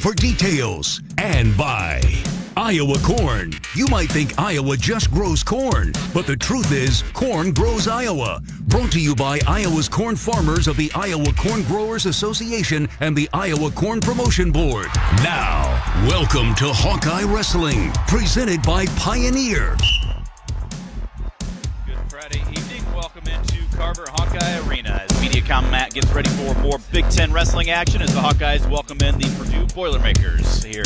for details and by Iowa Corn. You might think Iowa just grows corn, but the truth is corn grows Iowa. Brought to you by Iowa's corn farmers of the Iowa Corn Growers Association and the Iowa Corn Promotion Board. Now, welcome to Hawkeye Wrestling, presented by Pioneer. Good Friday evening. Welcome into Carver Hawkeye Arena as MediaCom Matt gets ready for more Big Ten wrestling action as the Hawkeyes welcome in the Purdue Boilermakers here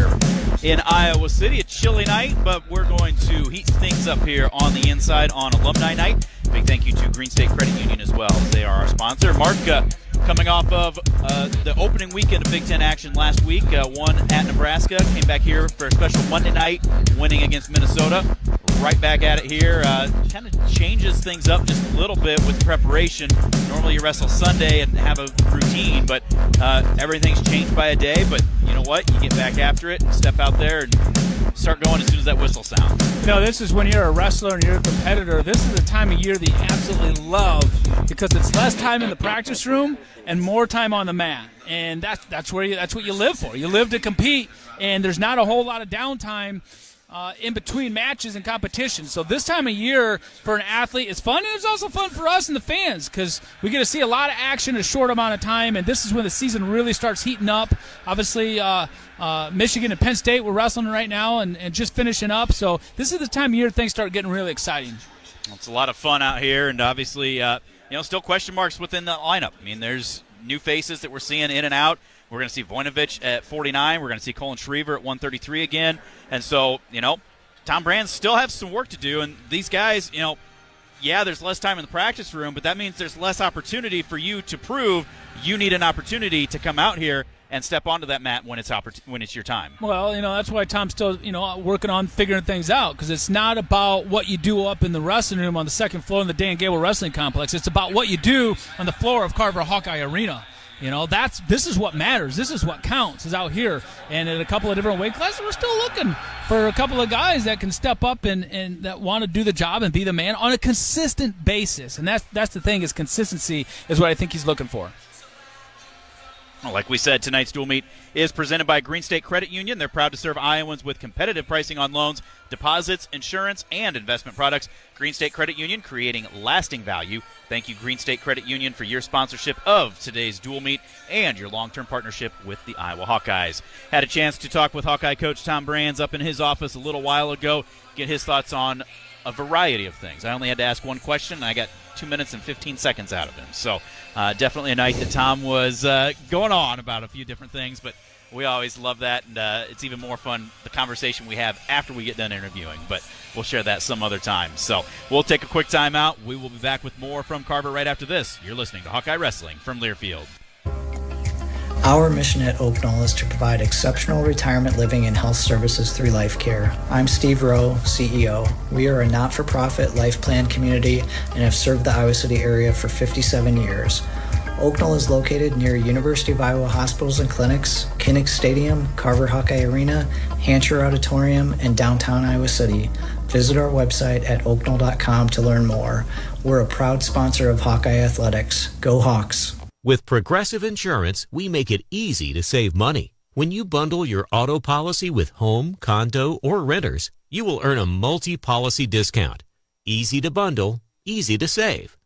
in Iowa City. A chilly night, but we're going to heat things up here on the inside on Alumni Night. Big thank you to Green State Credit Union as well, as they are our sponsor. Mark, coming off of the opening weekend of Big Ten action last week, won at Nebraska, came back here for a special Monday night, winning against Minnesota. Right back at it here. Kind of changes things up just a little bit with preparation. Normally you wrestle Sunday and have a routine, but everything's changed by a day. But you know what? You get back after it and step out there and start going as soon as that whistle sounds. You know, this is when you're a wrestler and you're a competitor. This is the time of year that you absolutely love because it's less time in the practice room and more time on the mat. And that's what you live for. You live to compete, and there's not a whole lot of downtime in between matches and competitions. So this time of year for an athlete is fun, and it's also fun for us and the fans because we get to see a lot of action in a short amount of time, and this is when the season really starts heating up. Obviously, Michigan and Penn State, we're wrestling right now and just finishing up. So this is the time of year things start getting really exciting. Well, it's a lot of fun out here, and obviously, still question marks within the lineup. I mean, there's new faces that we're seeing in and out. We're going to see Voinovich at 49. We're going to see Colin Schriever at 133 again. And so, Tom Brands still have some work to do. And these guys, there's less time in the practice room, but that means there's less opportunity for you to prove you need an opportunity to come out here and step onto that mat when it's your time. Well, that's why Tom's still, working on figuring things out because it's not about what you do up in the wrestling room on the second floor in the Dan Gable Wrestling Complex. It's about what you do on the floor of Carver Hawkeye Arena. This is what matters. This is what counts, is out here. And at a couple of different weight classes, we're still looking for a couple of guys that can step up and that want to do the job and be the man on a consistent basis. And that's the thing, is consistency is what I think he's looking for. Like we said, tonight's dual meet is presented by Green State Credit Union. They're proud to serve Iowans with competitive pricing on loans, deposits, insurance, and investment products. Green State Credit Union, creating lasting value. Thank you, Green State Credit Union, for your sponsorship of today's dual meet and your long-term partnership with the Iowa Hawkeyes. Had a chance to talk with Hawkeye coach Tom Brands up in his office a little while ago, get his thoughts on a variety of things. I only had to ask one question, and I got 2 minutes and 15 seconds out of him. So definitely a night that Tom was going on about a few different things, but we always love that, and it's even more fun, the conversation we have after we get done interviewing, but we'll share that some other time. So we'll take a quick time out. We will be back with more from Carver right after this. You're listening to Hawkeye Wrestling from Learfield. Our mission at Oak Knoll is to provide exceptional retirement living and health services through life care. I'm Steve Rowe, CEO. We are a not-for-profit life plan community and have served the Iowa City area for 57 years. Oak Knoll is located near University of Iowa hospitals and clinics, Kinnick Stadium, Carver Hawkeye Arena, Hancher Auditorium, and downtown Iowa City. Visit our website at oakknoll.com to learn more. We're a proud sponsor of Hawkeye Athletics. Go Hawks! With Progressive Insurance, we make it easy to save money. When you bundle your auto policy with home, condo, or renters, you will earn a multi-policy discount. Easy to bundle, easy to save.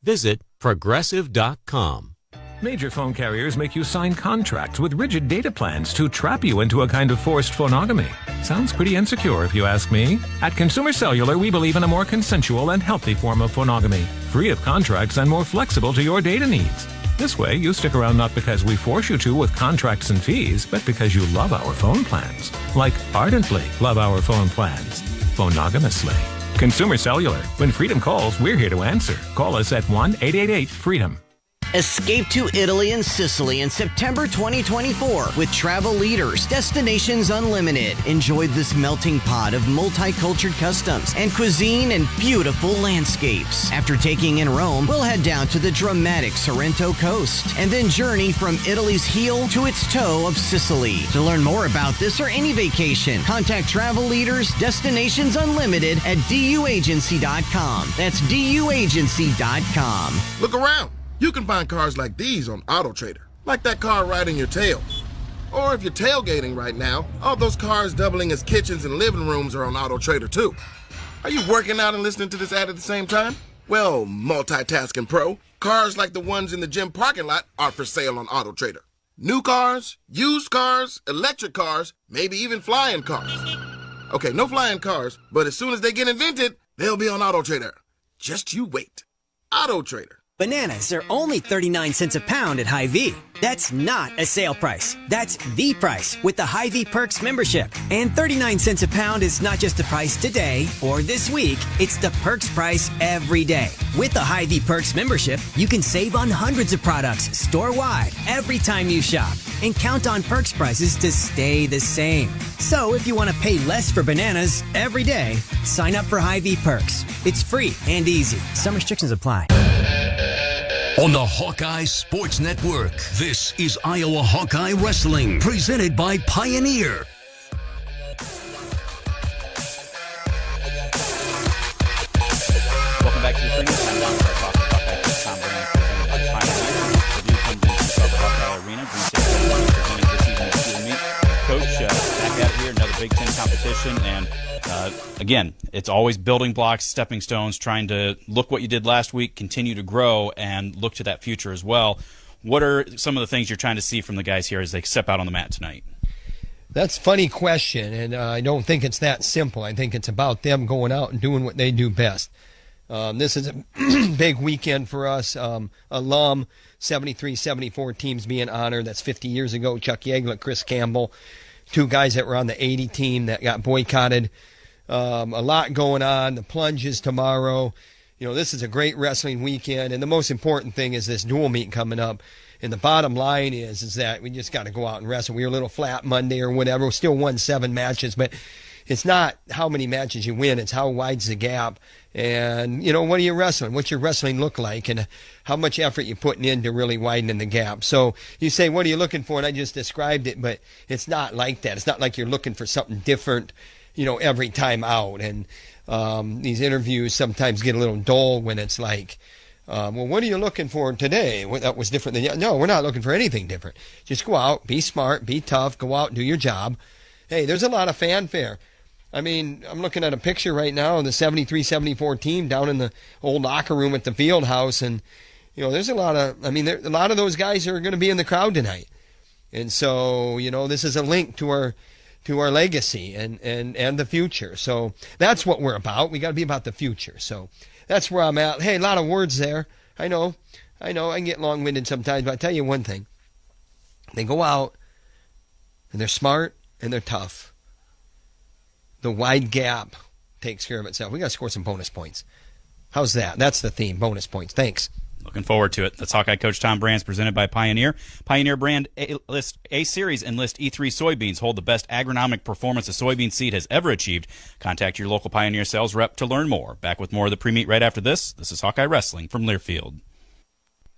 Visit Progressive.com. Major phone carriers make you sign contracts with rigid data plans to trap you into a kind of forced phonogamy. Sounds pretty insecure if you ask me. At Consumer Cellular, we believe in a more consensual and healthy form of phonogamy, free of contracts and more flexible to your data needs. This way, you stick around not because we force you to with contracts and fees, but because you love our phone plans. Like ardently love our phone plans. Phonogamously. Consumer Cellular. When freedom calls, we're here to answer. Call us at 1-888-FREEDOM. Escape to Italy and Sicily in September 2024 with Travel Leaders, Destinations Unlimited. Enjoy this melting pot of multicultural customs and cuisine and beautiful landscapes. After taking in Rome, we'll head down to the dramatic Sorrento coast and then journey from Italy's heel to its toe of Sicily. To learn more about this or any vacation, contact Travel Leaders, Destinations Unlimited at DUAgency.com. That's DUAgency.com. Look around. You can find cars like these on AutoTrader, like that car riding your tail. Or if you're tailgating right now, all those cars doubling as kitchens and living rooms are on AutoTrader too. Are you working out and listening to this ad at the same time? Well, multitasking pro, cars like the ones in the gym parking lot are for sale on AutoTrader. New cars, used cars, electric cars, maybe even flying cars. Okay, no flying cars, but as soon as they get invented, they'll be on AutoTrader. Just you wait. AutoTrader. Bananas are only 39 cents a pound at Hy-Vee. That's not a sale price. That's the price with the Hy-Vee Perks membership. And 39 cents a pound is not just the price today or this week. It's the Perks price every day. With the Hy-Vee Perks membership, you can save on hundreds of products store-wide every time you shop. And count on Perks prices to stay the same. So if you want to pay less for bananas every day, sign up for Hy-Vee Perks. It's free and easy. Some restrictions apply. On the Hawkeye Sports Network, this is Iowa Hawkeye Wrestling, presented by Pioneer. Welcome back to the Pregame. I'm down for our talk about that. Tom Brand presented by Pioneer. Purdue comes into the Hawkeye Arena. Green State presenting this season's School Meet. Coach, back out here, another Big Ten competition, and again, it's always building blocks, stepping stones, trying to look what you did last week, continue to grow, and look to that future as well. What are some of the things you're trying to see from the guys here as they step out on the mat tonight? That's a funny question, and I don't think it's that simple. I think it's about them going out and doing what they do best. This is a big weekend for us. Alum, 73-74 teams being honored. That's 50 years ago. Chuck Yeaglett, Chris Campbell, two guys that were on the 80 team that got boycotted. A lot going on. The plunge is tomorrow. You know, this is a great wrestling weekend, and the most important thing is this dual meet coming up. And the bottom line is that we just got to go out and wrestle. We were a little flat Monday or whatever. We still won 7 matches, but it's not how many matches you win. It's how wide's the gap. And, you know, what are you wrestling? What's your wrestling look like? And how much effort you putting into really widening the gap? So you say, what are you looking for? And I just described it, but it's not like that. It's not like you're looking for something different, you know, every time out. And these interviews sometimes get a little dull when it's like, well, what are you looking for today? Well, that was different than, no, we're not looking for anything different. Just go out, be smart, be tough, go out and do your job. Hey, there's a lot of fanfare. I mean, I'm looking at a picture right now of the 73-74 team down in the old locker room at the field house. And, you know, there's a lot of, a lot of those guys are going to be in the crowd tonight. And so, you know, this is a link to our legacy and the future. So that's what we're about. We got to be about the future. So that's where I'm at. Hey, a lot of words there. I know. I can get long-winded sometimes, but I'll tell you one thing. They go out and they're smart and they're tough. The wide gap takes care of itself. We got to score some bonus points. How's that? That's the theme, bonus points. Thanks. Looking forward to it. That's Hawkeye coach Tom Brands, presented by Pioneer. Pioneer brand A-Series and List E3 soybeans hold the best agronomic performance a soybean seed has ever achieved. Contact your local Pioneer sales rep to learn more. Back with more of the pre-meet right after this. This is Hawkeye Wrestling from Learfield.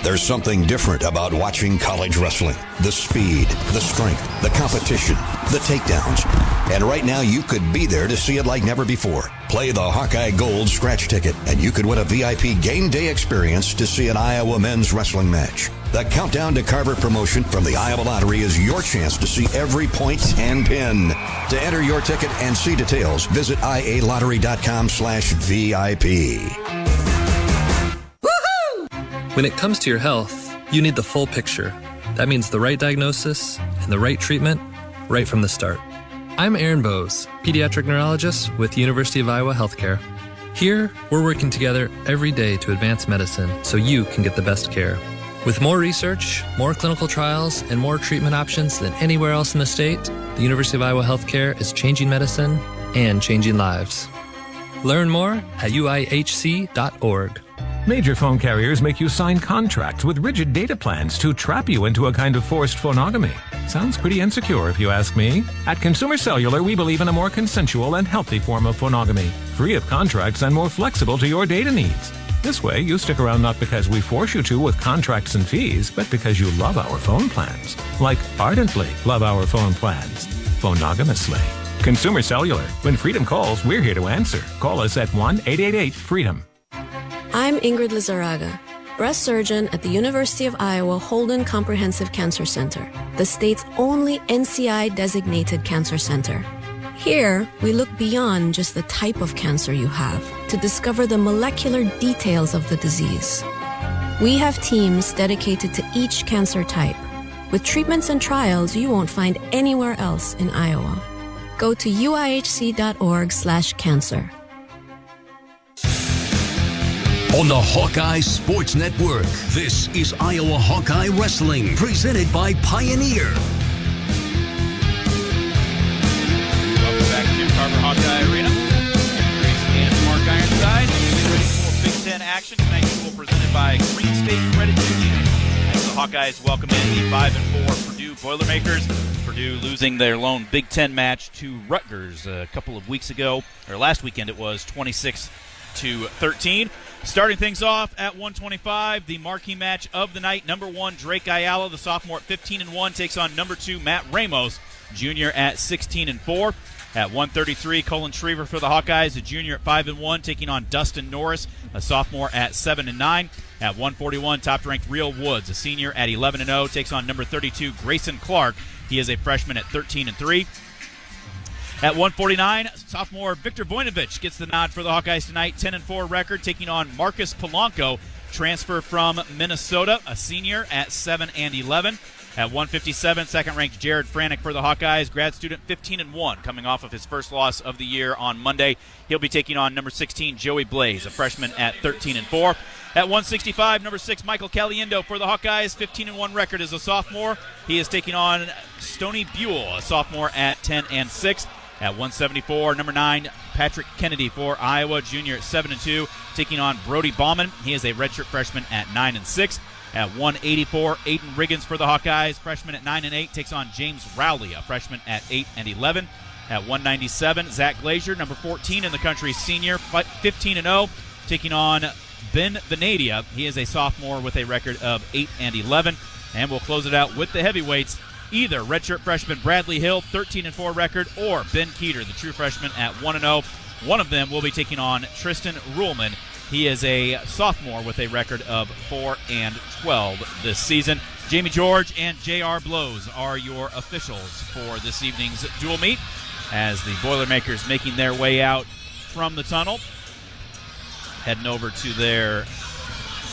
There's something different about watching college wrestling. The speed, the strength, the competition, the takedowns. And right now you could be there to see it like never before. Play the Hawkeye Gold scratch ticket and you could win a VIP game day experience to see an Iowa men's wrestling match. The Countdown to Carver promotion from the Iowa Lottery is your chance to see every point and pin. To enter your ticket and see details, visit ialottery.com/VIP. When it comes to your health, you need the full picture. That means the right diagnosis and the right treatment right from the start. I'm Aaron Bose, pediatric neurologist with University of Iowa Healthcare. Here, we're working together every day to advance medicine so you can get the best care. With more research, more clinical trials, and more treatment options than anywhere else in the state, the University of Iowa Healthcare is changing medicine and changing lives. Learn more at uihc.org. Major phone carriers make you sign contracts with rigid data plans to trap you into a kind of forced phonogamy. Sounds pretty insecure if you ask me. At Consumer Cellular, we believe in a more consensual and healthy form of phonogamy, free of contracts and more flexible to your data needs. This way, you stick around not because we force you to with contracts and fees, but because you love our phone plans. Like ardently love our phone plans. Phonogamously. Consumer Cellular. When freedom calls, we're here to answer. Call us at 1-888-FREEDOM. I'm Ingrid Lizarraga, breast surgeon at the University of Iowa Holden Comprehensive Cancer Center. the state's only NCI-designated cancer center. Here, we look beyond just the type of cancer you have to discover the molecular details of the disease. We have teams dedicated to each cancer type, with treatments and trials you won't find anywhere else in Iowa. Go to uihc.org/cancer. On the Hawkeye Sports Network, this is Iowa Hawkeye Wrestling, presented by Pioneer. Welcome back to Carver Hawkeye Arena. Grace and Mark Ironside. Getting ready for Big Ten action. Tonight's duel presented by Green State Credit Union. As the Hawkeyes welcome in the 5-4 Purdue Boilermakers. Purdue losing their lone Big Ten match to Rutgers a couple of weeks ago, or last weekend it was, 26-13. Starting things off at 125, the marquee match of the night. Number 1, Drake Ayala, the sophomore at 15-1, takes on number 2, Matt Ramos, junior at 16-4. At 133, Colin Schriever for the Hawkeyes, a junior at 5-1, taking on Dustin Norris, a sophomore at 7-9. At 141, top-ranked Real Woods, a senior at 11-0, takes on number 32, Grayson Clark. He is a freshman at 13-3. At 149, sophomore Victor Voinovich gets the nod for the Hawkeyes tonight, 10-4 record, taking on Marcus Polanco, transfer from Minnesota, a senior at 7-11. At 157, second-ranked Jared Franick for the Hawkeyes, grad student, 15-1, coming off of his first loss of the year on Monday. He'll be taking on number 16, Joey Blaze, a freshman at 13-4. At 165, number 6, Michael Caliendo for the Hawkeyes, 15-1 record as a sophomore. He is taking on Stoney Buell, a sophomore at 10-6. At 174, number 9, Patrick Kennedy for Iowa, junior at 7-2, taking on Brody Bauman. He is a redshirt freshman at 9-6. At 184, Aiden Riggins for the Hawkeyes, freshman at 9-8, takes on James Rowley, a freshman at 8-11. At 197, Zach Glazier, number 14 in the country, senior, 15-0, taking on Ben Benadia. He is a sophomore with a record of 8-11. And we'll close it out with the heavyweights. Either redshirt freshman Bradley Hill, 13-4 record, or Ben Keeter, the true freshman at 1-0. One of them will be taking on Tristan Ruhlman. He is a sophomore with a record of 4-12 this season. Jamie George and J.R. Blows are your officials for this evening's dual meet as the Boilermakers making their way out from the tunnel. Heading over to their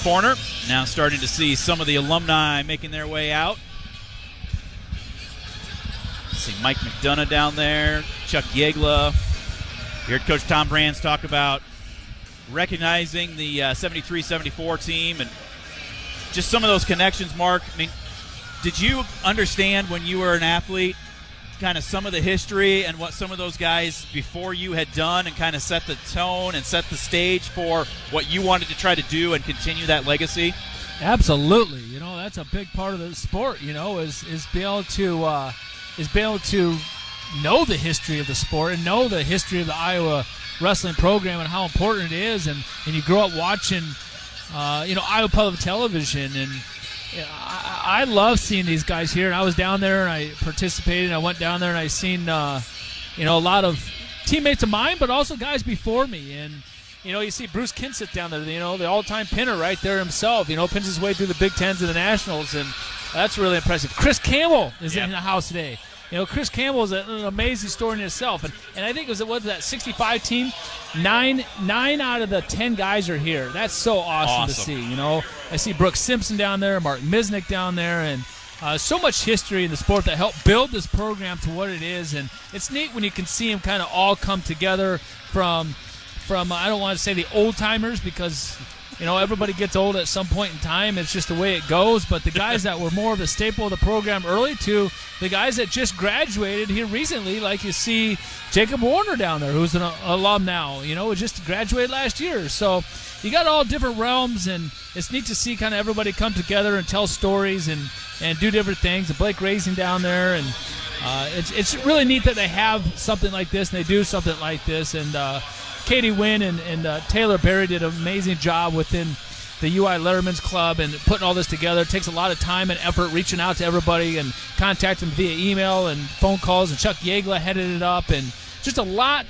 corner. Now starting to see some of the alumni making their way out. See Mike McDonough down there, Chuck Yegla. You heard Coach Tom Brands talk about recognizing the 73-74 team and just some of those connections, Mark. I mean, did you understand when you were an athlete kind of some of the history and what some of those guys before you had done and kind of set the tone and set the stage for what you wanted to try to do and continue that legacy? Absolutely. You know, that's a big part of the sport, you know, is be able to know the history of the sport and know the history of the Iowa wrestling program and how important it is. And you grow up watching, Iowa Public Television. And I love seeing these guys here. And I was down there and I participated. I went down there and I seen, a lot of teammates of mine, but also guys before me. And, you see Bruce Kinsett down there, the all-time pinner right there himself, pins his way through the Big Tens and the Nationals. And that's really impressive. Chris Campbell is in the house today. Chris Campbell is an amazing story in itself. And I think it was that 65 team, nine out of the 10 guys are here. That's so awesome to see. I see Brooks Simpson down there, Mark Misnick down there, and so much history in the sport that helped build this program to what it is. And it's neat when you can see them kind of all come together from I don't want to say the old timers because everybody gets old at some point in time. It's just the way it goes. But the guys that were more of the staple of the program early to the guys that just graduated here recently, like you see Jacob Warner down there, who's an alum now, just graduated last year. So you got all different realms, and it's neat to see kind of everybody come together and tell stories and do different things. And Blake Racing down there, and it's really neat that they have something like this and they do something like this. And Katie Wynn and Taylor Berry did an amazing job within the UI Letterman's Club and putting all this together. It takes a lot of time and effort reaching out to everybody and contacting them via email and phone calls. And Chuck Yegla headed it up. And just a lot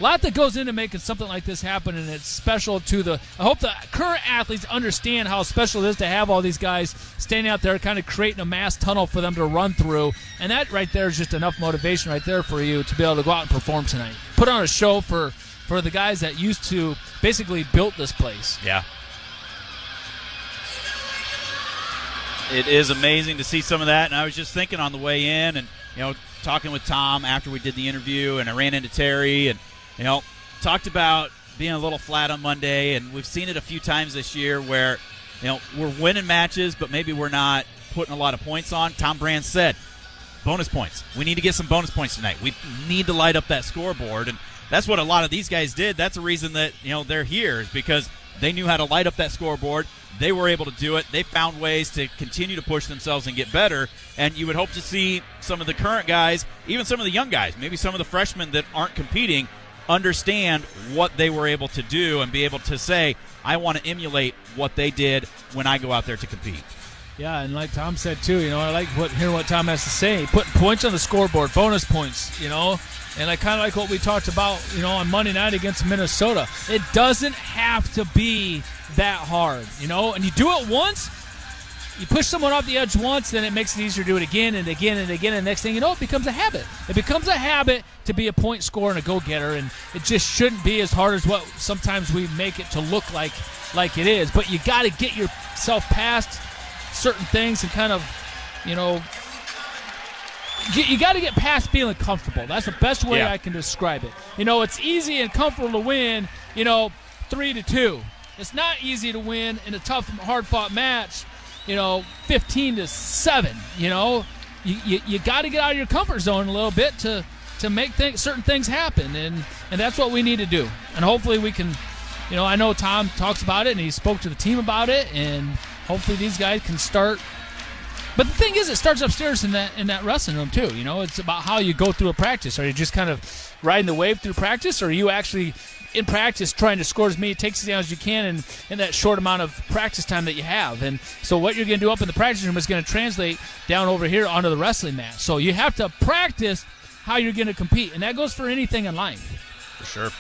lot that goes into making something like this happen, and it's special to the. I hope the current athletes understand how special it is to have all these guys standing out there, kind of creating a mass tunnel for them to run through, and that right there is just enough motivation right there for you to be able to go out and perform tonight. Put on a show for the guys that used to basically built this place. Yeah. It is amazing to see some of that, and I was just thinking on the way in, and talking with Tom after we did the interview, and I ran into Terry, and talked about being a little flat on Monday, and we've seen it a few times this year where we're winning matches, but maybe we're not putting a lot of points on. Tom Brand said, bonus points. We need to get some bonus points tonight. We need to light up that scoreboard, and that's what a lot of these guys did. That's the reason that they're here, is because they knew how to light up that scoreboard. They were able to do it. They found ways to continue to push themselves and get better. And you would hope to see some of the current guys, even some of the young guys, maybe some of the freshmen that aren't competing, understand what they were able to do and be able to say, I want to emulate what they did when I go out there to compete. Yeah, and like Tom said too, I like hearing what Tom has to say. Putting points on the scoreboard, bonus points, And I kind of like what we talked about, on Monday night against Minnesota. It doesn't have to be that hard, And you do it once, you push someone off the edge once, then it makes it easier to do it again and again and again. And next thing you know, it becomes a habit. It becomes a habit to be a point scorer and a go-getter, and it just shouldn't be as hard as what sometimes we make it to look like it is. But you got to get yourself past certain things and kind of, you got to get past feeling comfortable. That's the best way I can describe it. It's easy and comfortable to win, 3-2. It's not easy to win in a tough, hard-fought match, 15-7. You got to get out of your comfort zone a little bit to make certain things happen, and that's what we need to do. And hopefully we can, I know Tom talks about it, and he spoke to the team about it, and hopefully these guys can start. But the thing is, it starts upstairs in that wrestling room too. It's about how you go through a practice. Are you just kind of riding the wave through practice, or are you actually in practice trying to score as many takedowns as you can in that short amount of practice time that you have? And so what you're going to do up in the practice room is going to translate down over here onto the wrestling mat. So you have to practice how you're going to compete, and that goes for anything in life. For sure.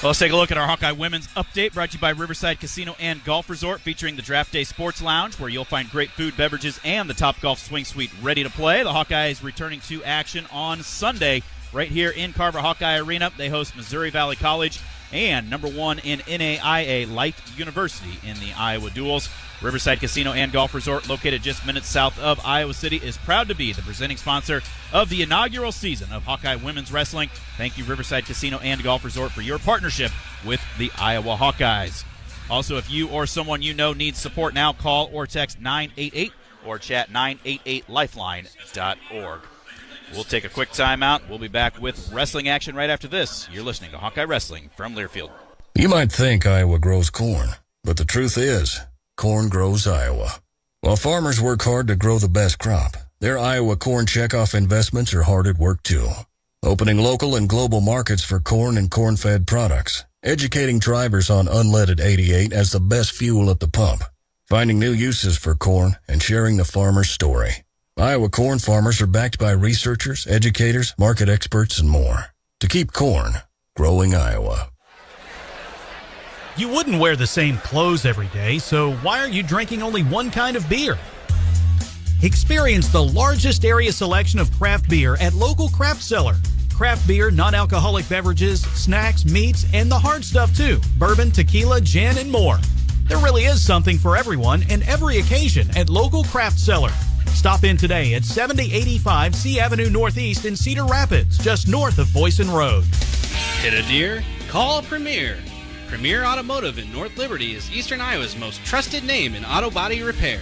Well, let's take a look at our Hawkeye Women's Update, brought to you by Riverside Casino and Golf Resort, featuring the Draft Day Sports Lounge, where you'll find great food, beverages, and the Top Golf Swing Suite ready to play. The Hawkeyes returning to action on Sunday right here in Carver Hawkeye Arena. They host Missouri Valley College and number 1 in NAIA Life University in the Iowa Duels. Riverside Casino and Golf Resort, located just minutes south of Iowa City, is proud to be the presenting sponsor of the inaugural season of Hawkeye Women's Wrestling. Thank you, Riverside Casino and Golf Resort, for your partnership with the Iowa Hawkeyes. Also, if you or someone you know needs support now, call or text 988 or chat 988lifeline.org. We'll take a quick timeout. We'll be back with wrestling action right after this. You're listening to Hawkeye Wrestling from Learfield. You might think Iowa grows corn, but the truth is, corn grows Iowa. While farmers work hard to grow the best crop, their Iowa corn checkoff investments are hard at work too. Opening local and global markets for corn and corn-fed products, educating drivers on unleaded 88 as the best fuel at the pump, finding new uses for corn, and sharing the farmer's story. Iowa corn farmers are backed by researchers, educators, market experts, and more to keep corn growing Iowa. You wouldn't wear the same clothes every day, so why are you drinking only one kind of beer? Experience the largest area selection of craft beer at local craft cellar. Craft beer, non-alcoholic beverages, snacks, meats, and the hard stuff too. Bourbon, tequila, gin, and more. There really is something for everyone and every occasion at local craft cellar. Stop in today at 7085 C Avenue Northeast in Cedar Rapids, just north of Boyson Road. Hit a deer? Call Premier. Premier Automotive in North Liberty is Eastern Iowa's most trusted name in auto body repair.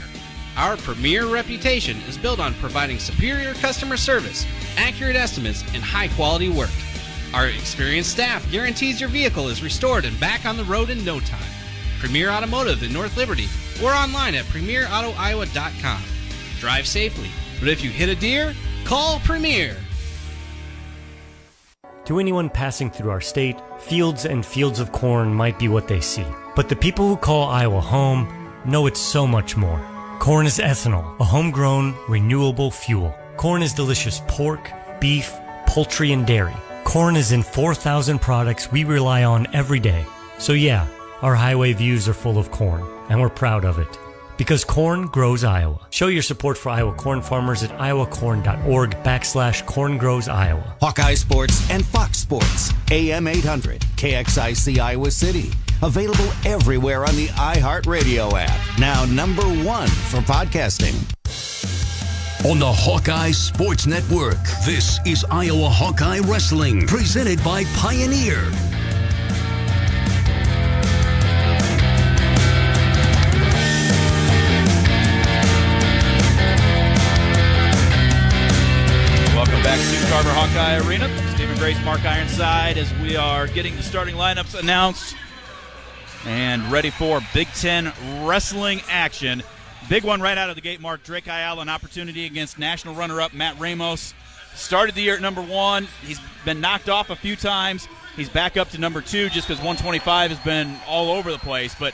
Our premier reputation is built on providing superior customer service, accurate estimates, and high-quality work. Our experienced staff guarantees your vehicle is restored and back on the road in no time. Premier Automotive in North Liberty, or online at premierautoiowa.com. Drive safely, but if you hit a deer, call Premier. To anyone passing through our state, fields and fields of corn might be what they see. But the people who call Iowa home know it's so much more. Corn is ethanol, a homegrown, renewable fuel. Corn is delicious pork, beef, poultry, and dairy. Corn is in 4,000 products we rely on every day. So yeah, our highway views are full of corn, and we're proud of it. Because corn grows Iowa. Show your support for Iowa corn farmers at iowacorn.org/corn grows Iowa. Hawkeye Sports and Fox Sports, AM 800, KXIC Iowa City. Available everywhere on the iHeartRadio app. Now #1 for podcasting. On the Hawkeye Sports Network, this is Iowa Hawkeye Wrestling, presented by Pioneer. Welcome back to Carver Hawkeye Arena. Stephen Grace, Mark Ironside, as we are getting the starting lineups announced and ready for Big Ten wrestling action. Big one right out of the gate, Mark. Drake Ayala, an opportunity against national runner-up Matt Ramos. Started the year at #1. He's been knocked off a few times. He's back up to #2 just because 125 has been all over the place. But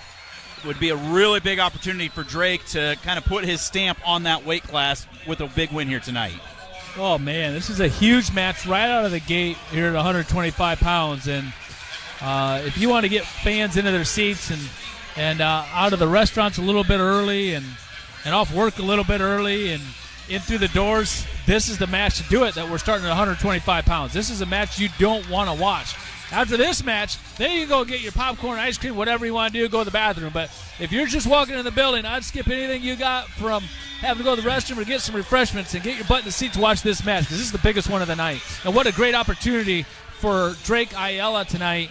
it would be a really big opportunity for Drake to kind of put his stamp on that weight class with a big win here tonight. Oh, man, this is a huge match right out of the gate here at 125 pounds. And if you want to get fans into their seats and out of the restaurants a little bit early and off work a little bit early and in through the doors, this is the match to do it that we're starting at 125 pounds. This is a match you don't want to watch. After this match, then you go get your popcorn, ice cream, whatever you want to do, go to the bathroom. But if you're just walking in the building, I'd skip anything you got from having to go to the restroom or get some refreshments and get your butt in the seat to watch this match because this is the biggest one of the night. And what a great opportunity for Drake Ayala tonight.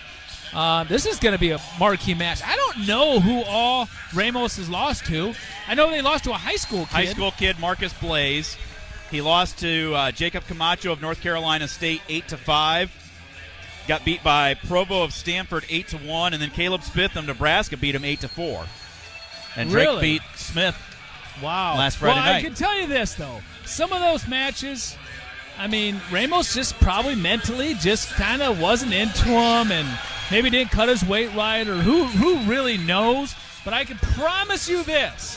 This is going to be a marquee match. I don't know who all Ramos has lost to. I know they lost to a high school kid. High school kid, Marcus Blaze. He lost to Jacob Camacho of North Carolina State 8-5. Got beat by Provo of Stanford 8-1, and then Caleb Smith of Nebraska beat him 8-4. And Drake Really? beat Smith last Friday well, night. I can tell you this, though. Some of those matches, I mean, Ramos just probably mentally just kind of wasn't into him and maybe didn't cut his weight right, or who really knows. But I can promise you this.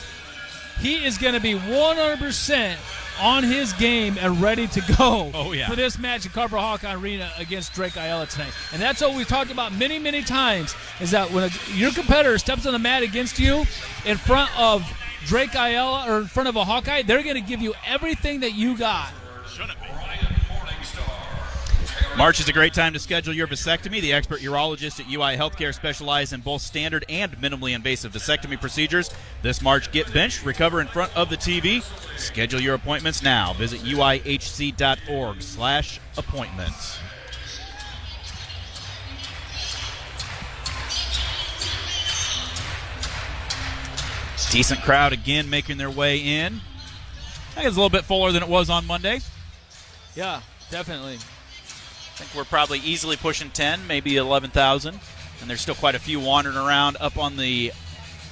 He is going to be 100% on his game and ready to go for this match at Carver Hawkeye Arena against Drake Ayala tonight. And that's what we've talked about many, many times, is that when your competitor steps on the mat against you in front of Drake Ayala or in front of a Hawkeye, they're going to give you everything that you got. March is a great time to schedule your vasectomy. The expert urologist at UI Healthcare specializes in both standard and minimally invasive vasectomy procedures. This March, get benched, recover in front of the TV. Schedule your appointments now. Visit uihc.org/appointments. Decent crowd again making their way in. I think it's a little bit fuller than it was on Monday. Yeah, definitely. I think we're probably easily pushing 10, maybe 11,000. And there's still quite a few wandering around up on the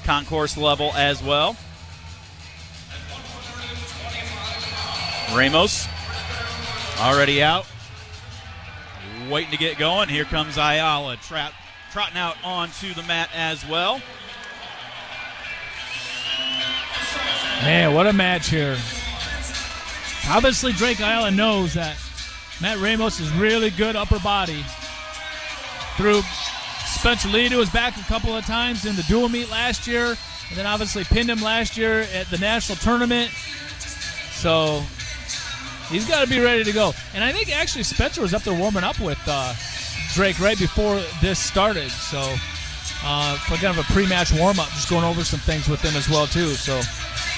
concourse level as well. Ramos already out. Waiting to get going. Here comes Ayala trotting out onto the mat as well. Man, what a match here. Obviously, Drake Ayala knows that Matt Ramos is really good upper body. Threw Spencer Lee to his back a couple of times in the dual meet last year, and then obviously pinned him last year at the national tournament. So he's got to be ready to go. And I think actually Spencer was up there warming up with Drake right before this started. So for kind of a pre-match warm-up, just going over some things with him as well too. So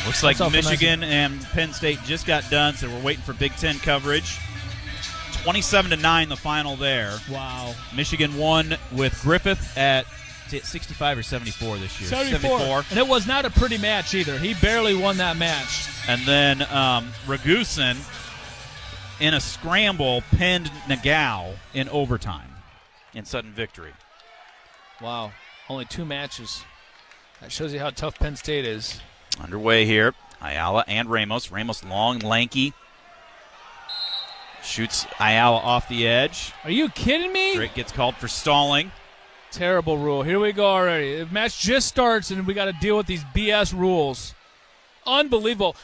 looks like Michigan and Penn State just got done, so we're waiting for Big Ten coverage. 27-9 the final there. Wow. Michigan won with Griffith at 65 or 74 this year. 74. And it was not a pretty match either. He barely won that match. And then Ragusin, in a scramble, pinned Nagao in overtime in sudden victory. Wow. Only 2 matches. That shows you how tough Penn State is. Underway here. Ayala and Ramos. Ramos long, lanky. Shoots Ayala off the edge. Are you kidding me? Drake gets called for stalling. Terrible rule. Here we go already. The match just starts, and we got to deal with these BS rules. Unbelievable.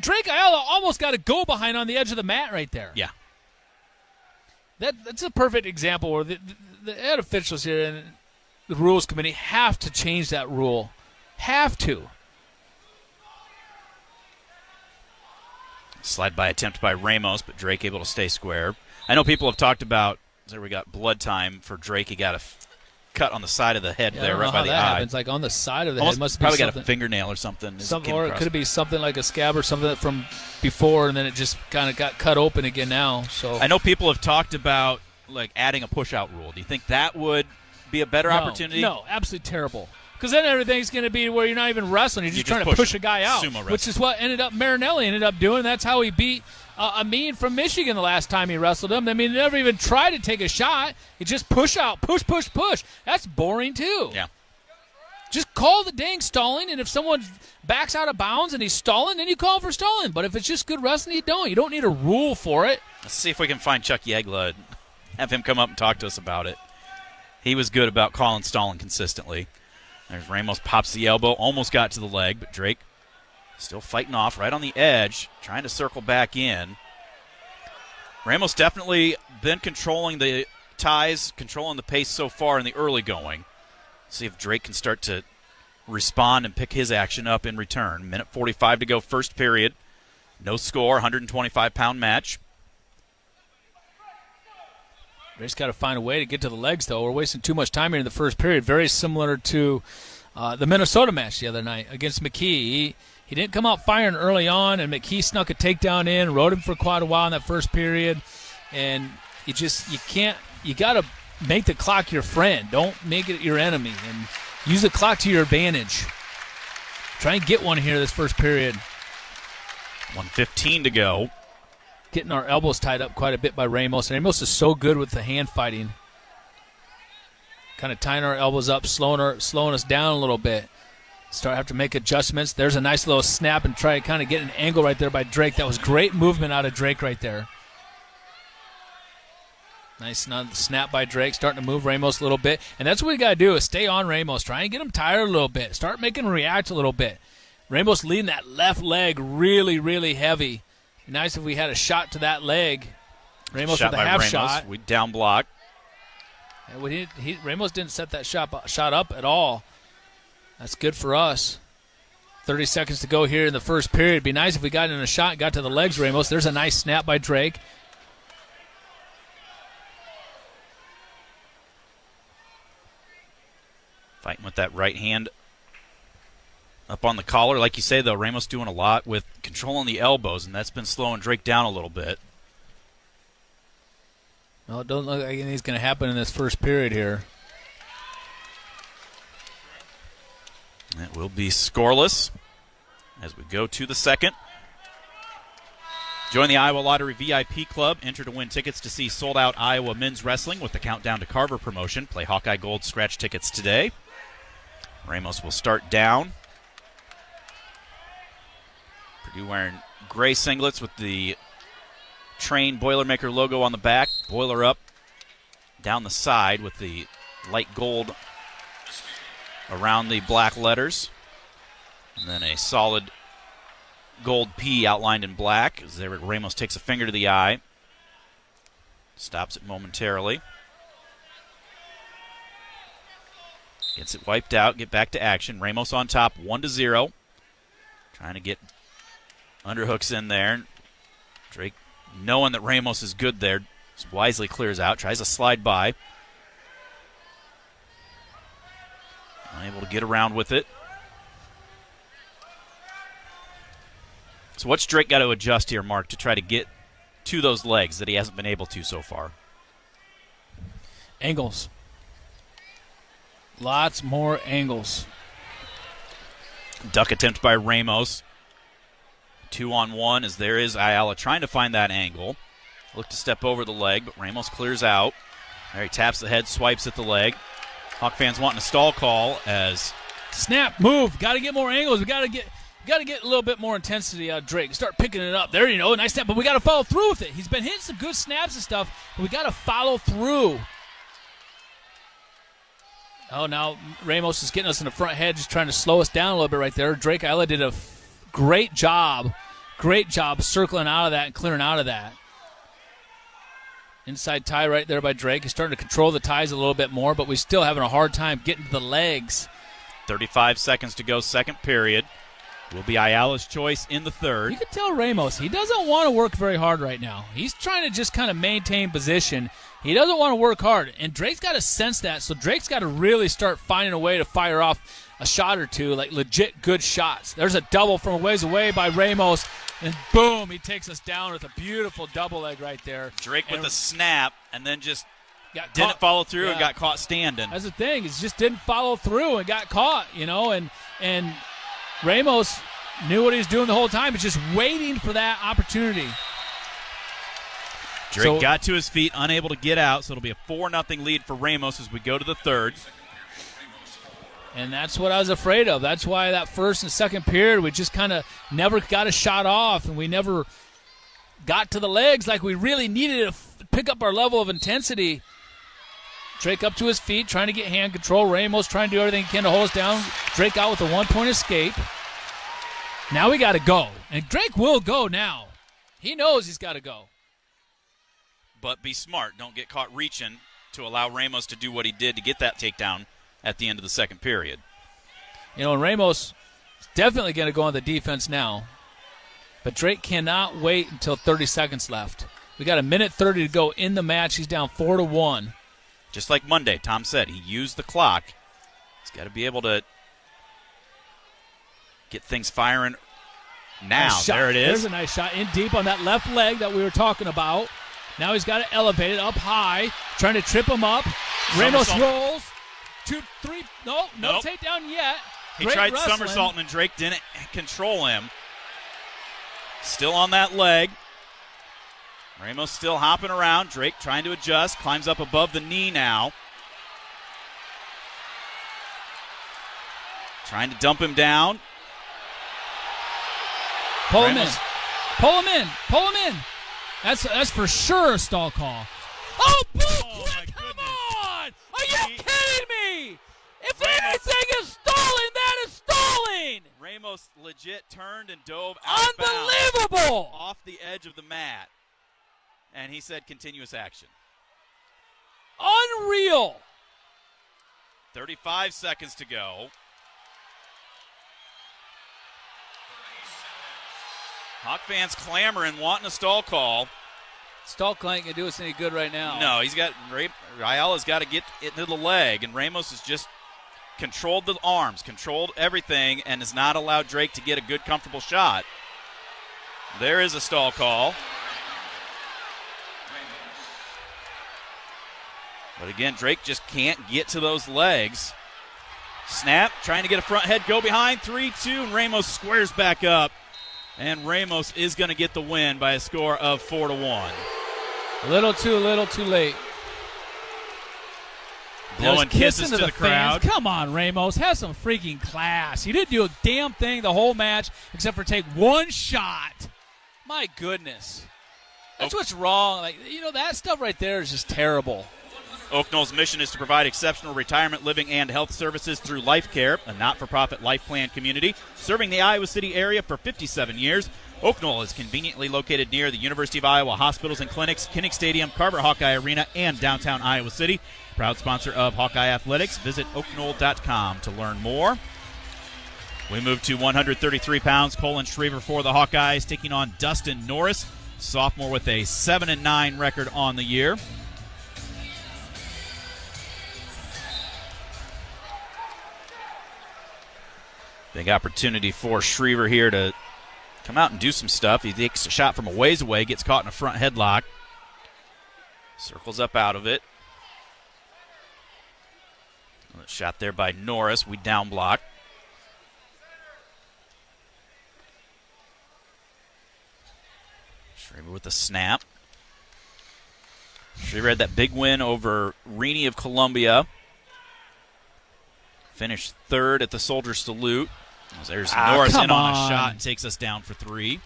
Drake Ayala almost got a go behind on the edge of the mat right there. Yeah. That's a perfect example where the head officials here and the rules committee have to change that rule. Have to. Slide by attempt by Ramos, but Drake able to stay square. I know people have talked about, there we got blood time for Drake. He got a cut on the side of the head there, right by the eye. Happens, like on the side of the Almost head. Must probably be got a fingernail or something. Or it could be something like a scab or something from before, and then it just kind of got cut open again now. So I know people have talked about like adding a push-out rule. Do you think that would be a better opportunity? No, absolutely terrible. Because then everything's going to be where you're not even wrestling. You're just trying to push a guy out, which is what Marinelli ended up doing. That's how he beat Amin from Michigan the last time he wrestled him. I mean, he never even tried to take a shot. He just push out, push. That's boring, too. Yeah. Just call the dang stalling, and if someone backs out of bounds and he's stalling, then you call for stalling. But if it's just good wrestling, you don't. You don't need a rule for it. Let's see if we can find Chuck Yegla and have him come up and talk to us about it. He was good about calling stalling consistently. There's Ramos, pops the elbow, almost got to the leg, but Drake still fighting off right on the edge, trying to circle back in. Ramos definitely been controlling the ties, controlling the pace so far in the early going. See if Drake can start to respond and pick his action up in return. Minute 45 to go, first period. No score, 125-pound match. Drake's got to find a way to get to the legs, though. We're wasting too much time here in the first period. Very similar to the Minnesota match the other night against McKee. He didn't come out firing early on, and McKee snuck a takedown in, rode him for quite a while in that first period. And you got to make the clock your friend. Don't make it your enemy. And use the clock to your advantage. Try and get one here this first period. 1:15 to go. Getting our elbows tied up quite a bit by Ramos. And Ramos is so good with the hand fighting. Kind of tying our elbows up, slowing us down a little bit. Have to make adjustments. There's a nice little snap and try to kind of get an angle right there by Drake. That was great movement out of Drake right there. Nice snap by Drake, starting to move Ramos a little bit. And that's what we got to do is stay on Ramos. Try and get him tired a little bit. Start making him react a little bit. Ramos leading that left leg really, really heavy. Nice if we had a shot to that leg. Ramos with a half shot. We down block. Ramos didn't set that shot up at all. That's good for us. 30 seconds to go here in the first period. It'd be nice if we got in a shot and got to the legs, Ramos. There's a nice snap by Drake. Fighting with that right hand up on the collar. Like you say, though, Ramos doing a lot with controlling the elbows, and that's been slowing Drake down a little bit. Well, it doesn't look like anything's going to happen in this first period here. It will be scoreless as we go to the second. Join the Iowa Lottery VIP Club. Enter to win tickets to see sold-out Iowa men's wrestling with the Countdown to Carver promotion. Play Hawkeye Gold scratch tickets today. Ramos will start down. Purdue wearing gray singlets with the Train Boilermaker logo on the back. Boiler up down the side with the light gold around the black letters. And then a solid gold P outlined in black as Ramos takes a finger to the eye. Stops it momentarily. Gets it wiped out, get back to action. Ramos on top, 1-0. Trying to get underhooks in there. Drake, knowing that Ramos is good there, wisely clears out, tries to slide by. Unable to get around with it. So what's Drake got to adjust here, Mark, to try to get to those legs that he hasn't been able to so far? Angles. Lots more angles. Duck attempt by Ramos. 2-on-1 as there is Ayala trying to find that angle. Look to step over the leg, but Ramos clears out. There he taps the head, swipes at the leg. Hawk fans wanting a stall call as snap, move. Got to get more angles. We got to get a little bit more intensity out of Drake. Start picking it up. There you go, nice snap, but we got to follow through with it. He's been hitting some good snaps and stuff, but we got to follow through. Oh, now Ramos is getting us in the front head, just trying to slow us down a little bit right there. Drake Ayala did a great job circling out of that and clearing out of that. Inside tie right there by Drake. He's starting to control the ties a little bit more, but we're still having a hard time getting to the legs. 35 seconds to go, second period. Will be Ayala's choice in the third. You can tell Ramos, he doesn't want to work very hard right now. He's trying to just kind of maintain position. He doesn't want to work hard, and Drake's got to sense that, so Drake's got to really start finding a way to fire off a shot or two, like legit good shots. There's a double from a ways away by Ramos, and boom, he takes us down with a beautiful double leg right there. Drake with a snap, and then just didn't didn't follow through and got caught standing. That's the thing. He just didn't follow through and got caught, and Ramos knew what he was doing the whole time. He's just waiting for that opportunity. Drake got to his feet, unable to get out, so it'll be a 4-0 lead for Ramos as we go to the third. And that's what I was afraid of. That's why that first and second period, we just kind of never got a shot off, and we never got to the legs like we really needed to pick up our level of intensity. Drake up to his feet, trying to get hand control. Ramos trying to do everything he can to hold us down. Drake out with a 1-point escape. Now we got to go. And Drake will go now. He knows he's got to go. But be smart. Don't get caught reaching to allow Ramos to do what he did to get that takedown at the end of the second period. And Ramos is definitely going to go on the defense now. But Drake cannot wait until 30 seconds left. We got 1:30 to go in the match. He's down 4-1. Just like Monday, Tom said, he used the clock. He's got to be able to get things firing now. Nice shot. There it is. There's a nice shot in deep on that left leg that we were talking about. Now he's got to elevate it up high, trying to trip him up. Ramos rolls. 2, 3. No takedown yet. He Great tried wrestling. somersaulting, and Drake didn't control him. Still on that leg. Ramos still hopping around. Drake trying to adjust. Climbs up above the knee now. Trying to dump him down. Pull him in. Pull him in. Pull him in. That's for sure a stall call. Oh, come on! Are you kidding me? If anything is stalling, that is stalling! Ramos legit turned and dove out of bounds, Unbelievable! off the edge of the mat. And he said continuous action. Unreal! 35 seconds to go. Hawk fans clamoring, wanting a stall call. Stall call ain't going to do us any good right now. No, Ayala's got to get into the leg, and Ramos has just controlled the arms, controlled everything, and has not allowed Drake to get a good, comfortable shot. There is a stall call. But again, Drake just can't get to those legs. Snap, trying to get a front head, go behind, 3-2, and Ramos squares back up. And Ramos is going to get the win by a score of 4-1. A little too late. Blowing kisses to the crowd. Fans. Come on, Ramos. Have some freaking class. You didn't do a damn thing the whole match except for take one shot. My goodness. That's what's wrong. That stuff right there is just terrible. Oak Knoll's mission is to provide exceptional retirement living and health services through Life Care, a not-for-profit life plan community serving the Iowa City area for 57 years. Oak Knoll is conveniently located near the University of Iowa hospitals and clinics, Kinnick Stadium, Carver Hawkeye Arena, and downtown Iowa City. Proud sponsor of Hawkeye Athletics. Visit oakknoll.com to learn more. We move to 133 pounds. Colin Shriver for the Hawkeyes taking on Dustin Norris, sophomore with a 7-9 record on the year. Big opportunity for Shriver here to come out and do some stuff. He takes a shot from a ways away, gets caught in a front headlock. Circles up out of it. Shot there by Norris. We down block. Shriver with a snap. Shriver had that big win over Reaney of Columbia. Finished third at the Soldier Salute. There's Norris in on a shot and takes us down for 3.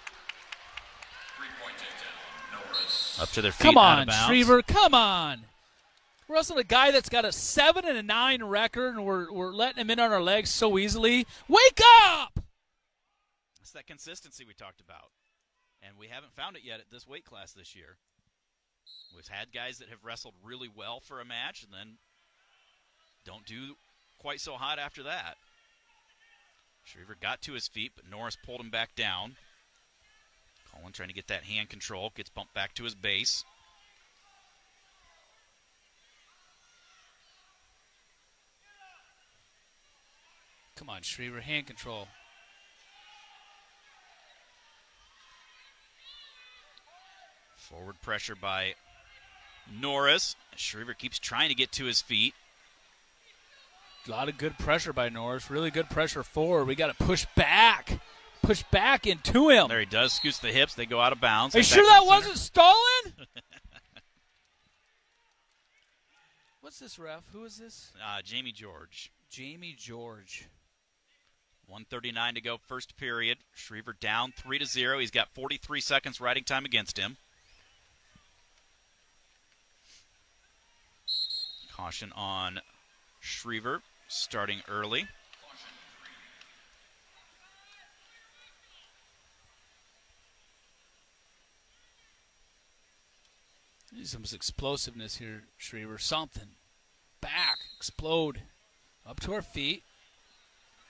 Up to their feet, out of bounds. Shriver, come on. We're wrestling a guy that's got a 7-9 record, and we're letting him in on our legs so easily. Wake up! It's that consistency we talked about. And we haven't found it yet at this weight class this year. We've had guys that have wrestled really well for a match and then don't do quite so hot after that. Shriver got to his feet, but Norris pulled him back down. Colin trying to get that hand control, gets bumped back to his base. Come on, Shriver, hand control. Forward pressure by Norris. Shriver keeps trying to get to his feet. A lot of good pressure by Norris. Really good pressure forward. We got to push back. Push back into him. There he does. Scoots the hips. They go out of bounds. Are you sure that wasn't Stalin? What's this, ref? Who is this? Jamie George. Jamie George. 1:39 to go, first period. Shriver down 3-0. He's got 43 seconds riding time against him. Caution on Shriver, starting early. Need some explosiveness here, Shriver. Something. Back. Explode. Up to our feet.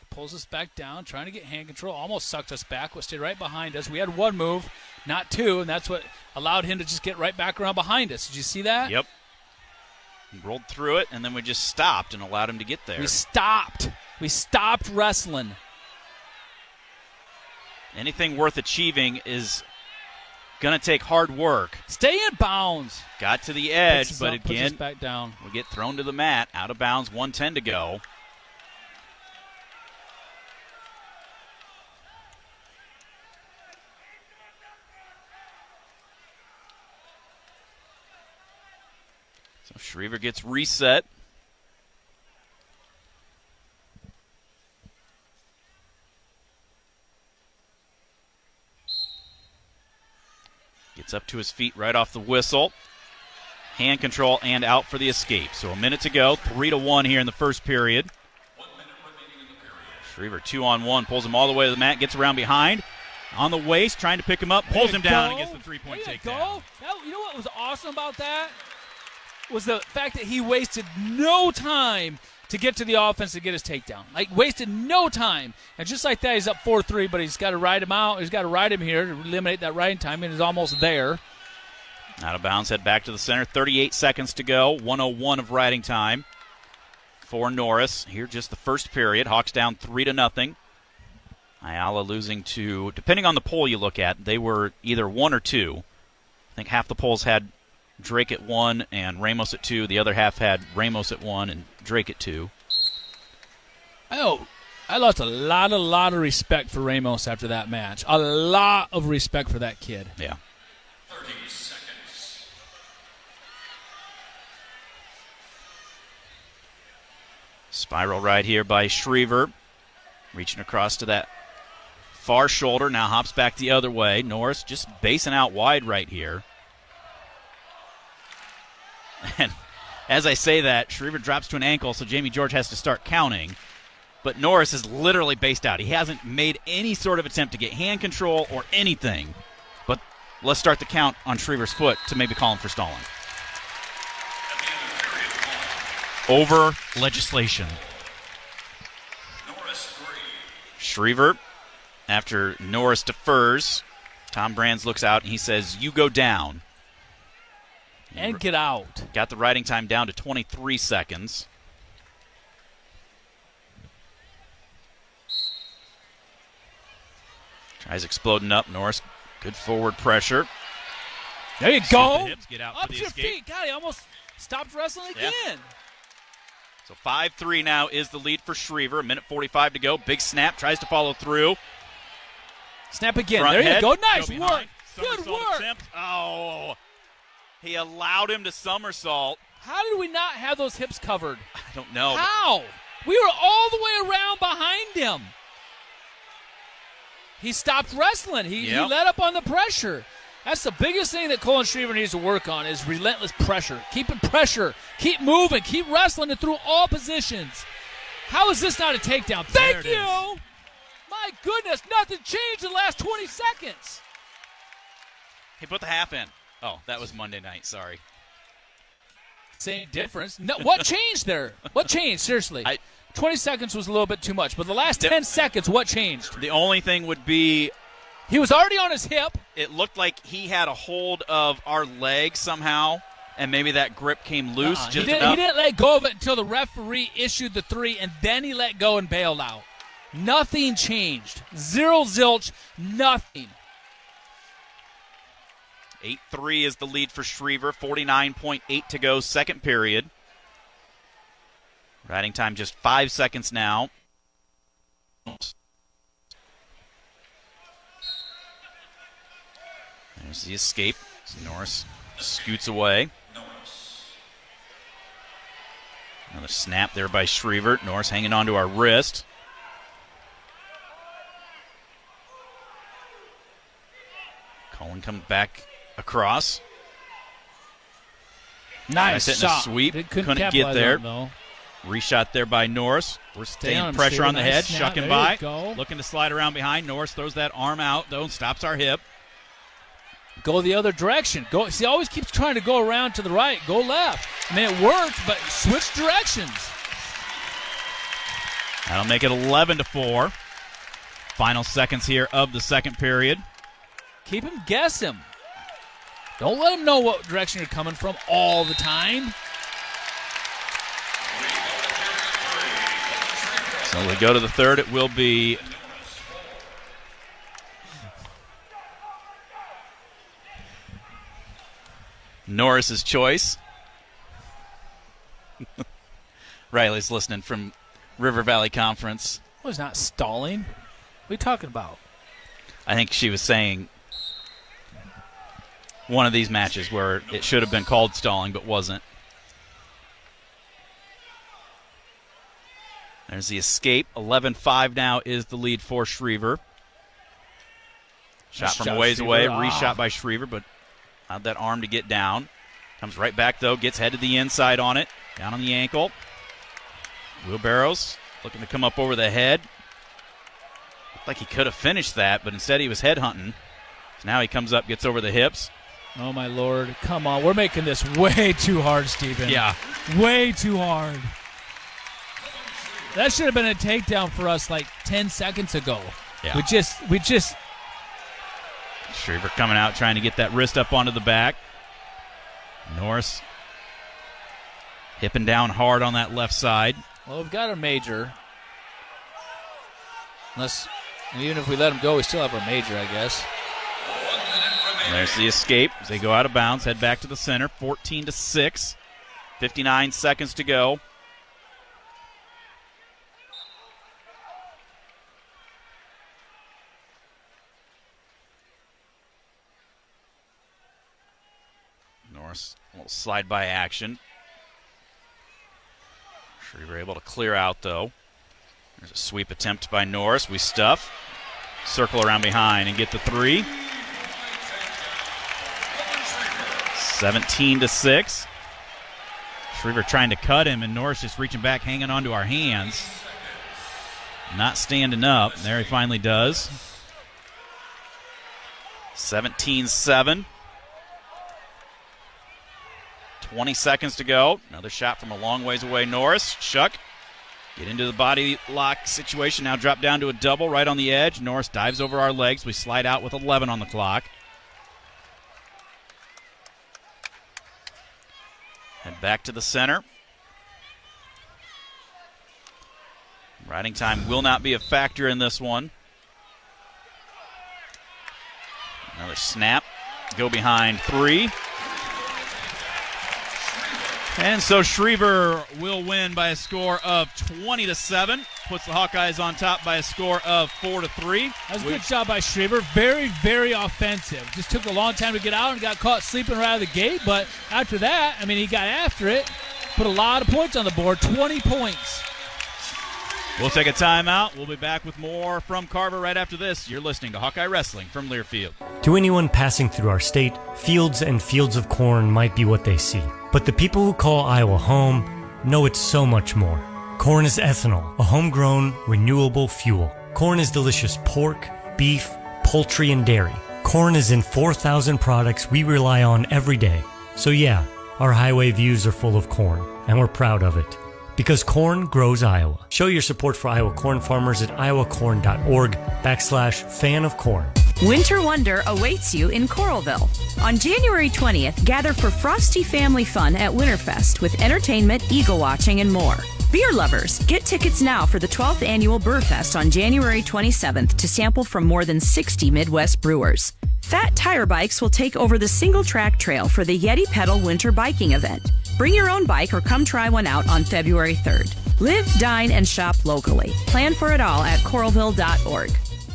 Pulls us back down, trying to get hand control. Almost sucked us back, but stayed right behind us. We had one move, not two, and that's what allowed him to just get right back around behind us. Did you see that? Yep. He rolled through it, and then we just stopped and allowed him to get there. We stopped. We stopped wrestling. Anything worth achieving is going to take hard work. Stay in bounds. Got to the edge, but puts us again, back down. We get thrown to the mat. Out of bounds, 1:10 to go. So Shriver gets reset. Gets up to his feet right off the whistle. Hand control and out for the escape. So a minute to go. 3-1 here in the first period. 1 minute remaining in the period. Shriver 2-on-1. Pulls him all the way to the mat. Gets around behind. On the waist. Trying to pick him up. Pulls him down and gets the three-point takedown. You know what was awesome about that? Was the fact that he wasted no time to get to the offense to get his takedown. Like, wasted no time. And just like that, he's up 4-3, but he's got to ride him out. He's got to ride him here to eliminate that riding time, and he's almost there. Out of bounds, head back to the center. 38 seconds to go. 1:01 of riding time for Norris. Here just the first period. Hawks down 3-0. Ayala losing to, depending on the poll you look at, they were either 1 or 2. I think half the polls had Drake at 1 and Ramos at 2. The other half had Ramos at 1 and Drake at 2. Oh, I lost a lot of respect for Ramos after that match. A lot of respect for that kid. Yeah. 30 seconds. Spiral ride here by Shriver. Reaching across to that far shoulder. Now hops back the other way. Norris just basing out wide right here. And as I say that, Shriver drops to an ankle, so Jamie George has to start counting. But Norris is literally based out. He hasn't made any sort of attempt to get hand control or anything. But let's start the count on Shriver's foot to maybe call him for stalling. Over legislation. Norris 3. Shriver, after Norris defers, Tom Brands looks out and he says, "You go down." And get out. Got the riding time down to 23 seconds. Tries exploding up. Norris, good forward pressure. There you go. The hips, get out Up for the to your escape. feet. God, he almost stopped wrestling again. Yeah. So 5-3 now is the lead for Shriver. A minute 45 to go. Big snap. Tries to follow through. Snap again. Front There head, you go. Nice go work. behind. Good Somersault work. attempt. Oh. He allowed him to somersault. How did we not have those hips covered? I don't know. How? We were all the way around behind him. He stopped wrestling. He let up on the pressure. That's the biggest thing that Colin Shriver needs to work on is relentless pressure. Keeping pressure. Keep moving. Keep wrestling it through all positions. How is this not a takedown? Thank you. My goodness, nothing changed in the last 20 seconds. He put the half in. Oh, that was Monday night. Sorry. Same difference. No, what changed there? What changed? Seriously. 20 seconds was a little bit too much, but the last 10 seconds, what changed? The only thing would be he was already on his hip. It looked like he had a hold of our leg somehow, and maybe that grip came loose just enough. He didn't let go of it until the referee issued the 3, and then he let go and bailed out. Nothing changed. Zero zilch, nothing. 8-3 is the lead for Schriever. 49.8 to go, second period. Riding time just 5 seconds now. There's the escape. Norris scoots away. Another snap there by Schriever. Norris hanging on to our wrist. Cullen comes back across. Nice shot. Sweep. Couldn't get there. Reshot there by Norris. We're staying pressure on the head. Shucking by. Looking to slide around behind. Norris throws that arm out, though, and stops our hip. Go the other direction. Go. See, always keeps trying to go around to the right. Go left. I mean, it worked, but switch directions. That'll make it 11-4. Final seconds here of the second period. Keep him guessing. Don't let him know what direction you're coming from all the time. So we go to the third. It will be Norris's choice. Riley's listening from River Valley Conference. Well, he's not stalling. What are you talking about? I think she was saying one of these matches where it should have been called stalling but wasn't. There's the escape. 11-5 now is the lead for Schriever. Shot from a ways away. Reshot by Schriever, but had that arm to get down. Comes right back, though. Gets head to the inside on it. Down on the ankle. Wheelbarrows looking to come up over the head. Looked like he could have finished that, but instead he was head hunting. So now he comes up, gets over the hips. Oh, my Lord. Come on. We're making this way too hard, Stephen. Yeah. Way too hard. That should have been a takedown for us like 10 seconds ago. Yeah. We just. Schriever coming out, trying to get that wrist up onto the back. Norris hipping down hard on that left side. Well, we've got a major. Even if we let him go, we still have a major, I guess. And there's the escape as they go out of bounds, head back to the center. 14-6. 59 seconds to go. Norris, a little slide-by action. Schriever able to clear out, though. There's a sweep attempt by Norris. We stuff. Circle around behind and get the 3. 17-6. Schriever trying to cut him, and Norris just reaching back, hanging onto our hands. Not standing up. There he finally does. 17-7. 20 seconds to go. Another shot from a long ways away. Norris, Shuck, get into the body lock situation. Now drop down to a double right on the edge. Norris dives over our legs. We slide out with 11 on the clock. Head back to the center. Riding time will not be a factor in this one. Another snap. Go behind 3. And so Schriever will win by a score of 20-7. Puts the Hawkeyes on top by a score of 4-3. That was a good job by Schriever. Very, very offensive. Just took a long time to get out and got caught sleeping right out of the gate. But after that, I mean, he got after it. Put a lot of points on the board. 20 points. We'll take a timeout. We'll be back with more from Carver right after this. You're listening to Hawkeye Wrestling from Learfield. To anyone passing through our state, fields and fields of corn might be what they see. But the people who call Iowa home know it's so much more. Corn is ethanol, a homegrown, renewable fuel. Corn is delicious pork, beef, poultry, and dairy. Corn is in 4,000 products we rely on every day. So yeah, our highway views are full of corn, and we're proud of it. Because corn grows Iowa. Show your support for Iowa corn farmers at iowacorn.org/fan of corn. Winter Wonder awaits you in Coralville. On January 20th, gather for frosty family fun at Winterfest with entertainment, eagle watching, and more. Beer lovers, get tickets now for the 12th annual Brewfest on January 27th to sample from more than 60 Midwest brewers. Fat Tire Bikes will take over the single-track trail for the Yeti Pedal Winter Biking event. Bring your own bike or come try one out on February 3rd. Live, dine, and shop locally. Plan for it all at coralville.org.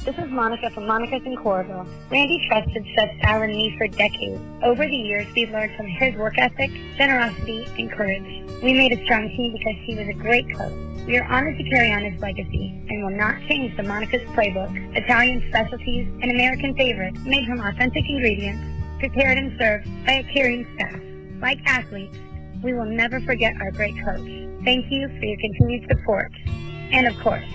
This is Monica from Monica's in Coralville. Randy trusted Chef Al and me for decades. Over the years, we've learned from his work ethic, generosity, and courage. We made a strong team because he was a great cook. We are honored to carry on his legacy and will not change the Monica's playbook, Italian specialties, and American favorites made from authentic ingredients, prepared and served by a caring staff. Like athletes, we will never forget our great coach. Thank you for your continued support. And of course,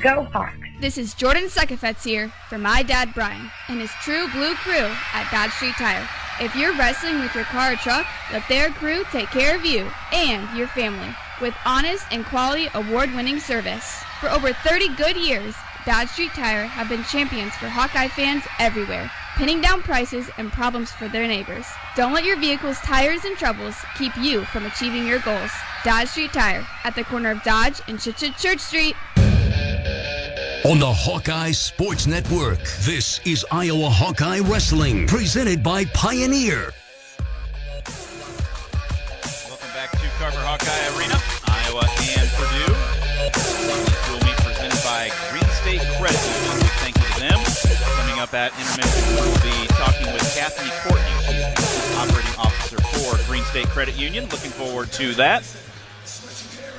go Hawks! This is Jordan Sekafetz here for my dad Brian and his True Blue crew at Dodge Street Tire. If you're wrestling with your car or truck, let their crew take care of you and your family with honest and quality award-winning service. For over 30 good years, Dodge Street Tire have been champions for Hawkeye fans everywhere, pinning down prices and problems for their neighbors. Don't let your vehicle's tires and troubles keep you from achieving your goals. Dodge Street Tire at the corner of Dodge and Church Street. On the Hawkeye Sports Network, this is Iowa Hawkeye Wrestling, presented by Pioneer. Welcome back to Carver Hawkeye Arena, Iowa and Purdue. Dual meet presented by Green State Credit Union. Big thank you to them. Coming up at Intermission, we'll be talking with Kathy Courtney. She is the Chief Operating Officer for Green State Credit Union. Looking forward to that.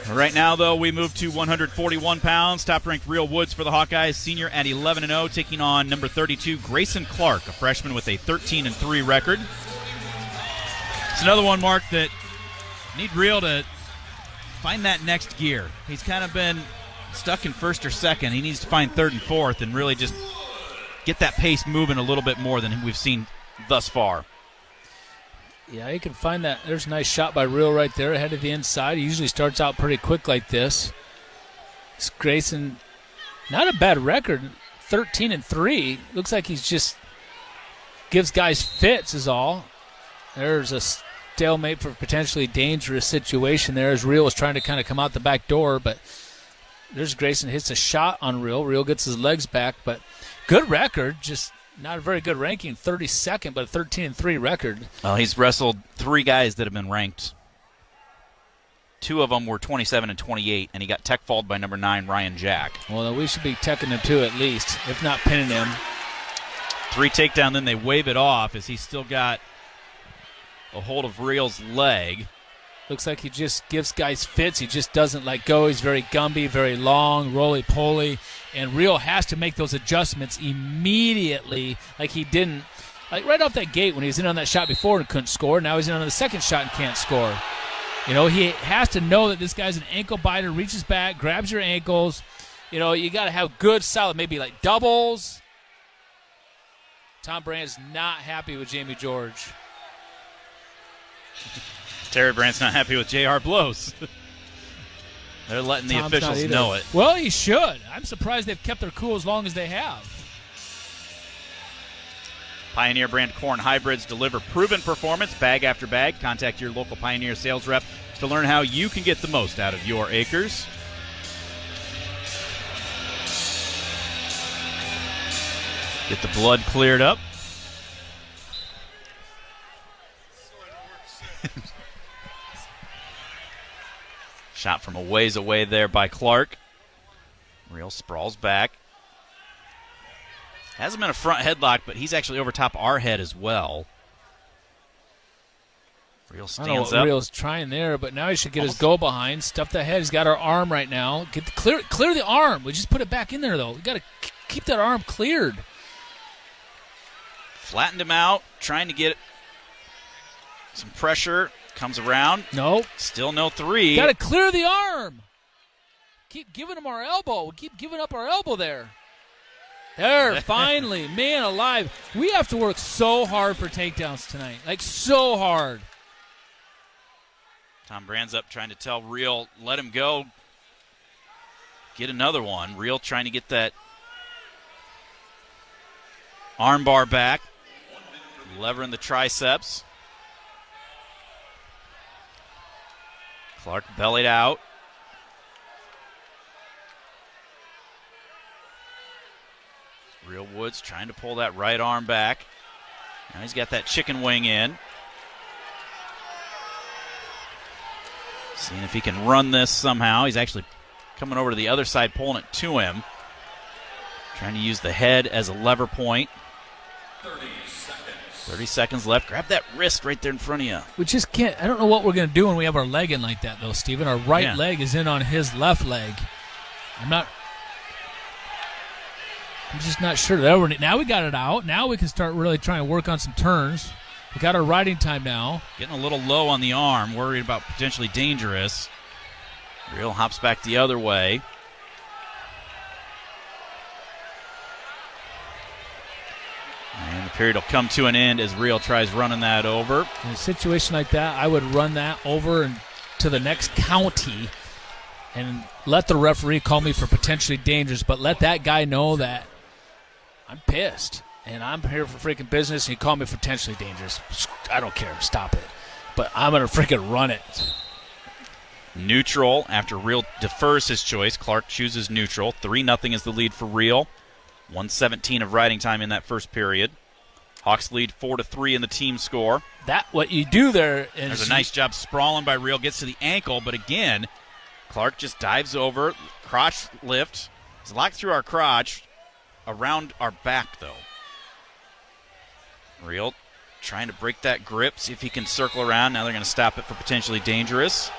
Right now, though, we move to 141 pounds. Top-ranked Real Woods for the Hawkeyes, senior at 11-0, taking on number 32, Grayson Clark, a freshman with a 13-3 record. It's another one, Mark, that need Real to find that next gear. He's kind of been stuck in first or second. He needs to find third and fourth and really just get that pace moving a little bit more than we've seen thus far. Yeah, you can find that. There's a nice shot by Real right there ahead of the inside. He usually starts out pretty quick like this. It's Grayson, not a bad record, 13-3. Looks like he's just gives guys fits is all. There's a stalemate for a potentially dangerous situation there as Real is trying to kind of come out the back door, but there's Grayson, hits a shot on Real. Real gets his legs back, but good record, just not a very good ranking, 32nd, but a 13-3 record. Well, he's wrestled three guys that have been ranked. Two of them were 27 and 28, and he got tech-falled by number 9, Ryan Jack. Well, we should be teching him too at least, if not pinning him. 3 takedown, then they wave it off as he's still got a hold of Real's leg. Looks like he just gives guys fits. He just doesn't let go. He's very Gumby, very long, roly-poly. And Real has to make those adjustments immediately like he didn't. Like right off that gate when he was in on that shot before and couldn't score. Now he's in on the second shot and can't score. You know, he has to know that this guy's an ankle biter, reaches back, grabs your ankles. You know, you got to have good, solid, maybe like doubles. Tom Brand's not happy with Jamie George. Terry Brandt's not happy with J.R. Blows. They're letting the officials know it. Well, he should. I'm surprised they've kept their cool as long as they have. Pioneer brand corn hybrids deliver proven performance bag after bag. Contact your local Pioneer sales rep to learn how you can get the most out of your acres. Get the blood cleared up. Shot from a ways away there by Clark. Real sprawls back. Hasn't been a front headlock, but he's actually over top our head as well. Real stands I don't know what up. Real's trying there, but now he should get his go behind. Stuff the head. He's got our arm right now. Clear the arm. We just put it back in there, though. We got to keep that arm cleared. Flattened him out, trying to get some pressure. Comes around. Nope. Still no 3. Got to clear the arm. Keep giving him our elbow. We keep giving up our elbow there. There, finally. Man alive. We have to work so hard for takedowns tonight. Like, so hard. Tom Brand's up trying to tell Real, let him go. Get another one. Real trying to get that arm bar back. Levering the triceps. Clark bellied out. Real Woods trying to pull that right arm back. Now he's got that chicken wing in. Seeing if he can run this somehow. He's actually coming over to the other side, pulling it to him. Trying to use the head as a lever point. 30 seconds left. Grab that wrist right there in front of you. We just can't. I don't know what we're going to do when we have our leg in like that, though, Steven. Our right leg is in on his left leg. I'm just not sure. Now we got it out. Now we can start really trying to work on some turns. We got our riding time now. Getting a little low on the arm. Worried about potentially dangerous. Real hops back the other way. And the period will come to an end as Real tries running that over. In a situation like that, I would run that over to the next county and let the referee call me for potentially dangerous, but let that guy know that I'm pissed and I'm here for freaking business and you call me for potentially dangerous. I don't care. Stop it. But I'm going to freaking run it. Neutral after Real defers his choice. Clark chooses neutral. 3-0 is the lead for Real. 1:17 of riding time in that first period. Hawks lead 4-3 in the team score. That what you do there is there's a nice job sprawling by Real. Gets to the ankle, but again, Clark just dives over, crotch lift. He's locked through our crotch, around our back though. Real trying to break that grip, see if he can circle around. Now they're going to stop it for potentially dangerous.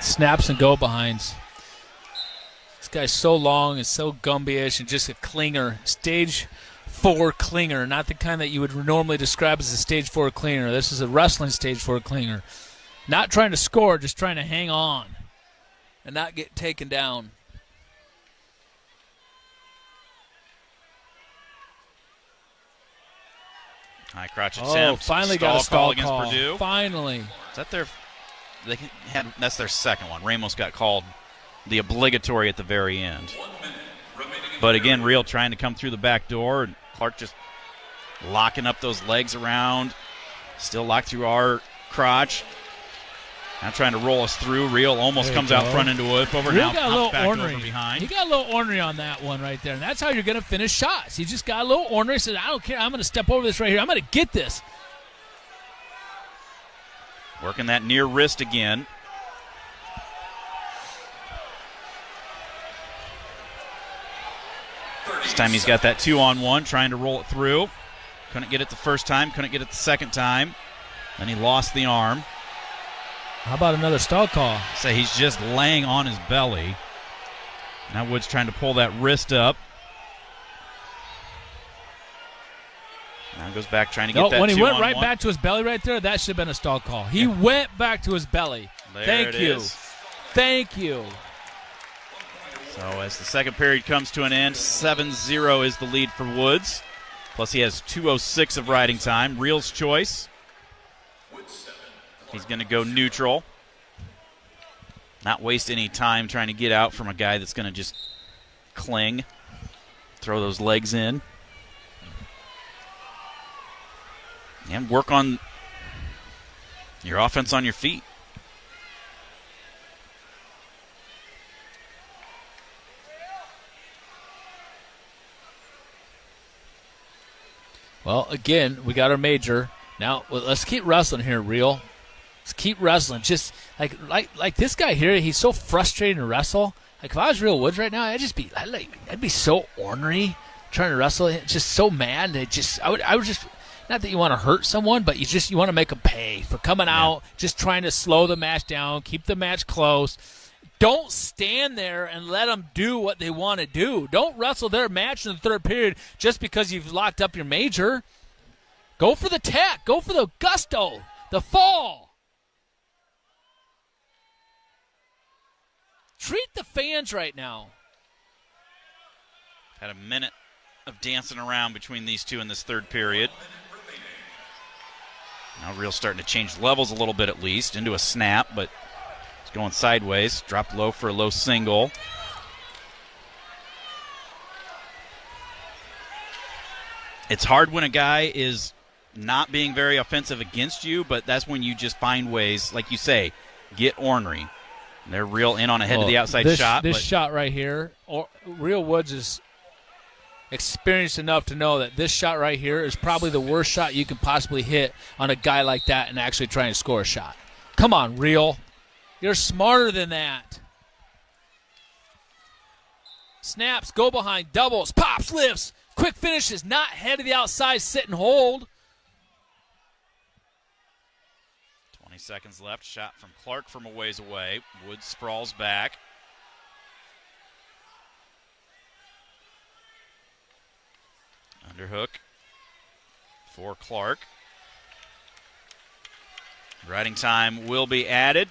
Snaps and go behinds. This guy's so long and so Gumby-ish and just a clinger. Stage 4 clinger, not the kind that you would normally describe as a stage 4 clinger. This is a wrestling stage 4 clinger. Not trying to score, just trying to hang on and not get taken down. High crotch attempt. Finally got a stall against call. Purdue. Finally. Is that their? That's their second one. Ramos got called the obligatory at the very end. But again, Real trying to come through the back door, and Clark just locking up those legs around. Still locked through our crotch. Now trying to roll us through. Real almost comes out front into a whip over. Real now got a little back ornery. over behind. He got a little ornery on that one right there, and that's how you're going to finish shots. He just got a little ornery. He said, I don't care. I'm going to step over this right here. I'm going to get this. Working that near wrist again. This time he's got that 2-on-1, trying to roll it through. Couldn't get it the first time, couldn't get it the second time. Then he lost the arm. How about another stall call? So he's just laying on his belly. Now Woods trying to pull that wrist up. Now goes back trying to get that 2-on-1. When he went right back to his belly right there, that should have been a stall call. He went back to his belly. Thank you. Thank you. So as the second period comes to an end, 7-0 is the lead for Woods. Plus he has 2:06 of riding time. Real's choice. He's going to go neutral. Not waste any time trying to get out from a guy that's going to just cling. Throw those legs in. And work on your offense on your feet. Well, again, we got our major. Now, let's keep wrestling here, Real. Let's keep wrestling. Just like this guy here, he's so frustrated to wrestle. Like if I was Real Woods right now, I'd be so ornery trying to wrestle. Just so mad. I would just, not that you want to hurt someone, but you want to make them pay for coming out, just trying to slow the match down, keep the match close. Don't stand there and let them do what they want to do. Don't wrestle their match in the third period just because you've locked up your major. Go for the tech. Go for the gusto, the fall. Treat the fans right now. Had a minute of dancing around between these two in this third period. Now Real starting to change levels a little bit at least, into a snap, but it's going sideways. Dropped low for a low single. It's hard when a guy is not being very offensive against you, but that's when you just find ways, like you say, get ornery. They're Real in on a head to the outside shot. This shot right here, Real Woods is experienced enough to know that this shot right here is probably the worst shot you can possibly hit on a guy like that and actually try and score a shot. Come on, Real. You're smarter than that. Snaps, go behind, doubles, pops, lifts. Quick finishes, not head to the outside, sit and hold. 20 seconds left. Shot from Clark from a ways away. Woods sprawls back. Underhook for Clark. Riding time will be added.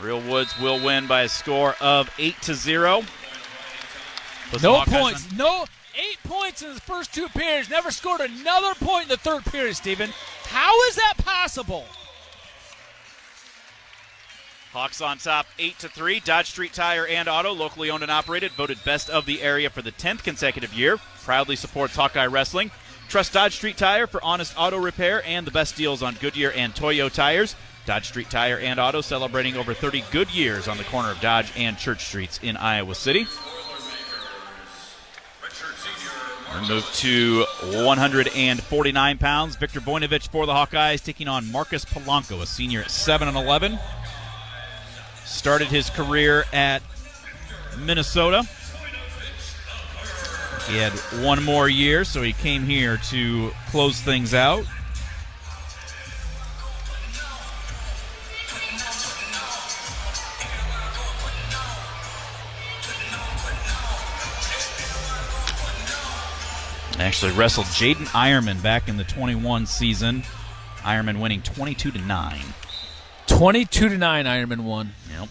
Real Woods will win by a score of 8-0. No points. No 8 points in the first two periods. Never scored another point in the third period, Stephen. How is that possible? Hawks on top 8-3. Dodge Street Tire and Auto, locally owned and operated, voted best of the area for the 10th consecutive year. Proudly supports Hawkeye Wrestling. Trust Dodge Street Tire for honest auto repair and the best deals on Goodyear and Toyo tires. Dodge Street Tire and Auto, celebrating over 30 good years on the corner of Dodge and Church Streets in Iowa City. We're moved to 149 pounds. Victor Voinovich for the Hawkeyes, taking on Marcus Polanco, a senior at 7'11". Started his career at Minnesota. He had one more year, so he came here to close things out. Actually wrestled Jaden Ironman back in the 21 season. Ironman winning 22-9. 22-9, Ironman won. Yep.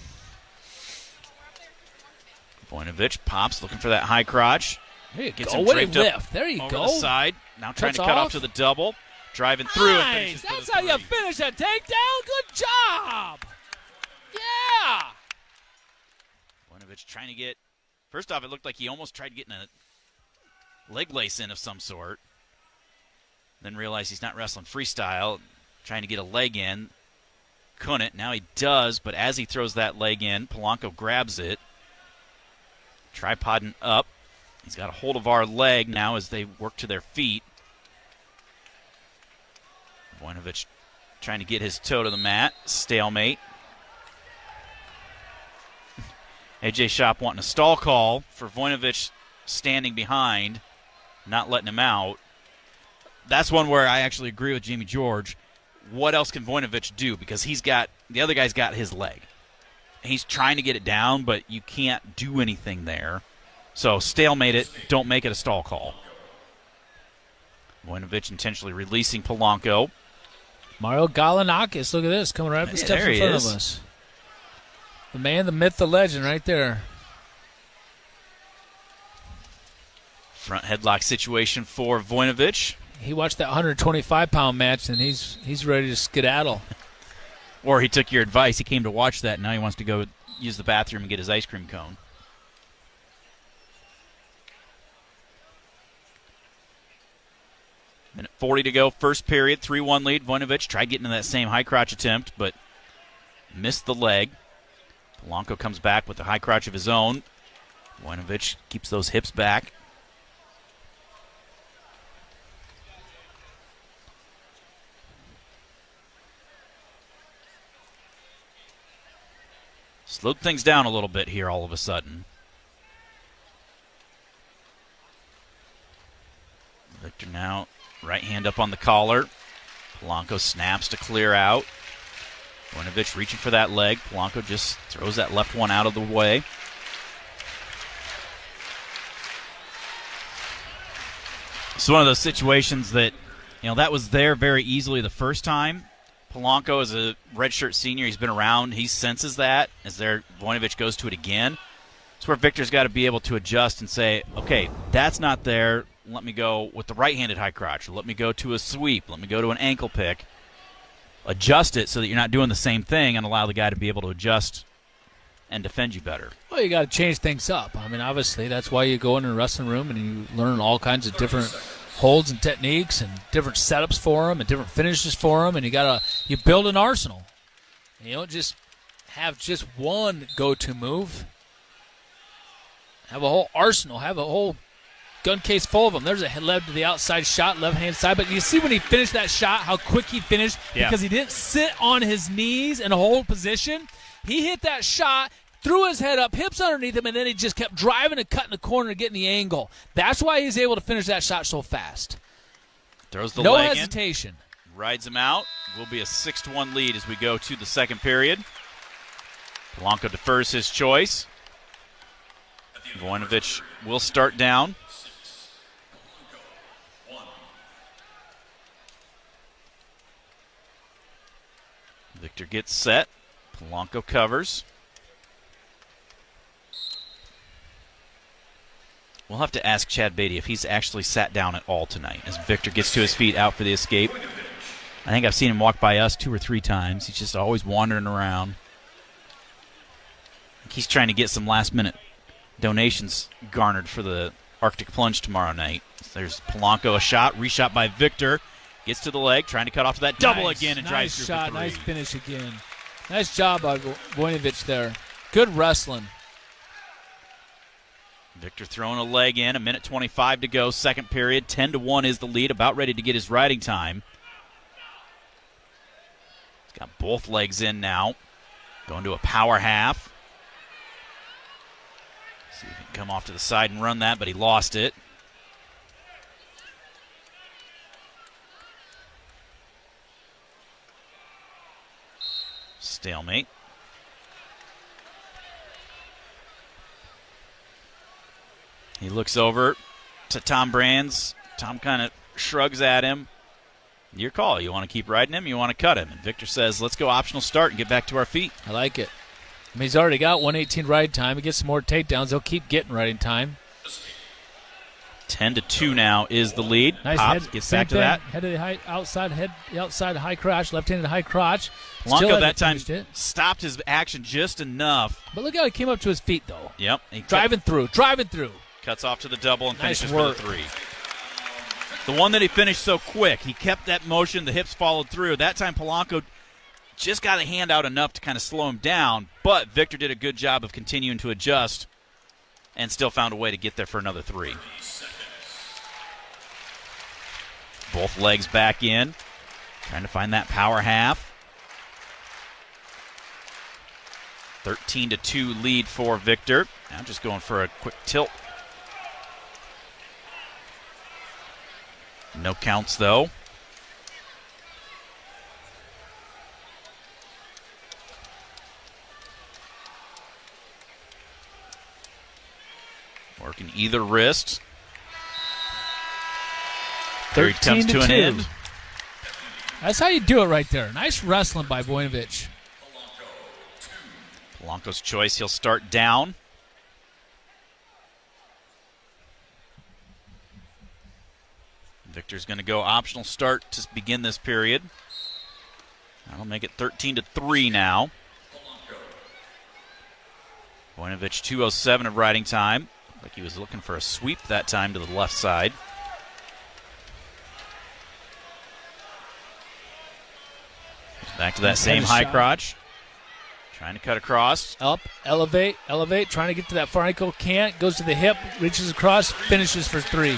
Voinovich pops, looking for that high crotch. There you Gets go. him What a draped up lift. There you over go. the side. Now trying Cuts to cut off off. to the double. Driving through and finishes for That's the how three. you finish a takedown. Good job. Yeah. Voinovich trying to get... First off, it looked like he almost tried getting a leg lace in of some sort. Then realized he's not wrestling freestyle. Trying to get a leg in. Couldn't. Now he does, but as he throws that leg in, Polanco grabs it. Tripoding up. He's got a hold of our leg now as they work to their feet. Voinovich trying to get his toe to the mat. Stalemate. AJ Shop wanting a stall call for Voinovich standing behind, not letting him out. That's one where I actually agree with Jamie George. What else can Voinovich do? Because the other guy's got his leg. He's trying to get it down, but you can't do anything there. So stalemate it. Don't make it a stall call. Voinovich intentionally releasing Polanco. Mario Galanakis, look at this, coming right up the steps there in front he is. of us. The man, the myth, the legend right there. Front headlock situation for Voinovich. He watched that 125-pound match, and he's ready to skedaddle. Or he took your advice. He came to watch that. Now he wants to go use the bathroom and get his ice cream cone. Minute 40 to go. First period. 3-1 lead. Voinovich tried getting to that same high crotch attempt, but missed the leg. Polanco comes back with a high crotch of his own. Voinovich keeps those hips back. Slowed things down a little bit here all of a sudden. Victor now, right hand up on the collar. Polanco snaps to clear out. Voinovich reaching for that leg. Polanco just throws that left one out of the way. It's one of those situations that, that was there very easily the first time. Polanco is a redshirt senior. He's been around. He senses that as Voinovich goes to it again. It's where Victor's got to be able to adjust and say, okay, that's not there. Let me go with the right-handed high crotch. Or let me go to a sweep. Let me go to an ankle pick. Adjust it so that you're not doing the same thing and allow the guy to be able to adjust and defend you better. Well, you got to change things up. I mean, obviously, that's why you go in a wrestling room and you learn all kinds of different holds and techniques and different setups for them and different finishes for them, and you build an arsenal. You don't just have just one go-to move. Have a whole arsenal. Have a whole gun case full of them. There's a left to the outside shot, left-hand side. But you see when he finished that shot, how quick he finished? Yeah. Because he didn't sit on his knees and hold position. He hit that shot, threw his head up, hips underneath him, and then he just kept driving and cutting the corner and getting the angle. That's why he's able to finish that shot so fast. Throws the no leg hesitation. in. Rides him out. Will be a 6-1 lead as we go to the second period. Polanco defers his choice. Vojinovic will start down. Victor gets set. Polanco covers. We'll have to ask Chad Beatty if he's actually sat down at all tonight as Victor gets to his feet out for the escape. I think I've seen him walk by us 2 or 3 times. He's just always wandering around. He's trying to get some last-minute donations garnered for the Arctic Plunge tomorrow night. There's Polanco, a shot, reshot by Victor. Gets to the leg, trying to cut off to that double again and drives through for 3. Nice shot, nice finish again. Nice job by Vojinovic there. Good wrestling. Victor throwing a leg in, 1:25 to go, second period. 10-1 is the lead, about ready to get his riding time. He's got both legs in now. Going to a power half. See if he can come off to the side and run that, but he lost it. Stalemate. He looks over to Tom Brands. Tom kind of shrugs at him. Your call. You want to keep riding him? You want to cut him? And Victor says, let's go optional start and get back to our feet. I like it. I mean, he's already got 118 ride time. He gets some more takedowns. They'll keep getting riding time. 10-2 now is the lead. Nice Pops head, gets back to thing. that. Head of the outside high crotch, left-handed high crotch. Polanco that time stopped his action just enough. But look how he came up to his feet, though. Yep. Driving through. Cuts off to the double and Nice finishes work. for the 3. The one that he finished so quick, he kept that motion, the hips followed through. That time Polanco just got a hand out enough to kind of slow him down, but Victor did a good job of continuing to adjust and still found a way to get there for another 3. Both legs back in, trying to find that power half. 13-2 lead for Victor. Now just going for a quick tilt. No counts, though. Working either wrist. Period comes to an end. That's how you do it right there. Nice wrestling by Vojinovic. Polanco's choice. He'll start down. Victor's going to go optional start to begin this period. That'll make it 13-3 now. Vojinovic 2:07 of riding time. Like he was looking for a sweep that time to the left side. Back to that same high crotch. Trying to cut across. Up, elevate, trying to get to that far ankle. Can't, goes to the hip, reaches across, finishes for 3.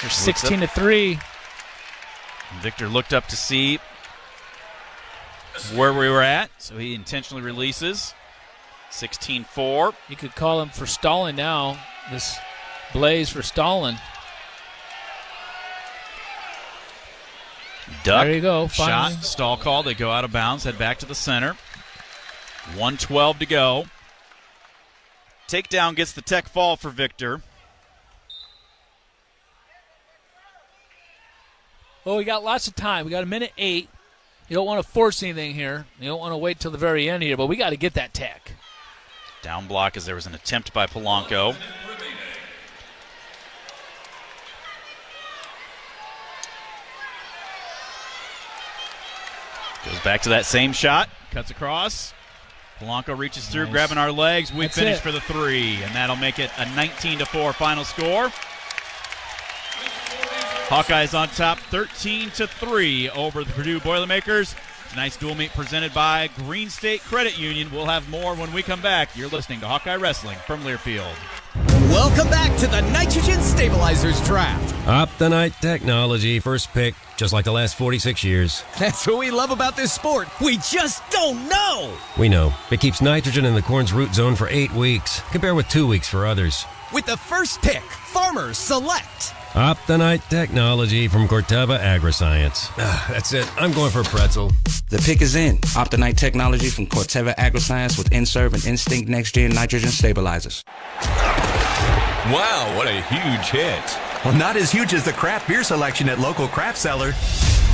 They're 16-3. Victor looked up to see where we were at, so he intentionally releases. 16-4. You could call him for stalling now. This Blaze for stalling. Duck. There you go. Shot. Finally. Stall call. They go out of bounds. Head back to the center. 1:12 to go. Takedown gets the tech fall for Victor. Well, we got lots of time. We got 1:08. You don't want to force anything here. You don't want to wait till the very end here, but we got to get that tech. Down block as there was an attempt by Polanco. Goes back to that same shot. Cuts across. Polanco reaches through, grabbing our legs. We finish for the three, and that'll make it a 19-4 final score. Hawkeyes on top, 13-3 over the Purdue Boilermakers. Tonight's dual meet presented by Green State Credit Union. We'll have more when we come back. You're listening to Hawkeye Wrestling from Learfield. Welcome back to the Nitrogen Stabilizers Draft. Optonite Technology, first pick, just like the last 46 years. That's what we love about this sport. We just don't know. We know. It keeps nitrogen in the corn's root zone for 8 weeks. Compare with 2 weeks for others. With the first pick, farmers select Optonite Technology from Corteva Agriscience. That's it. I'm going for pretzel. The pick is in. Optonite Technology from Corteva Agriscience with Inserve and Instinct Next-Gen Nitrogen Stabilizers. Wow, what a huge hit. Well, not as huge as the craft beer selection at local craft cellar.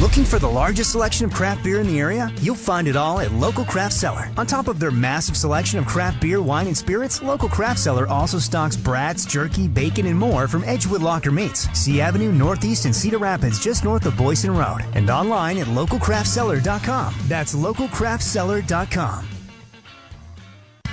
Looking for the largest selection of craft beer in the area? You'll find it all at Local Craft Cellar. On top of their massive selection of craft beer, wine, and spirits, Local Craft Cellar also stocks brats, jerky, bacon, and more from Edgewood Locker Meats, C Avenue Northeast in Cedar Rapids, just north of Boyson Road. And online at localcraftcellar.com. That's localcraftcellar.com.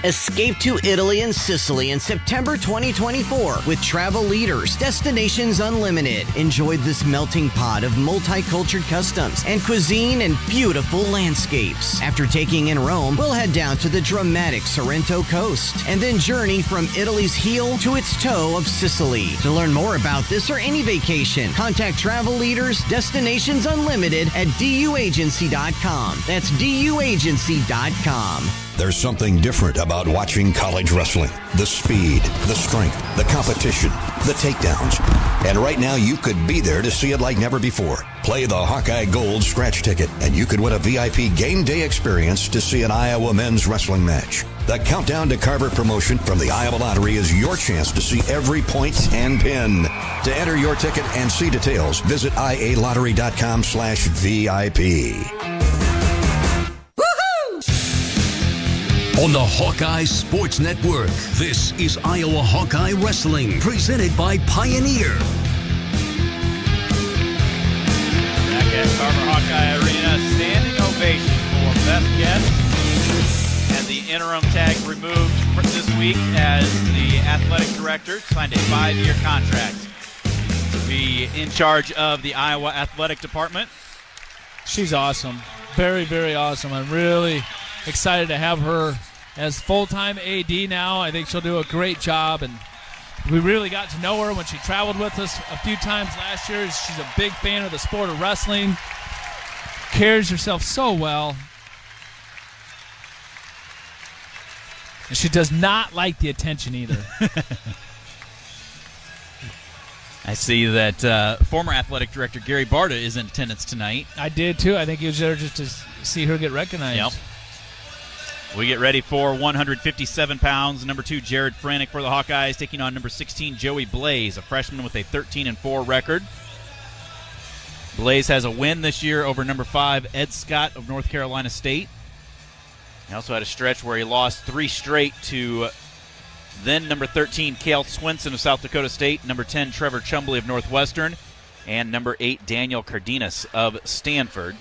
Escape to Italy and Sicily in September 2024 with travel leaders, Destinations Unlimited. Enjoy this melting pot of multicultural customs and cuisine and beautiful landscapes. After taking in Rome, we'll head down to the dramatic Sorrento coast and then journey from Italy's heel to its toe of Sicily. To learn more about this or any vacation, contact travel leaders, Destinations Unlimited at duagency.com. That's duagency.com. There's something different about watching college wrestling. The speed, the strength, the competition, the takedowns. And right now you could be there to see it like never before. Play the Hawkeye Gold scratch ticket and you could win a VIP game day experience to see an Iowa men's wrestling match. The Countdown to Carver promotion from the Iowa Lottery is your chance to see every point and pin. To enter your ticket and see details, visit ialottery.com/VIP. On the Hawkeye Sports Network, this is Iowa Hawkeye Wrestling, presented by Pioneer. Back at Carver Hawkeye Arena, standing ovation for Beth Guest. And the interim tag removed this week as the athletic director signed a 5-year contract to be in charge of the Iowa athletic department. She's awesome. Very, very awesome. I'm really excited to have her as full-time AD now. I think she'll do a great job, and we really got to know her when she traveled with us a few times last year. She's a big fan of the sport of wrestling, carries herself so well, and she does not like the attention either. I see that former athletic director Gary Barta is in attendance tonight. I did too. I think he was there just to see her get recognized. Yep. We get ready for 157 pounds. Number 2, Jared Franick for the Hawkeyes, taking on number 16, Joey Blaze, a freshman with a 13-4 record. Blaze has a win this year over number 5, Ed Scott of North Carolina State. He also had a stretch where he lost 3 straight to then number 13, Cale Swinson of South Dakota State, number 10, Trevor Chumbley of Northwestern, and number 8, Daniel Cardenas of Stanford.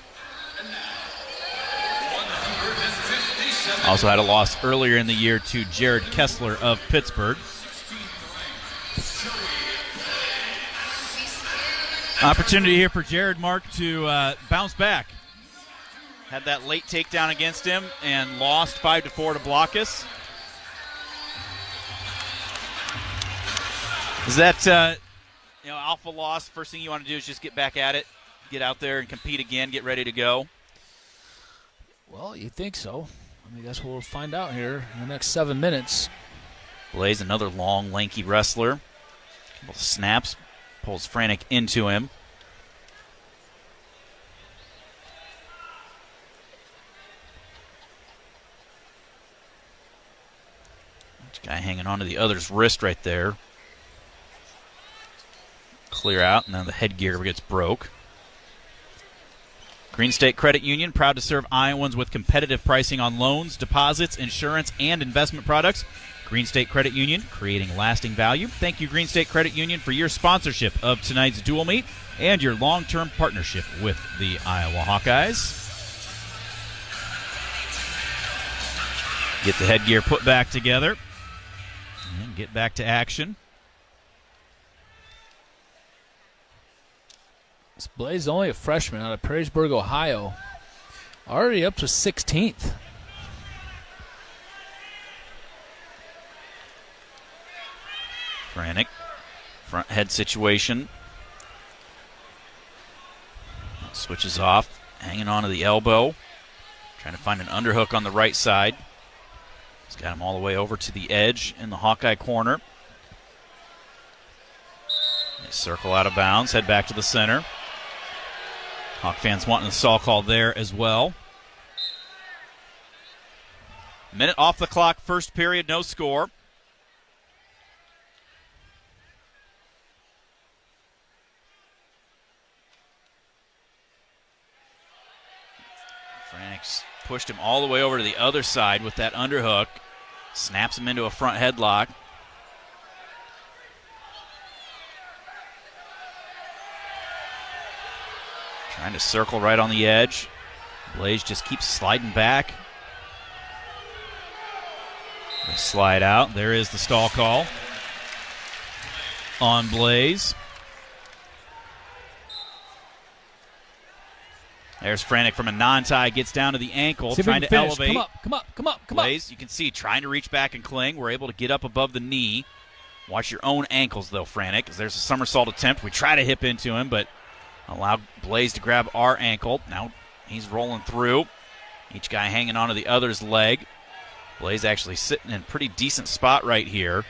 Also had a loss earlier in the year to Jared Kessler of Pittsburgh. Opportunity here for Jared Mark to bounce back. Had that late takedown against him and lost 5-4 to Blockus. Is that alpha loss? First thing you want to do is just get back at it, get out there and compete again, get ready to go. Well, you think so. I guess we'll find out here in the next 7 minutes. Blaze, another long, lanky wrestler. Couple snaps, pulls Franick into him. This guy hanging onto the other's wrist right there. Clear out, and now the headgear gets broke. Green State Credit Union, proud to serve Iowans with competitive pricing on loans, deposits, insurance, and investment products. Green State Credit Union, creating lasting value. Thank you, Green State Credit Union, for your sponsorship of tonight's dual meet and your long-term partnership with the Iowa Hawkeyes. Get the headgear put back together and get back to action. This Blaze is only a freshman out of Perrysburg, Ohio. Already up to 16th. Franick, front head situation. Switches off, hanging on to the elbow. Trying to find an underhook on the right side. He's got him all the way over to the edge in the Hawkeye corner. They circle out of bounds, head back to the center. Hawk fans wanting the stall call there as well. Minute off the clock, first period, no score. Franick's pushed him all the way over to the other side with that underhook. Snaps him into a front headlock. Trying to circle right on the edge. Blaze just keeps sliding back. They slide out. There is the stall call on Blaze. There's Franick from a non-tie, gets down to the ankle, trying to elevate. Come up. Blaze, you can see, trying to reach back and cling. We're able to get up above the knee. Watch your own ankles, though, Franick, because there's a somersault attempt. We try to hip into him, but allow Blaze to grab our ankle. Now he's rolling through. Each guy hanging onto the other's leg. Blaze actually sitting in a pretty decent spot right here.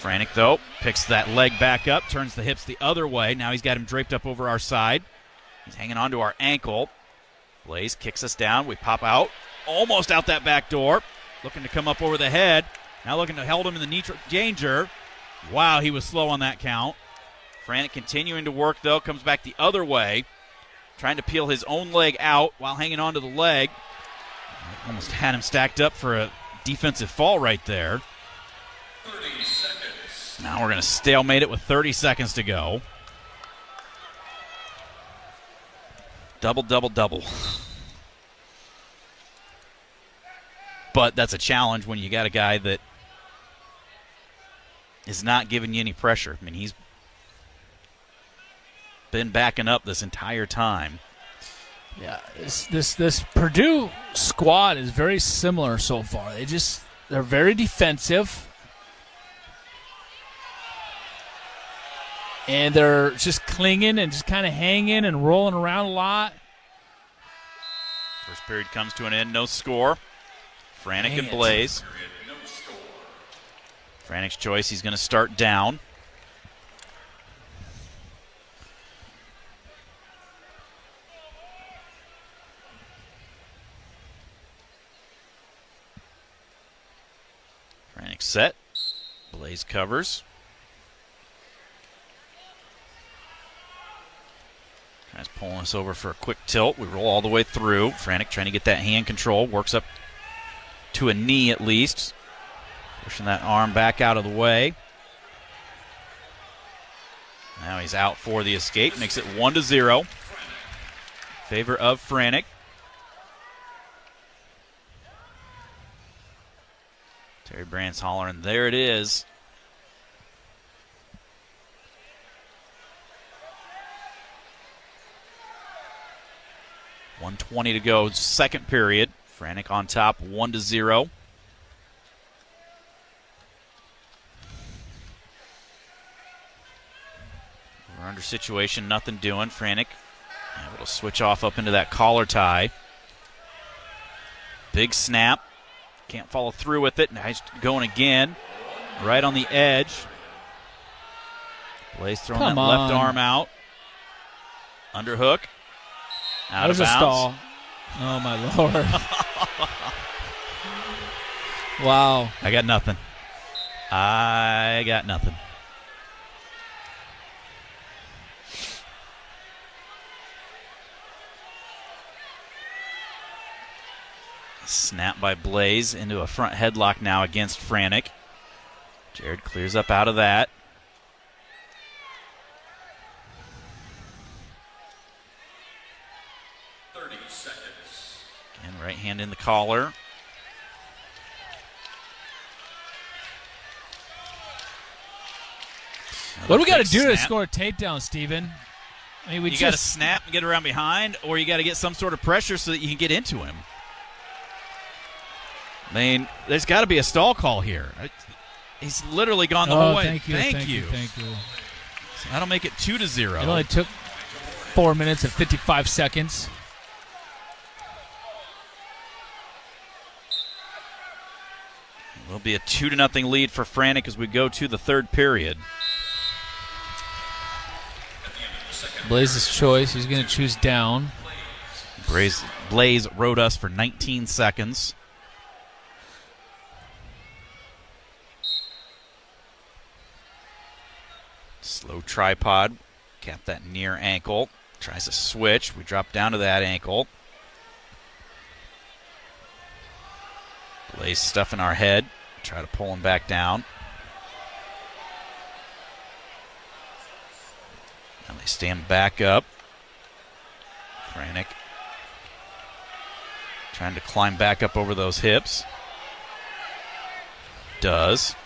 Franick, though, picks that leg back up, turns the hips the other way. Now he's got him draped up over our side. He's hanging onto our ankle. Blaze kicks us down. We pop out. Almost out that back door. Looking to come up over the head. Now looking to hold him in the knee danger. Wow, he was slow on that count. Franick continuing to work, though. Comes back the other way. Trying to peel his own leg out while hanging onto the leg. Almost had him stacked up for a defensive fall right there. 30 seconds. Now we're going to stalemate it with 30 seconds to go. Double. But that's a challenge when you got a guy that is not giving you any pressure. I mean, he's been backing up this entire time. Yeah, this Purdue squad is very similar so far. They're very defensive. And they're just clinging and just kind of hanging and rolling around a lot. First period comes to an end, no score. Franick and Blaze. Franick's choice, he's going to start down. Franick set. Blaze covers. Tries pulling us over for a quick tilt. We roll all the way through. Franick trying to get that hand control. Works up to a knee at least. Pushing that arm back out of the way. Now he's out for the escape. Makes it 1-0. Favor of Franick. Terry Brandt's hollering, there it is. .120 to go, second period. Franick on top, 1-0. We're under situation, nothing doing. Franick able to switch off up into that collar tie. Big snap. Can't follow through with it. Now he's going again. Right on the edge. Blaze throwing that left arm out. Underhook. Out of bounds. There's a stall. Oh, my Lord. Wow. I got nothing. Snap by Blaze into a front headlock now against Franek. Jared clears up out of that. Again, right hand in the collar. What do we got to do to score a takedown, Steven? I mean, you got to snap and get around behind, or you got to get some sort of pressure so that you can get into him. I mean, there's got to be a stall call here. He's literally gone the whole way. Thank you. So that'll make it 2-0. It only took 4 minutes and 55 seconds. It will be a 2-0 lead for Franek as we go to the third period. Blaze's choice. He's going to choose down. Blaze rode us for 19 seconds. Slow tripod. Cap that near ankle. Tries to switch. We drop down to that ankle. Blaze stuffing our head. Try to pull him back down. And they stand back up. Franek trying to climb back up over those hips. Does.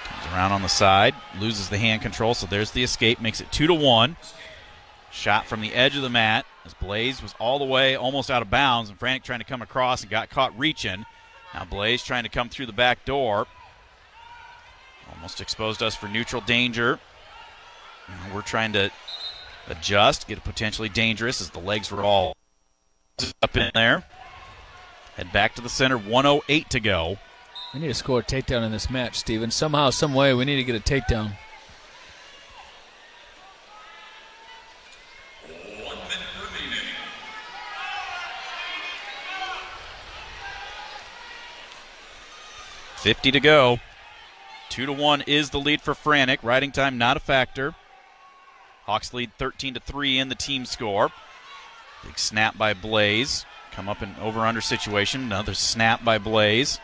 Comes around on the side. Loses the hand control, so there's the escape. Makes it 2-1. Shot from the edge of the mat as Blaze was all the way almost out of bounds, and Franek trying to come across and got caught reaching. Now Blaze trying to come through the back door. Almost exposed us for neutral danger. We're trying to adjust, get it potentially dangerous as the legs were all up in there. Head back to the center, 1:08 to go. We need to score a takedown in this match, Steven. Somehow, some way, we need to get a takedown. .50 to go. 2-1 is the lead for Franek. Riding time not a factor. Hawks lead 13-3 in the team score. Big snap by Blaze. Come up in over-under situation. Another snap by Blaze.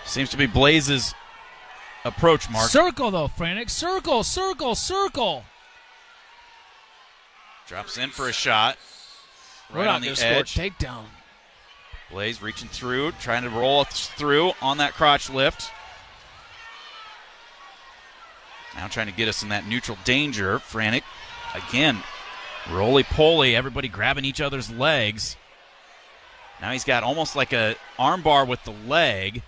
Seems to be Blaze's approach, Mark. Circle, though, Franek. Circle, circle, circle. Drops in for a shot. Right on the edge. Takedown. Blaze reaching through, trying to roll through on that crotch lift. Now trying to get us in that neutral danger. Franek, again, roly-poly, everybody grabbing each other's legs. Now he's got almost like a arm bar with the leg.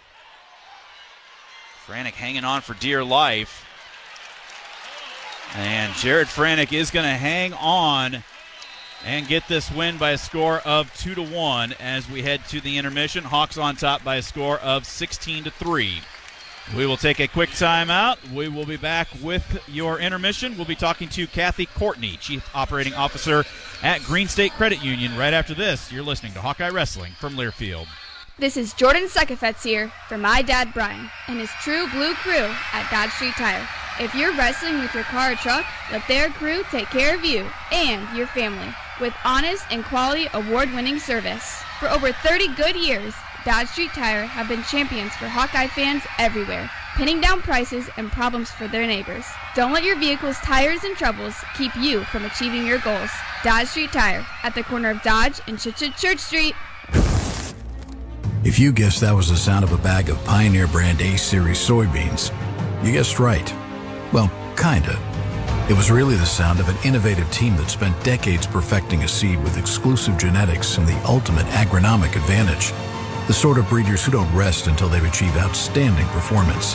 Franek hanging on for dear life. And Jared Franek is going to hang on and get this win by a score of 2-1 as we head to the intermission. Hawks on top by a score of 16-3. We will take a quick timeout. We will be back with your intermission. We'll be talking to Kathy Courtney, Chief Operating Officer at Green State Credit Union. Right after this, you're listening to Hawkeye Wrestling from Learfield. This is Jordan Sekefetz here for my dad Brian and his True Blue crew at Dodge Street Tire. If you're wrestling with your car or truck, let their crew take care of you and your family with honest and quality award-winning service. For over 30 good years, Dodge Street Tire have been champions for Hawkeye fans everywhere, pinning down prices and problems for their neighbors. Don't let your vehicle's tires and troubles keep you from achieving your goals. Dodge Street Tire at the corner of Dodge and Church Street. If you guessed that was the sound of a bag of Pioneer brand A-Series soybeans, you guessed right. Well, kinda. It was really the sound of an innovative team that spent decades perfecting a seed with exclusive genetics and the ultimate agronomic advantage. The sort of breeders who don't rest until they've achieved outstanding performance.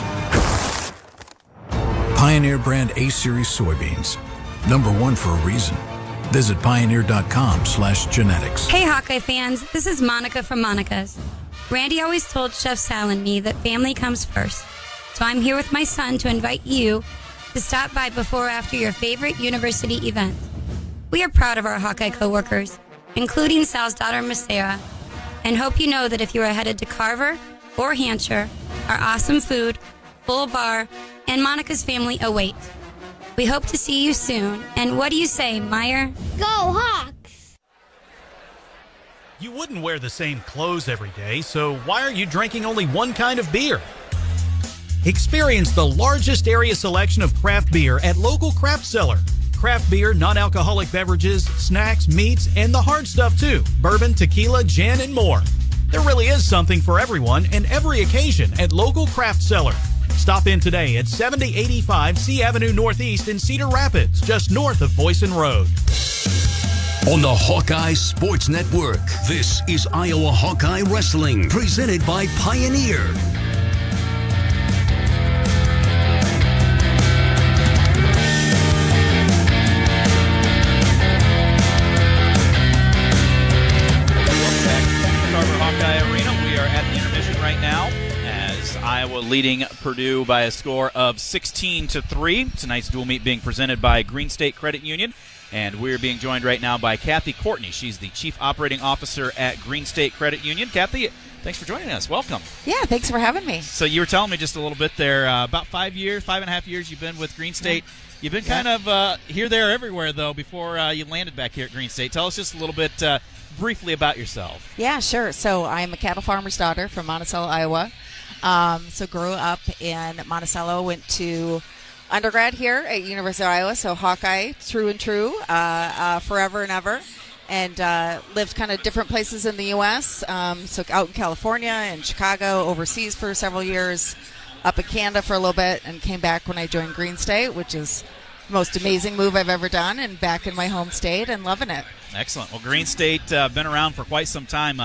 Pioneer brand A-Series soybeans. #1 for a reason. Visit pioneer.com/genetics. Hey Hawkeye fans, this is Monica from Monica's. Randy always told Chef Sal and me that family comes first. So I'm here with my son to invite you to stop by before or after your favorite university event. We are proud of our Hawkeye coworkers, including Sal's daughter, Miss Sarah, and hope you know that if you are headed to Carver or Hampshire, our awesome food, full bar, and Monica's family await. We hope to see you soon. And what do you say, Meyer? Go Hawks! You wouldn't wear the same clothes every day, so why are you drinking only one kind of beer? Experience the largest area selection of craft beer at local craft cellar. Craft beer, non-alcoholic beverages, snacks, meats, and the hard stuff too. Bourbon, tequila, gin, and more. There really is something for everyone and every occasion at local craft cellar. Stop in today at 7085 C Avenue Northeast in Cedar Rapids, just north of Boyson Road. On the Hawkeye Sports Network, this is Iowa Hawkeye Wrestling, presented by Pioneer. Hawkeye Arena. We are at the intermission right now as Iowa leading Purdue by a score of 16-3. Tonight's dual meet being presented by Green State Credit Union, and we're being joined right now by Kathy Courtney. She's the Chief Operating Officer at Green State Credit Union. Kathy, thanks for joining us. Welcome. Yeah, thanks for having me. So you were telling me just a little bit there, about 5.5 years you've been with Green State. You've been kind of here, there, everywhere, though, before you landed back here at Green State. Tell us just a little bit briefly about yourself. Yeah, sure. So I'm a cattle farmer's daughter from Monticello, Iowa. So grew up in Monticello, went to undergrad here at University of Iowa, so Hawkeye, true and true, forever and ever. And lived kind of different places in the U.S., so out in California and Chicago, overseas for several years, up in Canada for a little bit, and came back when I joined Green State, which is the most amazing move I've ever done, and back in my home state and loving it. Excellent. Well, Green State been around for quite some time,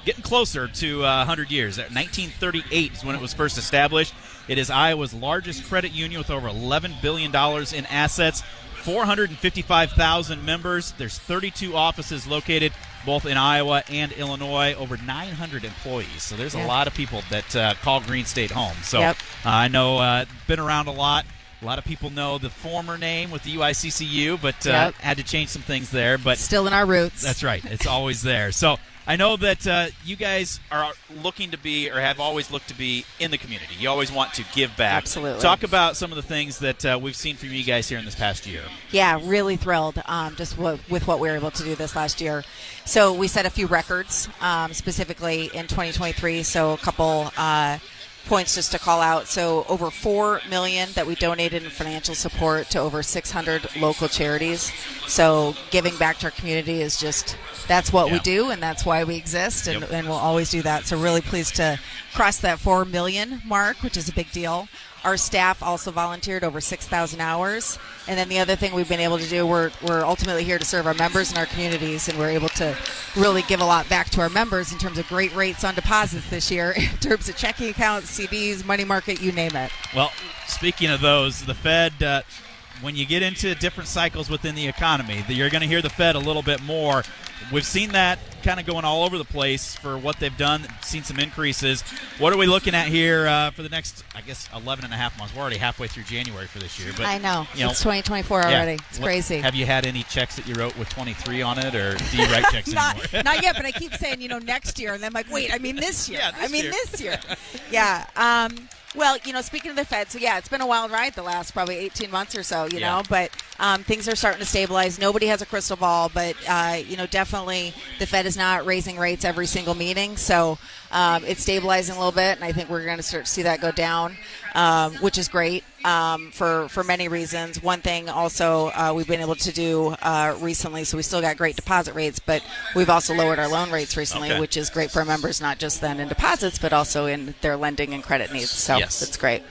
getting closer to 100 years. 1938 is when it was first established. It is Iowa's largest credit union with over $11 billion in assets, 455,000 members. There's 32 offices located both in Iowa and Illinois, over 900 employees. So there's a lot of people that call Green State home. So I know been around a lot. A lot of people know the former name with the UICCU, but had to change some things there. But still in our roots. That's right. It's always there. So I know that you guys are looking to be, or have always looked to be, in the community. You always want to give back. Absolutely. Talk about some of the things that we've seen from you guys here in this past year. Yeah, really thrilled just with what we were able to do this last year. So we set a few records, specifically in 2023, so a couple points just to call out. So over $4 million that we donated in financial support to over 600 local charities. So giving back to our community is just, that's what we do, and that's why we exist, and we'll always do that. So really pleased to cross that $4 million mark, which is a big deal. Our staff also volunteered over 6,000 hours. And then the other thing we've been able to do, we're ultimately here to serve our members and our communities, and we're able to really give a lot back to our members in terms of great rates on deposits this year, in terms of checking accounts, CDs, money market, you name it. Well, speaking of those, the Fed, when you get into different cycles within the economy, you're going to hear the Fed a little bit more. We've seen that kind of going all over the place for what they've done, seen some increases. What are we looking at here for the next, 11 and a half months? We're already halfway through January for this year. But I know. It's 2024 already. It's crazy. Have you had any checks that you wrote with 23 on it, or do you write checks anymore? Not yet, but I keep saying, next year. And then I'm like, wait, I mean this year. This year. Yeah. Well, speaking of the Fed, so it's been a wild ride the last probably 18 months or so, you know, but things are starting to stabilize. Nobody has a crystal ball, but, definitely the Fed is not raising rates every single meeting. So it's stabilizing a little bit, and I think we're going to start to see that go down, which is great for many reasons. One thing also we've been able to do recently, so we still got great deposit rates, but we've also lowered our loan rates recently, which is great for our members, not just then in deposits, but also in their lending and credit needs. So it's great.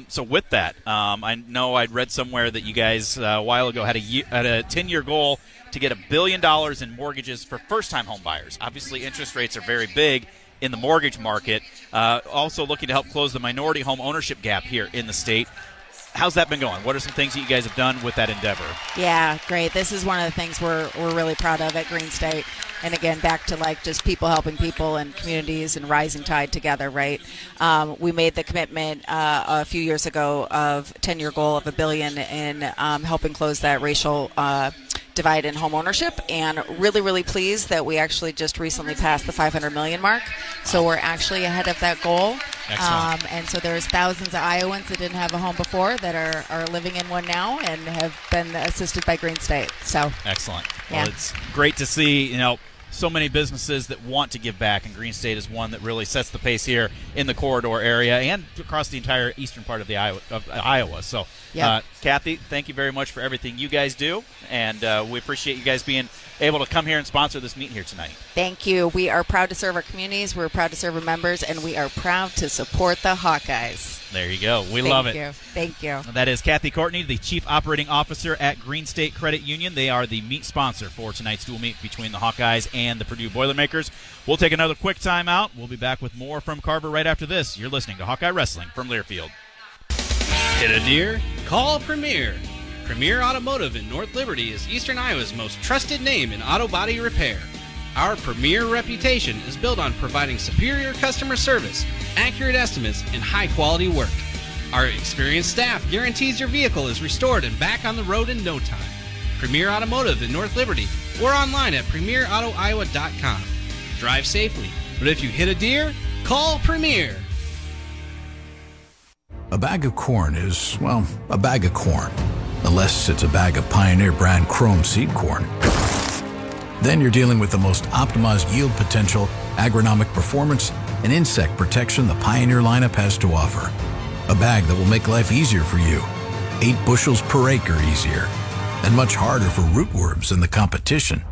So with that, I know I'd read somewhere that you guys a while ago had a 10-year goal to get $1 billion in mortgages for first-time home buyers. Obviously, interest rates are very big in the mortgage market. Also looking to help close the minority home ownership gap here in the state. How's that been going? What are some things that you guys have done with that endeavor? Yeah, great. This is one of the things we're really proud of at Green State. And again, back to just people helping people and communities and rising tide together, right? We made the commitment a few years ago of a 10-year goal of $1 billion in helping close that racial divide in home ownership, and really pleased that we actually just recently passed the $500 million mark. So we're actually ahead of that goal. And so there's thousands of Iowans that didn't have a home before that are living in one now and have been assisted by Green State. So excellent. Well, it's great to see, so many businesses that want to give back, and Green State is one that really sets the pace here in the corridor area and across the entire eastern part of Iowa. So, Kathy, thank you very much for everything you guys do, and we appreciate you guys being able to come here and sponsor this meet here tonight. Thank you. We are proud to serve our communities. We're proud to serve our members, and we are proud to support the Hawkeyes. There you go. We love it. Thank you. That is Kathy Courtney, the Chief Operating Officer at Green State Credit Union. They are the meet sponsor for tonight's dual meet between the Hawkeyes and the Purdue Boilermakers. We'll take another quick timeout. We'll be back with more from Carver right after this. You're listening to Hawkeye Wrestling from Learfield. Hit a deer? Call Premier. Premier Automotive in North Liberty is Eastern Iowa's most trusted name in auto body repair. Our premier reputation is built on providing superior customer service, accurate estimates, and high-quality work. Our experienced staff guarantees your vehicle is restored and back on the road in no time. Premier Automotive in North Liberty or online at premierautoiowa.com. Drive safely, but if you hit a deer, call Premier. A bag of corn is, well, a bag of corn. Unless it's a bag of Pioneer brand Chrome seed corn. Then you're dealing with the most optimized yield potential, agronomic performance, and insect protection the Pioneer lineup has to offer. A bag that will make life easier for you. 8 bushels per acre easier. And much harder for rootworms in the competition.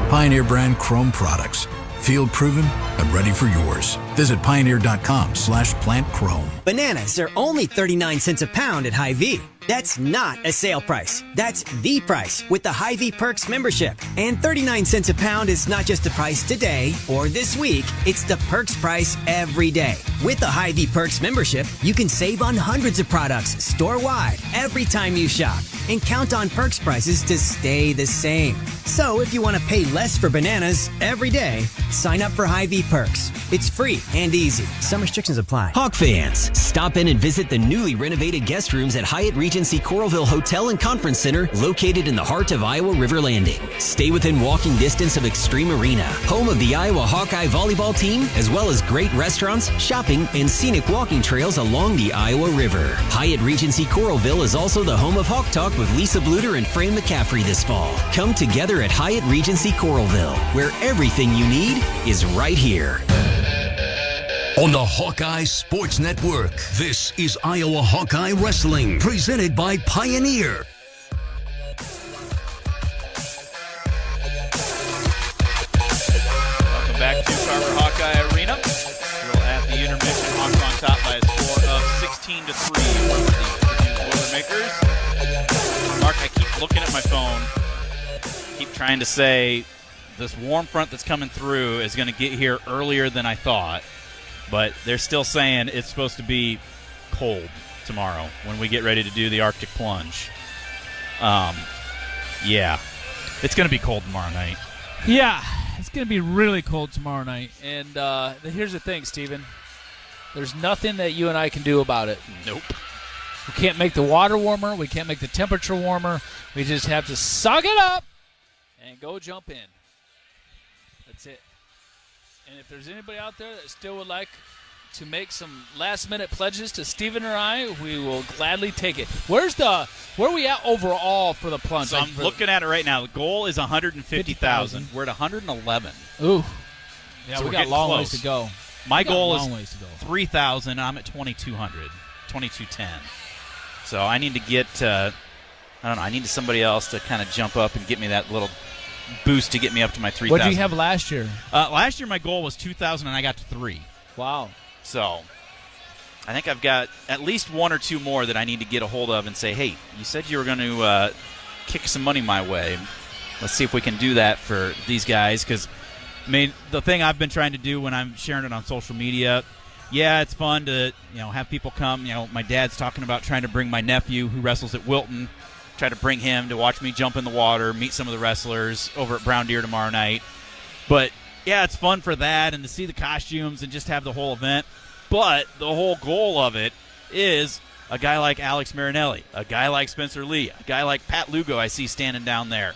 Pioneer brand Chrome products. Field proven and ready for yours. Visit pioneer.com/plantchrome. Bananas are only 39 cents a pound at Hy-Vee. That's not a sale price. That's the price with the Hy-Vee Perks membership. And 39 cents a pound is not just the price today or this week. It's the Perks price every day. With the Hy-Vee Perks membership, you can save on hundreds of products store-wide every time you shop. And count on Perks prices to stay the same. So if you want to pay less for bananas every day, sign up for Hy-Vee Perks. It's free and easy. Some restrictions apply. Hawk fans, stop in and visit the newly renovated guest rooms at Hyatt Regency Coralville Hotel and Conference Center, located in the heart of Iowa River Landing. Stay within walking distance of Extreme Arena, home of the Iowa Hawkeye volleyball team, as well as great restaurants, shopping, and scenic walking trails along the Iowa River. Hyatt Regency Coralville is also the home of Hawk Talk with Lisa Bluter and Fran McCaffrey this fall. Come together at Hyatt Regency Coralville, where everything you need is right here. On the Hawkeye Sports Network, this is Iowa Hawkeye Wrestling, presented by Pioneer. Welcome back to Carver Hawkeye Arena. Still at the intermission, Hawks on top by a score of 16-3 over the Purdue Boilermakers. Mark, I keep looking at my phone, keep trying to say this warm front that's coming through is going to get here earlier than I thought. But they're still saying it's supposed to be cold tomorrow when we get ready to do the Arctic plunge. Yeah, it's going to be cold tomorrow night. Yeah, it's going to be really cold tomorrow night. And here's the thing, Steven. There's nothing that you and I can do about it. Nope. We can't make the water warmer. We can't make the temperature warmer. We just have to suck it up and go jump in. That's it. And if there's anybody out there that still would like to make some last-minute pledges to Steven or I, we will gladly take it. Where are we at overall for the plunge? So I'm looking at it right now. The goal is 150,000. We're at 111. Ooh. Yeah, so we got a long ways to go. My goal is 3,000. I'm at 2,200, 2,210. So I need to get, I don't know, I need somebody else to kind of jump up and get me that little boost to get me up to my 3,000. What did you have last year? Last year my goal was 2,000 and I got to 3. Wow. So I think I've got at least 1 or 2 more that I need to get a hold of and say, hey, you said you were going to kick some money my way. Let's see if we can do that for these guys. Because, I mean, the thing I've been trying to do when I'm sharing it on social media, yeah, it's fun to have people come. My dad's talking about trying to bring my nephew who wrestles at Wilton, try to bring him to watch me jump in the water, meet some of the wrestlers over at Brown Deer tomorrow night. But, yeah, it's fun for that and to see the costumes and just have the whole event. But the whole goal of it is a guy like Alex Marinelli, a guy like Spencer Lee, a guy like Pat Lugo I see standing down there.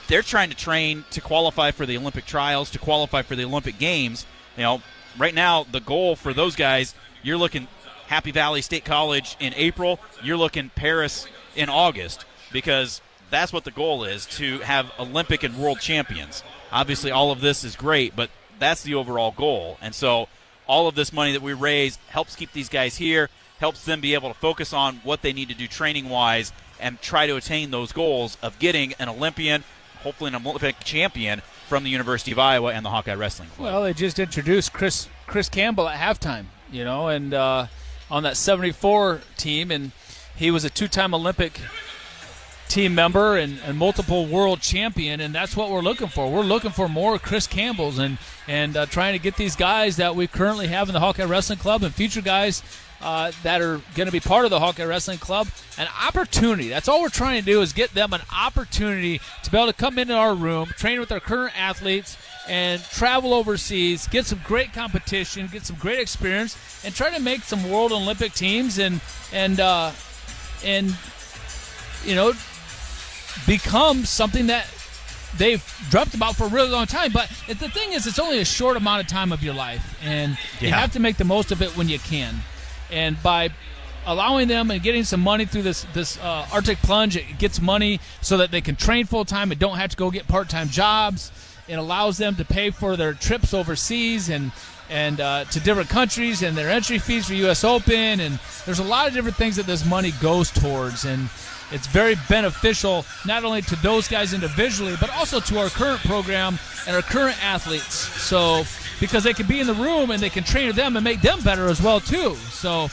They're trying to train to qualify for the Olympic trials, to qualify for the Olympic Games. Right now the goal for those guys, you're looking Happy Valley State College in April, you're looking Paris in August, because that's what the goal is, to have Olympic and world champions. Obviously, all of this is great, but that's the overall goal. And so all of this money that we raise helps keep these guys here, helps them be able to focus on what they need to do training-wise and try to attain those goals of getting an Olympian, hopefully an Olympic champion from the University of Iowa and the Hawkeye Wrestling Club. Well, they just introduced Chris Campbell at halftime, and on that 74 team, and he was a two-time Olympic team member and multiple world champion, and that's what we're looking for. We're looking for more Chris Campbells and trying to get these guys that we currently have in the Hawkeye Wrestling Club and future guys that are going to be part of the Hawkeye Wrestling Club an opportunity. That's all we're trying to do, is get them an opportunity to be able to come into our room, train with our current athletes, and travel overseas, get some great competition, get some great experience, and try to make some world Olympic teams and become something that they've dreamt about for a really long time. But the thing is, it's only a short amount of time of your life, and you have to make the most of it when you can. And by allowing them and getting some money through this Arctic Plunge, it gets money so that they can train full-time and don't have to go get part-time jobs. It allows them to pay for their trips overseas and to different countries and their entry fees for U.S. Open. And there's a lot of different things that this money goes towards. And it's very beneficial not only to those guys individually, but also to our current program and our current athletes. So, because they can be in the room and they can train them and make them better as well, too. So,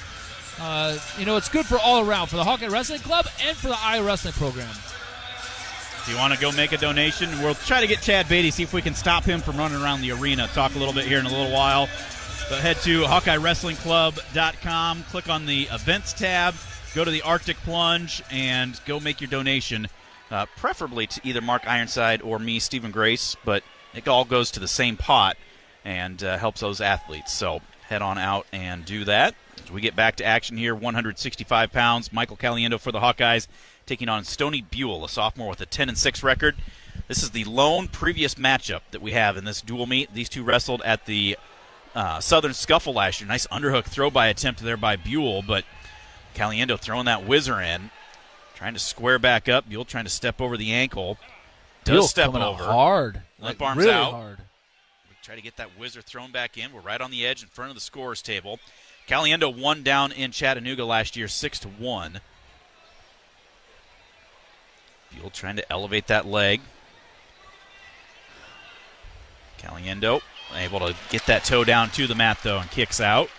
it's good for all around, for the Hawkeye Wrestling Club and for the Iowa Wrestling Program. If you want to go make a donation, we'll try to get Chad Beatty, see if we can stop him from running around the arena. Talk a little bit here in a little while. But head to HawkeyeWrestlingClub.com, click on the Events tab, go to the Arctic Plunge, and go make your donation, preferably to either Mark Ironside or me, Stephen Grace, but it all goes to the same pot and helps those athletes. So head on out and do that. As we get back to action here, 165 pounds, Michael Caliendo for the Hawkeyes, taking on Stoney Buell, a sophomore with a 10-6 record. This is the lone previous matchup that we have in this dual meet. These two wrestled at the Southern Scuffle last year. Nice underhook throw-by attempt there by Buell, but Caliendo throwing that whizzer in, trying to square back up. Buell trying to step over the ankle. Does step over. Hard. Limp arms really out. Hard. We try to get that whizzer thrown back in. We're right on the edge in front of the scorer's table. Caliendo won down in Chattanooga last year 6-1. Buell trying to elevate that leg. Caliendo able to get that toe down to the mat, though, and kicks out.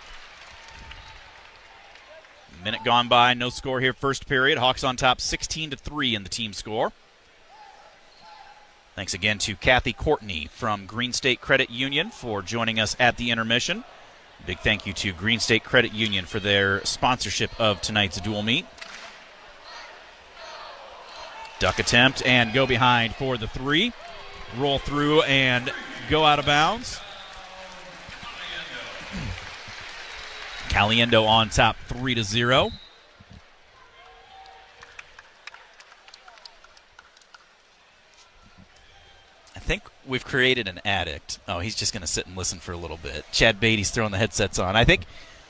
Minute gone by, no score here first period. Hawks on top 16-3 in the team score. Thanks again to Kathy Courtney from Green State Credit Union for joining us at the intermission. Big thank you to Green State Credit Union for their sponsorship of tonight's dual meet. Duck attempt and go behind for the three. Roll through and go out of bounds. Caliendo on top 3-0. I think we've created an addict. Oh, he's just going to sit and listen for a little bit. Chad Beatty's throwing the headsets on. I think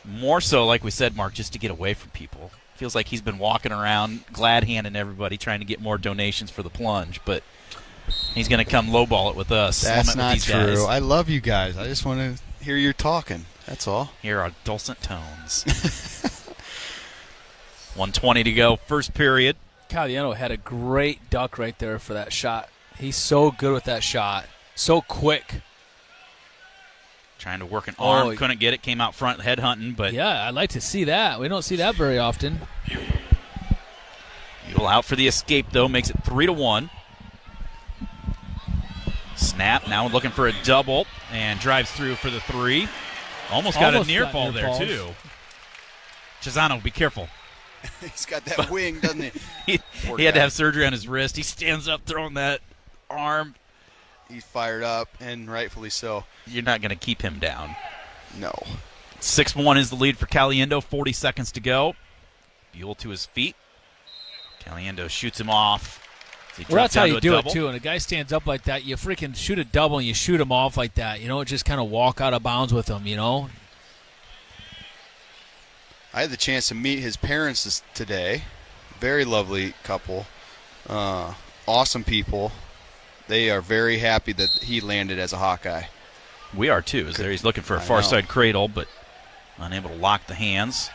more so, like we said, Mark, just to get away from people. Feels like he's been walking around glad-handing everybody, trying to get more donations for the plunge, but he's going to come lowball it with us. That's not true. I love you guys. I just want to hear you talking. That's all. Hear our dulcet tones. 1:20 to go, first period. Caliendo had a great duck right there for that shot. He's so good with that shot. So quick. Trying to work an arm. Couldn't get it. Came out front head hunting. But yeah, I'd like to see that. We don't see that very often. Buell out for the escape, though. Makes it 3-1. Snap. Now looking for a double. And drives through for the three. Almost got a near fall there, too. Chisano, be careful. He's got that wing, doesn't he? He had to have surgery on his wrist. He stands up throwing that arm. He's fired up, and rightfully so. You're not going to keep him down. No. 6-1 is the lead for Caliendo. 40 seconds to go. Buell to his feet. Caliendo shoots him off. Well, that's how you do it, too. And a guy stands up like that, you freaking shoot a double and you shoot him off like that. Just kind of walk out of bounds with him, I had the chance to meet his parents today. Very lovely couple. awesome people. They are very happy that he landed as a Hawkeye. We are too. He's looking for a far side cradle, but unable to lock the hands.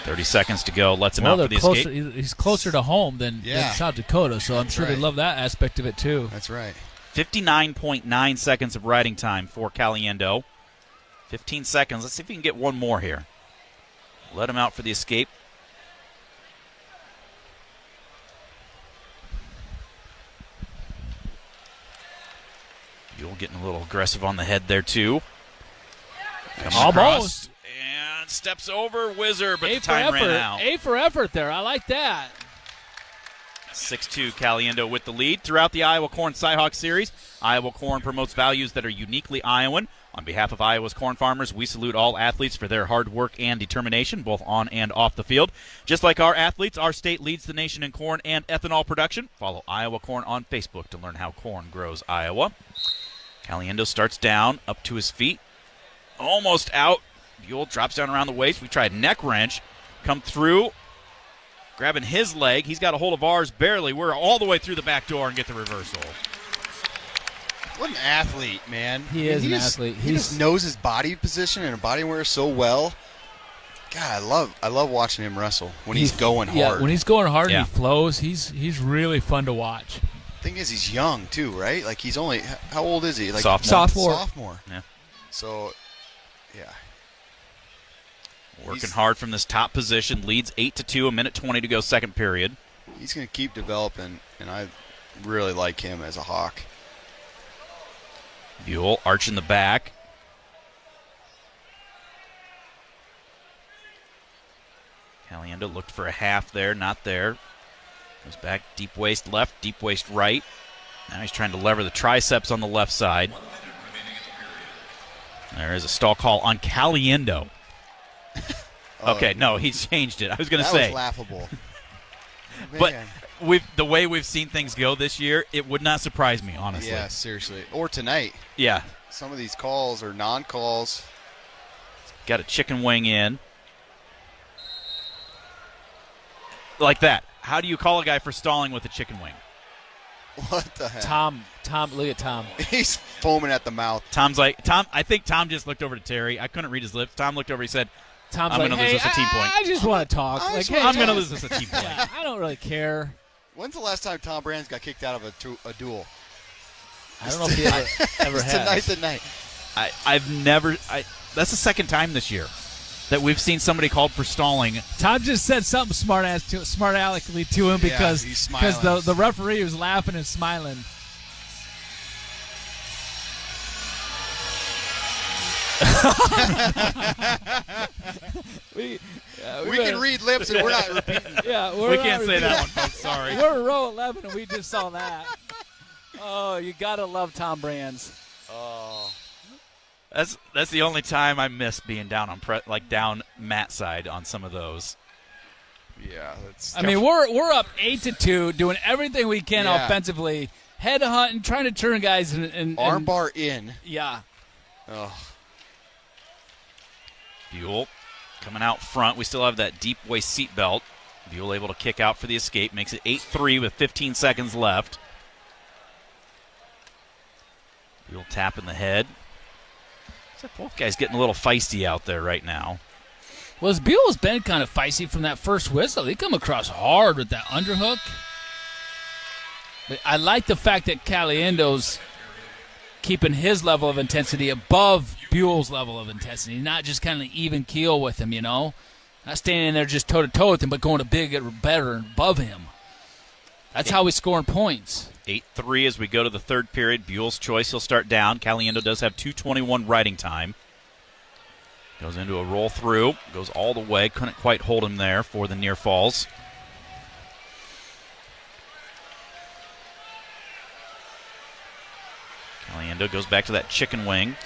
30 seconds to go. Lets him out for the escape. He's closer to home than South Dakota, so I'm sure they love that aspect of it too. That's right. 59.9 seconds of riding time for Caliendo. 15 seconds. Let's see if we can get one more here. Let him out for the escape. Buell getting a little aggressive on the head there, too. Almost. And steps over Whizzer, but the time ran out. A for effort there. I like that. 6-2 Caliendo with the lead. Throughout the Iowa Corn Cyhawk Series, Iowa Corn promotes values that are uniquely Iowan. On behalf of Iowa's corn farmers, we salute all athletes for their hard work and determination, both on and off the field. Just like our athletes, our state leads the nation in corn and ethanol production. Follow Iowa Corn on Facebook to learn how corn grows Iowa. Caliendo starts down, up to his feet. Almost out. Buell drops down around the waist. We tried neck wrench. Come through. Grabbing his leg. He's got a hold of ours barely. We're all the way through the back door and get the reversal. What an athlete, man. He is an athlete. He just knows his body position and body wear so well. God, I love watching him wrestle when he's going hard. Yeah, when he's going hard and he flows, he's really fun to watch. Thing is, he's young too, right? Like he's only, how old is he? Like Sophomore. Yeah. So, yeah. Working hard from this top position. Leads 8-2, a minute 20 to go, second period. He's going to keep developing, and I really like him as a Hawk. Buell arching the back. Caliendo looked for a half there, not there. Goes back, deep waist left, deep waist right. Now he's trying to lever the triceps on the left side. There is a stall call on Caliendo. Okay, no, he's changed it. I was going to say. That was laughable. But the way we've seen things go this year, it would not surprise me, honestly. Yeah, seriously. Or tonight. Yeah. Some of these calls are non-calls. Got a chicken wing in. Like that. How do you call a guy for stalling with a chicken wing? What the heck? Tom, look at Tom. He's foaming at the mouth. I think Tom just looked over to Terry. I couldn't read his lips. Tom looked over. He said, I'm going to lose this a team point. I just want to talk. I'm going to lose this a team point. Yeah, I don't really care. When's the last time Tom Brands got kicked out of a duel? I don't know if he ever has. Tonight the night. I've never. That's the second time this year that we've seen somebody called for stalling. Tom just said something smart-aleckly to him because the referee was laughing and smiling. we can read lips and we're not repeating. Yeah, we can't say that one, folks. Sorry. We're in row 11 and we just saw that. Oh, you gotta love Tom Brands. Oh, that's the only time I miss being down on down Matt's side on some of those. Yeah, that's. I mean, we're up 8-2, doing everything we can offensively, head hunting, trying to turn guys and armbar in. Yeah. Oh. Buell coming out front. We still have that deep waist seat belt. Buell able to kick out for the escape. Makes it 8-3 with 15 seconds left. Buell tapping the head. Looks like both guys getting a little feisty out there right now. Well, Buell's been kind of feisty from that first whistle. He come across hard with that underhook. But I like the fact that Caliendo's keeping his level of intensity above Buell's level of intensity, not just kind of even keel with him, not standing there just toe-to-toe with him, but going a bigger, better above him. That's how we scoring points. 8-3 as we go to the third period. Buell's choice, he'll start down. Caliendo does have 2:21 riding time. Goes into a roll through, goes all the way. Couldn't quite hold him there for the near falls. Caliendo goes back to that chicken wing.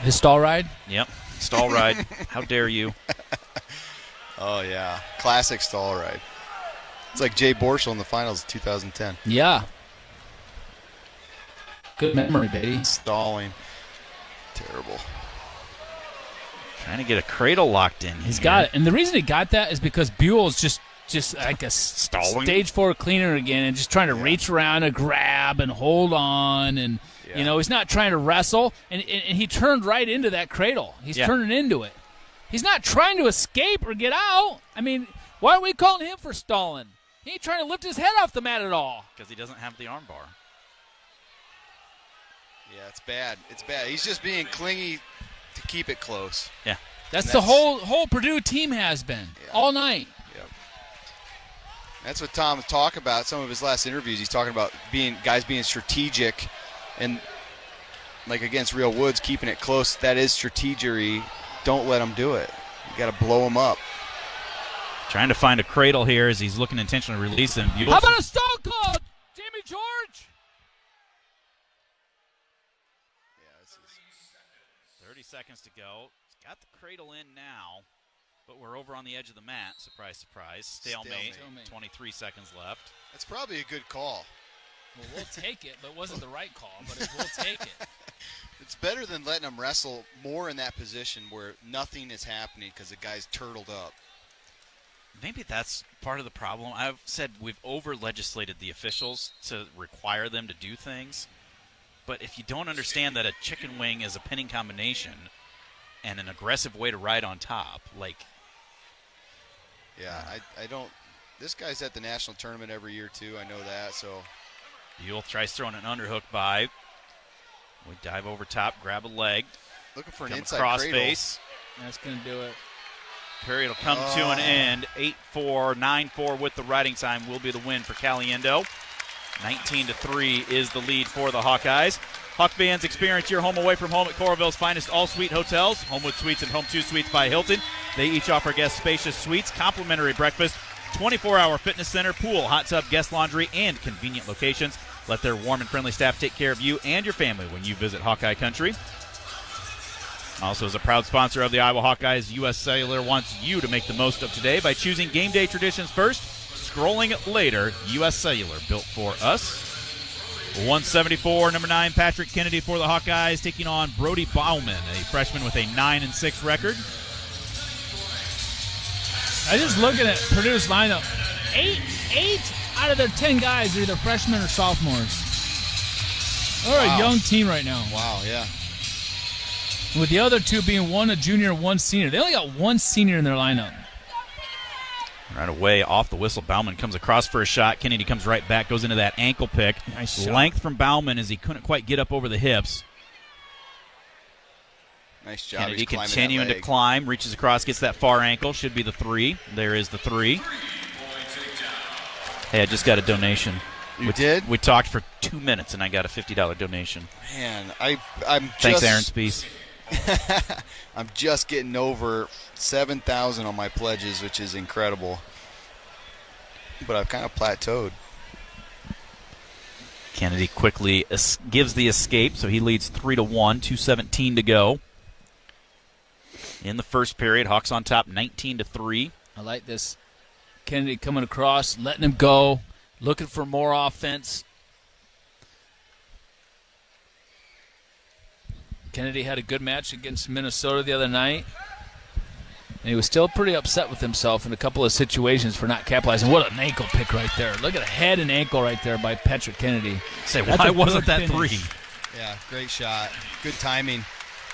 His stall ride? Yep, stall ride. How dare you? Oh, yeah. Classic stall ride. It's like Jay Borschel in the finals of 2010. Yeah. Good memory, baby. Stalling. Terrible. Trying to get a cradle locked in. He's got it. And the reason he got that is because Buell's just just like a Stalling? stage 4 cleaner again and just trying to reach around and grab and hold on. And, he's not trying to wrestle. And he turned right into that cradle. He's turning into it. He's not trying to escape or get out. I mean, why are we calling him for stalling? He ain't trying to lift his head off the mat at all. Because he doesn't have the arm bar. Yeah, it's bad. It's bad. He's just being clingy to keep it close. Yeah. That's the whole Purdue team has been all night. Yep. That's what Tom talked about. Some of his last interviews, he's talking about guys being strategic, and like against Real Woods, keeping it close. That is strategery. Don't let him do it. You got to blow him up. Trying to find a cradle here as he's looking to intentionally release him. How about a stall call, Jamie George? 30 seconds to go. He's got the cradle in now, but we're over on the edge of the mat. Surprise, surprise. Stalemate. 23 seconds left. That's probably a good call. Well, we'll take it, but it wasn't the right call, but we'll take it. It's better than letting him wrestle more in that position where nothing is happening because the guy's turtled up. Maybe that's part of the problem. I've said we've over-legislated the officials to require them to do things. But if you don't understand that a chicken wing is a pinning combination and an aggressive way to ride on top, Yeah, I don't. This guy's at the national tournament every year, too. I know that, so. Buell tries throwing an underhook by. We dive over top, grab a leg. Looking for an inside cross cradle. face. That's going to do it. Period will come to an end. 8-4, 9-4 with the riding time will be the win for Caliendo. 19-3 is the lead for the Hawkeyes. Hawk fans, experience your home away from home at Coralville's finest all-suite hotels, Homewood Suites and Home 2 Suites by Hilton. They each offer guests spacious suites, complimentary breakfast, 24-hour fitness center, pool, hot tub, guest laundry, and convenient locations. Let their warm and friendly staff take care of you and your family when you visit Hawkeye Country. Also, as a proud sponsor of the Iowa Hawkeyes, U.S. Cellular wants you to make the most of today by choosing game day traditions first, scrolling later. U.S. Cellular, built for us. 174, number 9, Patrick Kennedy for the Hawkeyes, taking on Brody Bauman, a freshman with a 9-6 record. I just looking at Purdue's lineup. Eight out of their 10 guys are either freshmen or sophomores. They're a young team right now. Wow, yeah. With the other two being one a junior and one senior. They only got one senior in their lineup. Right away, off the whistle, Bauman comes across for a shot. Kennedy comes right back, goes into that ankle pick. Nice shot. Length from Bauman as he couldn't quite get up over the hips. Nice job. Kennedy continuing to climb, reaches across, gets that far ankle. Should be the 3. There is the 3. Hey, I just got a donation. You did? We talked for 2 minutes, and I got a $50 donation. Man, Thanks, Aaron Spees. I'm just getting over 7,000 on my pledges, which is incredible. But I've kind of plateaued. Kennedy quickly gives the escape, so he leads 3-1, 2:17 to go. In the first period, Hawks on top 19-3. I like this. Kennedy coming across, letting him go, looking for more offense. Kennedy had a good match against Minnesota the other night. And he was still pretty upset with himself in a couple of situations for not capitalizing. What an ankle pick right there. Look at a head and ankle right there by Patrick Kennedy. Why wasn't that finish. 3? Yeah, great shot. Good timing.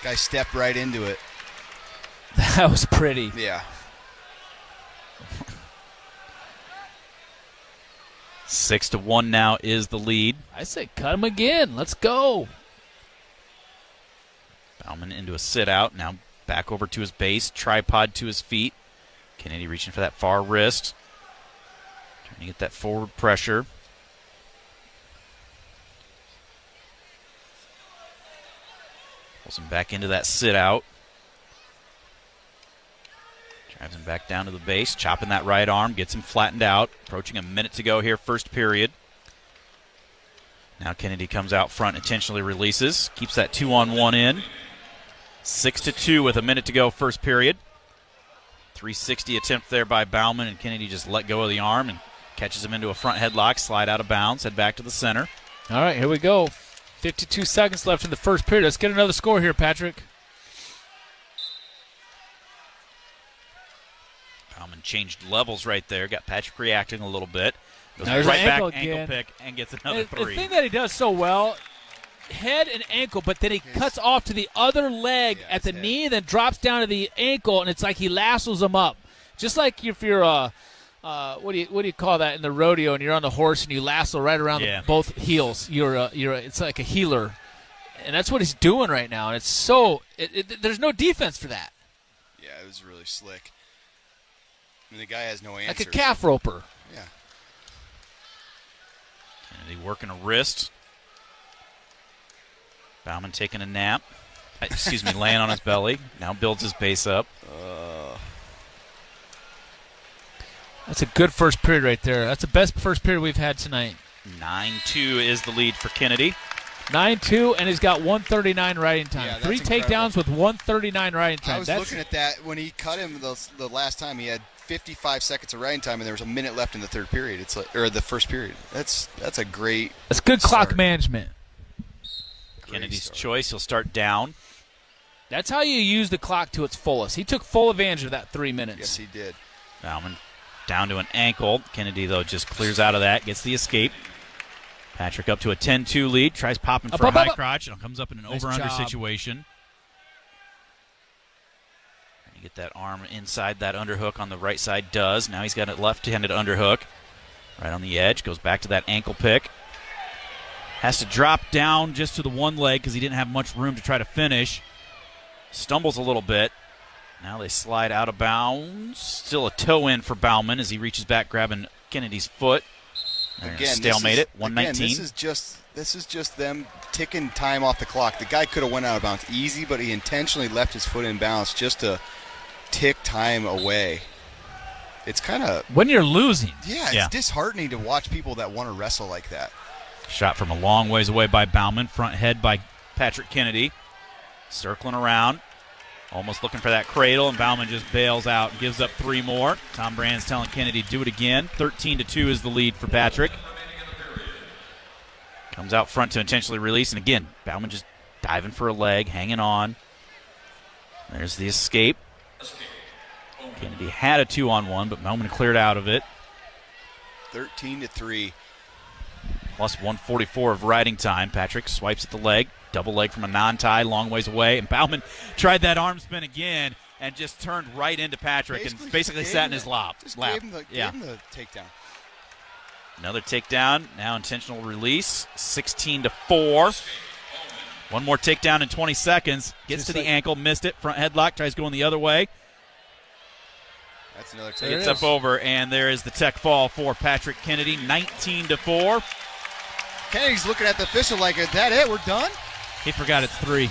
Guy stepped right into it. That was pretty. Yeah. 6-1 now is the lead. I say cut him again. Let's go. Bauman into a sit-out. Now back over to his base. Tripod to his feet. Kennedy reaching for that far wrist. Trying to get that forward pressure. Pulls him back into that sit-out. Drives him back down to the base. Chopping that right arm. Gets him flattened out. Approaching a minute to go here, first period. Now Kennedy comes out front, intentionally releases. Keeps that 2-on-1 in. 6-2 with a minute to go, first period. 360 attempt there by Bauman, and Kennedy just let go of the arm and catches him into a front headlock, slide out of bounds, head back to the center. All right, here we go. 52 seconds left in the first period. Let's get another score here, Patrick. Bauman changed levels right there. Got Patrick reacting a little bit. Goes There's right an back, ankle ankle again. pick, and gets another The three. thing that he does so well, head and ankle, but then he cuts off to the other leg at the knee, then drops down to the ankle, and it's like he lassos him up. Just like if you're what do you call that in the rodeo, and you're on the horse and you lasso right around both heels. It's like a healer, and that's what he's doing right now. And it's so there's no defense for that. Yeah, it was really slick. I mean, the guy has no answer. Like a calf roper. Yeah. Kennedy working a wrist. Bauman taking a nap. Laying on his belly. Now builds his base up. That's a good first period right there. That's the best first period we've had tonight. 9-2 is the lead for Kennedy. 9-2, and he's got 139 riding time. Yeah, 3 incredible. takedowns with 139 riding time. I was looking at that when he cut him the last time. He had 55 seconds of riding time, and there was a minute left in the third period. The first period. That's a great. That's good start. clock management. Kennedy's choice. He'll start down. That's how you use the clock to its fullest. He took full advantage of that 3 minutes. Yes, he did. Bauman down to an ankle. Kennedy, though, just clears out of that, gets the escape. Patrick up to a 10-2 lead, tries popping for a high crotch, and comes up in an over-under situation. Trying to get that arm inside that underhook on the right side, does. Now he's got a left-handed underhook right on the edge, goes back to that ankle pick. Has to drop down just to the one leg because he didn't have much room to try to finish. Stumbles a little bit. Now they slide out of bounds. Still a toe in for Bauman as he reaches back, grabbing Kennedy's foot. Again, stalemate it. 119. Again, this is just them ticking time off the clock. The guy could have went out of bounds easy, but he intentionally left his foot in bounds just to tick time away. It's kind of when you're losing. Yeah, it's disheartening to watch people that want to wrestle like that. Shot from a long ways away by Bauman. Front head by Patrick Kennedy. Circling around. Almost looking for that cradle, and Bauman just bails out and gives up 3 more. Tom Brand's telling Kennedy, do it again. 13-2 is the lead for Patrick. Comes out front to intentionally release, and again, Bauman just diving for a leg, hanging on. There's the escape. Kennedy had a 2-on-1, but Bauman cleared out of it. 13-3. Plus 144 of riding time. Patrick swipes at the leg. Double leg from a non-tie, long ways away. And Bauman tried that arm spin again and just turned right into Patrick and basically sat in his lap. Gave him the takedown. Another takedown. Now intentional release. 16-4. One more takedown in 20 seconds. Gets to the ankle, missed it. Front headlock, tries going the other way. That's another takedown. Gets up over, and there is the tech fall for Patrick Kennedy. 19-4. Kennedy's looking at the official like, is that it? We're done? He forgot it's 3.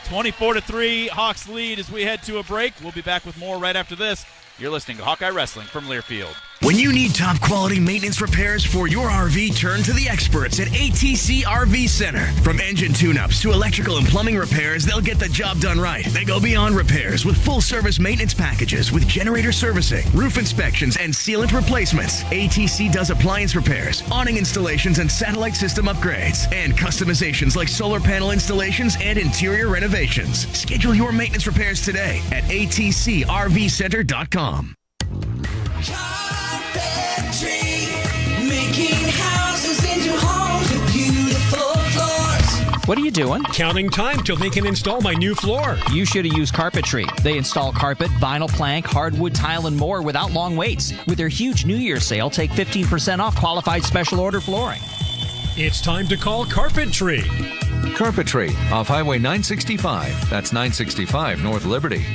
24-3, Hawks lead as we head to a break. We'll be back with more right after this. You're listening to Hawkeye Wrestling from Learfield. When you need top quality maintenance repairs for your RV, turn to the experts at ATC RV Center. From engine tune-ups to electrical and plumbing repairs, they'll get the job done right. They go beyond repairs with full service maintenance packages with generator servicing, roof inspections, and sealant replacements. ATC does appliance repairs, awning installations, and satellite system upgrades, and customizations like solar panel installations and interior renovations. Schedule your maintenance repairs today at atcrvcenter.com. Making houses into homes with beautiful floors. What are you doing? Counting time till they can install my new floor. You should have used Carpetry. They install carpet, vinyl plank, hardwood, tile, and more without long waits. With their huge New Year's sale, take 15% off qualified special order flooring. It's time to call Carpetry. Carpetry off Highway 965. That's 965 North Liberty.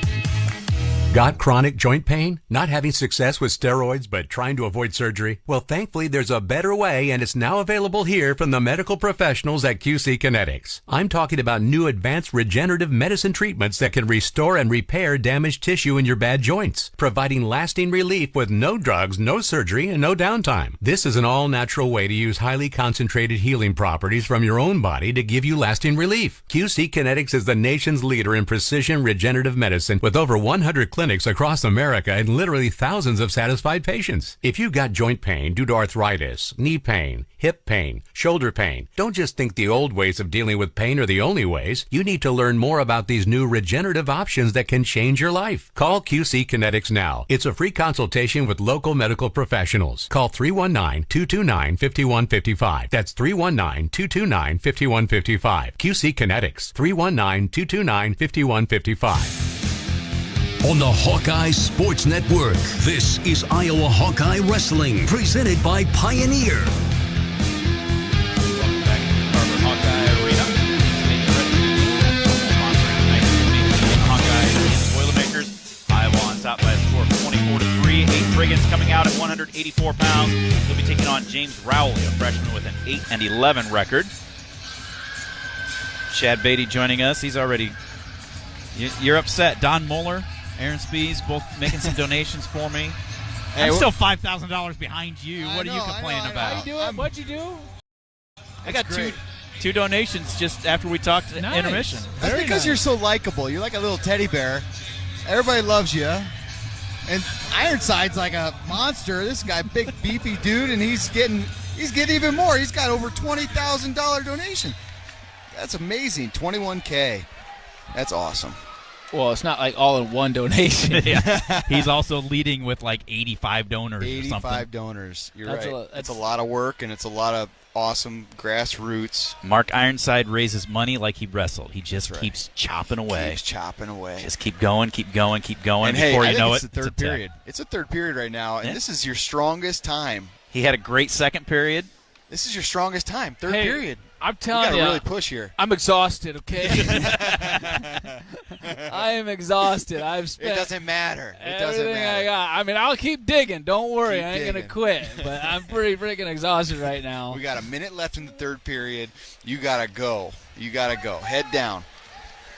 Got chronic joint pain? Not having success with steroids but trying to avoid surgery? Well, thankfully, there's a better way, and it's now available here from the medical professionals at QC Kinetics. I'm talking about new advanced regenerative medicine treatments that can restore and repair damaged tissue in your bad joints, providing lasting relief with no drugs, no surgery, and no downtime. This is an all-natural way to use highly concentrated healing properties from your own body to give you lasting relief. QC Kinetics is the nation's leader in precision regenerative medicine with over 100 clinical clinics across America and literally thousands of satisfied patients. If you got joint pain due to arthritis, knee pain, hip pain, shoulder pain, don't just think the old ways of dealing with pain are the only ways. You need to learn more about these new regenerative options that can change your life. Call QC Kinetics now. It's a free consultation with local medical professionals. Call 319-229-5155. That's 319-229-5155. QC Kinetics, 319-229-5155. On the Hawkeye Sports Network, this is Iowa Hawkeye Wrestling, presented by Pioneer. Welcome back to the Carver Hawkeye Arena. Sponsoring tonight's meeting, Hawkeye Boilermakers. Iowa on top by a score of 24-3. Aiden Briggins coming out at 184 pounds. He'll be taking on James Rowley, a freshman with an 8-11 record. Chad Beatty joining us. He's already... You're upset. Don Mueller, Aaron Spees, both making some donations for me. Hey, I'm still $5,000 behind you. What are you complaining about? How you doing? What'd you do? I got two donations just after we talked intermission. That's because you're so likable. You're like a little teddy bear. Everybody loves you. And Ironside's like a monster. This guy, big beefy dude, and he's getting even more. He's got over $20,000 donation. That's amazing. $21K. That's awesome. Well, it's not like all in one donation. Yeah. He's also leading with like 85 donors or something. 85 donors. You're That's right. It's a lot of work, and it's a lot of awesome grassroots. Mark Ironside raises money like he wrestled. He just keeps chopping away. Keeps chopping away. Just keep going. And Before hey, you know it's it, the third it's a period. It's a third period right now, and this is your strongest time. He had a great second period. This is your strongest time. Third period. I'm telling you, gotta really push here. I'm exhausted. Okay, I am exhausted. I've spent. It doesn't matter. It doesn't everything matter. I got. I mean, I'll keep digging. Don't worry, Keep I ain't gonna digging. quit. But I'm pretty freaking exhausted right now. We got a minute left in the third period. You gotta go. Head down.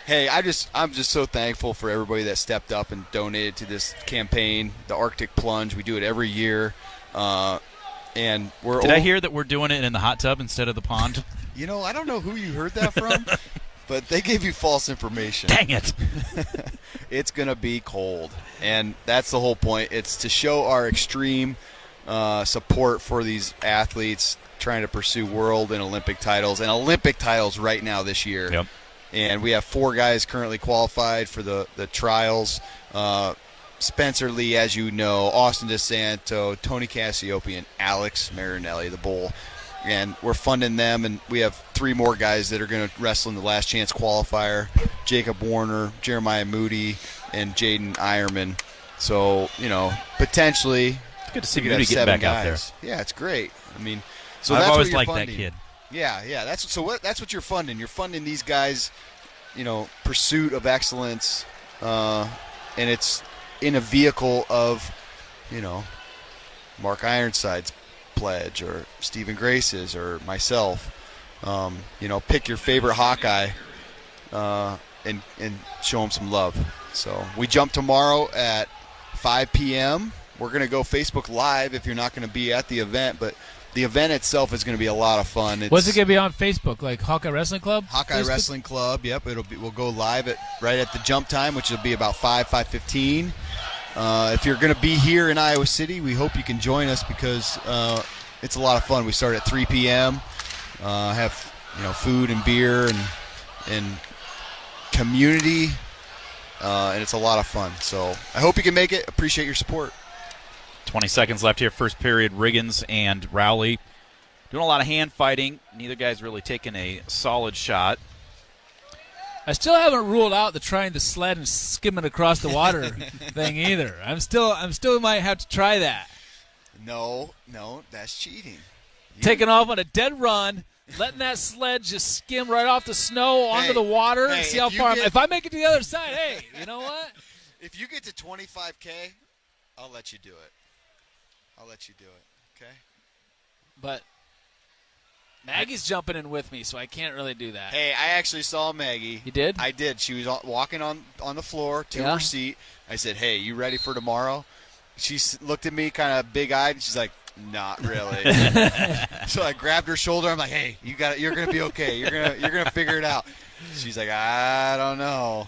Hey, I'm just so thankful for everybody that stepped up and donated to this campaign, the Arctic Plunge. We do it every year, and we're. Did I hear that we're doing it in the hot tub instead of the pond? You know, I don't know who you heard that from, but they gave you false information. Dang it. It's going to be cold, and that's the whole point. It's to show our extreme support for these athletes trying to pursue world and Olympic titles, right now this year. Yep. And we have 4 guys currently qualified for the trials. Spencer Lee, as you know, Austin DeSanto, Tony Cassiope, and Alex Marinelli, the Bull. And we're funding them, and we have 3 more guys that are going to wrestle in the last chance qualifier: Jacob Warner, Jeremiah Moody, and Jaden Ironman. So, you know, potentially, it's good to see we Moody could have get 7 back out guys. there. Yeah, it's great. I mean, so I've that's always what you're liked funding. that kid. Yeah. That's what you're funding. You're funding these guys, you know, pursuit of excellence, and it's in a vehicle of, you know, Mark Ironside's pledge or Stephen Grace's or myself. You know, pick your favorite Hawkeye and show them some love. So we jump tomorrow at 5 p.m. We're going to go Facebook Live if you're not going to be at the event, but the event itself is going to be a lot of fun. What's it going to be on Facebook? Like Hawkeye Wrestling Club? Hawkeye Facebook? Wrestling Club, yep. We'll go live right at the jump time, which will be about 5:15. If you're going to be here in Iowa City, we hope you can join us because it's a lot of fun. We start at 3 p.m. Have food and beer and community, and it's a lot of fun. So I hope you can make it. Appreciate your support. 20 seconds left here. First period, Riggins and Rowley doing a lot of hand fighting. Neither guy's really taking a solid shot. I still haven't ruled out the trying the sled and skimming across the water thing either. I'm still might have to try that. No, that's cheating. Taking off on a dead run, letting that sled just skim right off the snow onto the water and see how far. If I make it to the other side, hey, you know what? If you get to 25K, I'll let you do it. Okay? But Maggie's jumping in with me, so I can't really do that. Hey, I actually saw Maggie. You did? I did. She was walking on the floor to her seat. I said, hey, you ready for tomorrow? She looked at me kind of big-eyed, and she's like, not really. So I grabbed her shoulder. I'm like, hey, you're going to be okay. You're gonna figure it out. She's like, I don't know.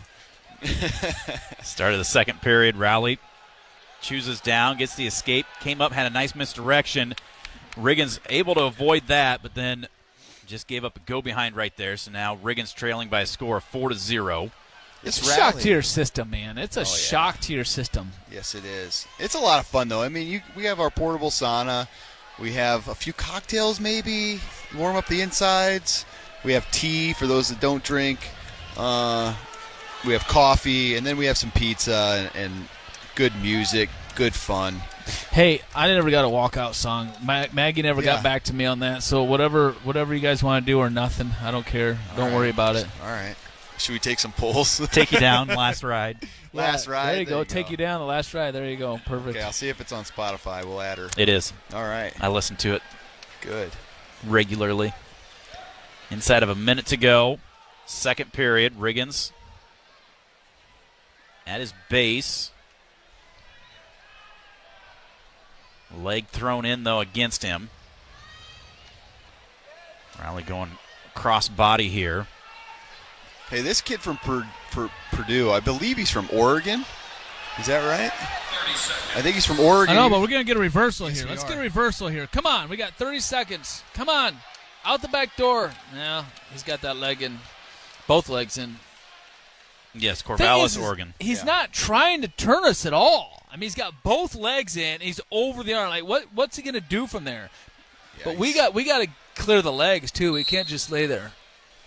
Start of the second period, Rowley chooses down, gets the escape, came up, had a nice misdirection. Riggins able to avoid that, but then just gave up a go-behind right there. So now Riggins trailing by a score of 4-0. It's a shock to your system, man. It's a shock to your system. Yes, it is. It's a lot of fun, though. I mean, we have our portable sauna. We have a few cocktails, maybe, warm up the insides. We have tea for those that don't drink. We have coffee, and then we have some pizza and good music, good fun. Hey, I never got a walkout song. Maggie never got back to me on that. So whatever you guys want to do or nothing, I don't care. Don't worry about it. All right. Should we take some polls? Take you down, last ride. Last ride. There you go. Take you down, the last ride. There you go. Perfect. Okay, I'll see if it's on Spotify. We'll add her. It is. All right. I listen to it. Good. Regularly. Inside of a minute to go. Second period. Riggins at his base. Leg thrown in, though, against him. Rowley going cross body here. Hey, this kid from Purdue, I believe he's from Oregon. Is that right? I think he's from Oregon. I know, but we're going to get a reversal here. Let's get a reversal here. Come on. We got 30 seconds. Come on. Out the back door. Yeah, he's got that leg in. Both legs in. Yes, Corvallis, Oregon. He's not trying to turn us at all. I mean, he's got both legs in. He's over the arm. Like, what's he going to do from there? Yeah, but we got to clear the legs, too. We can't just lay there.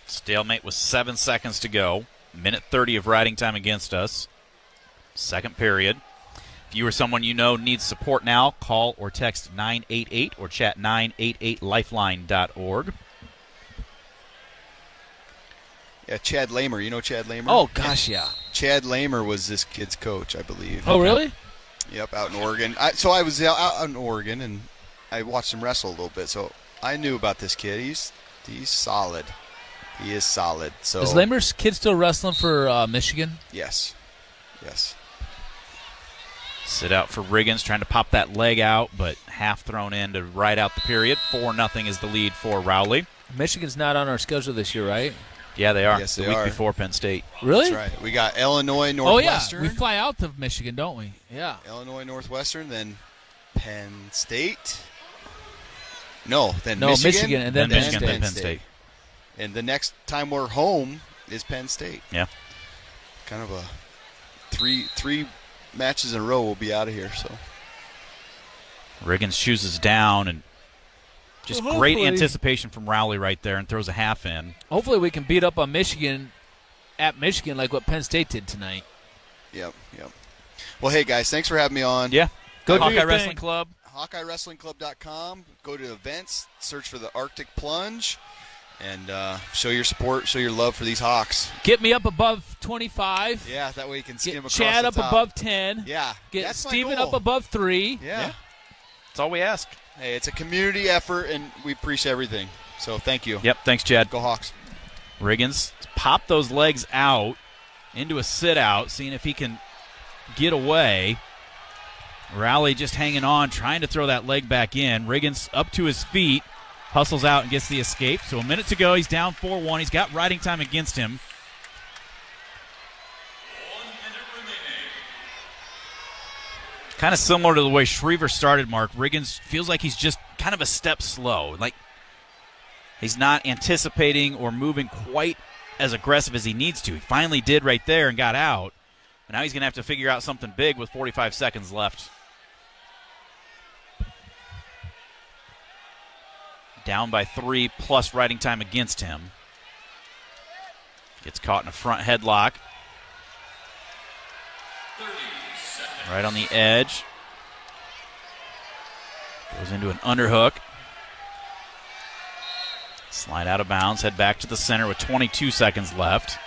Stalemate with 7 seconds to go. Minute 30 of riding time against us. Second period. If you or someone you know needs support now, call or text 988 or chat 988lifeline.org. Yeah, Chad Lamer. You know Chad Lamer? Oh, gosh, yeah. Chad Lamer was this kid's coach, I believe. Oh, really? Yep, out in Oregon. So I was out in Oregon, and I watched him wrestle a little bit, so I knew about this kid. He's solid. He is solid. So is Lamer's kid still wrestling for Michigan? Yes. Yes. Sit out for Riggins, trying to pop that leg out, but half thrown in to ride out the period. 4-0 is the lead for Rowley. Michigan's not on our schedule this year, right? Yeah, they are. Yes, they the week are. Before Penn State. Really? That's right. We got Illinois Northwestern. Oh, yeah. We fly out to Michigan, don't we? Yeah. Illinois Northwestern, then Penn State. No, Michigan, and then Penn State. And the next time we're home is Penn State. Yeah. Kind of a three matches in a row we'll be out of here. So Riggins chooses down, and just great anticipation from Rowley right there, and throws a half in. Hopefully we can beat up on Michigan at Michigan like what Penn State did tonight. Yep. Well, hey, guys, thanks for having me on. Yeah. Go to Hawkeye Wrestling Club. HawkeyeWrestlingClub.com. Go to events, search for the Arctic Plunge, and show your support, show your love for these Hawks. Get me up above 25. Yeah, that way you can skim across Chad the up top. above 10. Yeah. Get that's Steven my goal. up above 3. Yeah. That's all we ask. Hey, it's a community effort, and we appreciate everything. So thank you. Yep, thanks, Chad. Go Hawks. Riggins popped those legs out into a sit-out, seeing if he can get away. Rowley just hanging on, trying to throw that leg back in. Riggins up to his feet, hustles out and gets the escape. So a minute to go. He's down 4-1. He's got riding time against him. Kind of similar to the way Schriever started, Mark. Riggins feels like he's just kind of a step slow. Like he's not anticipating or moving quite as aggressive as he needs to. He finally did right there and got out. And now he's going to have to figure out something big with 45 seconds left. Down by 3 plus riding time against him. Gets caught in a front headlock. Right on the edge. Goes into an underhook. Slide out of bounds, head back to the center with 22 seconds left.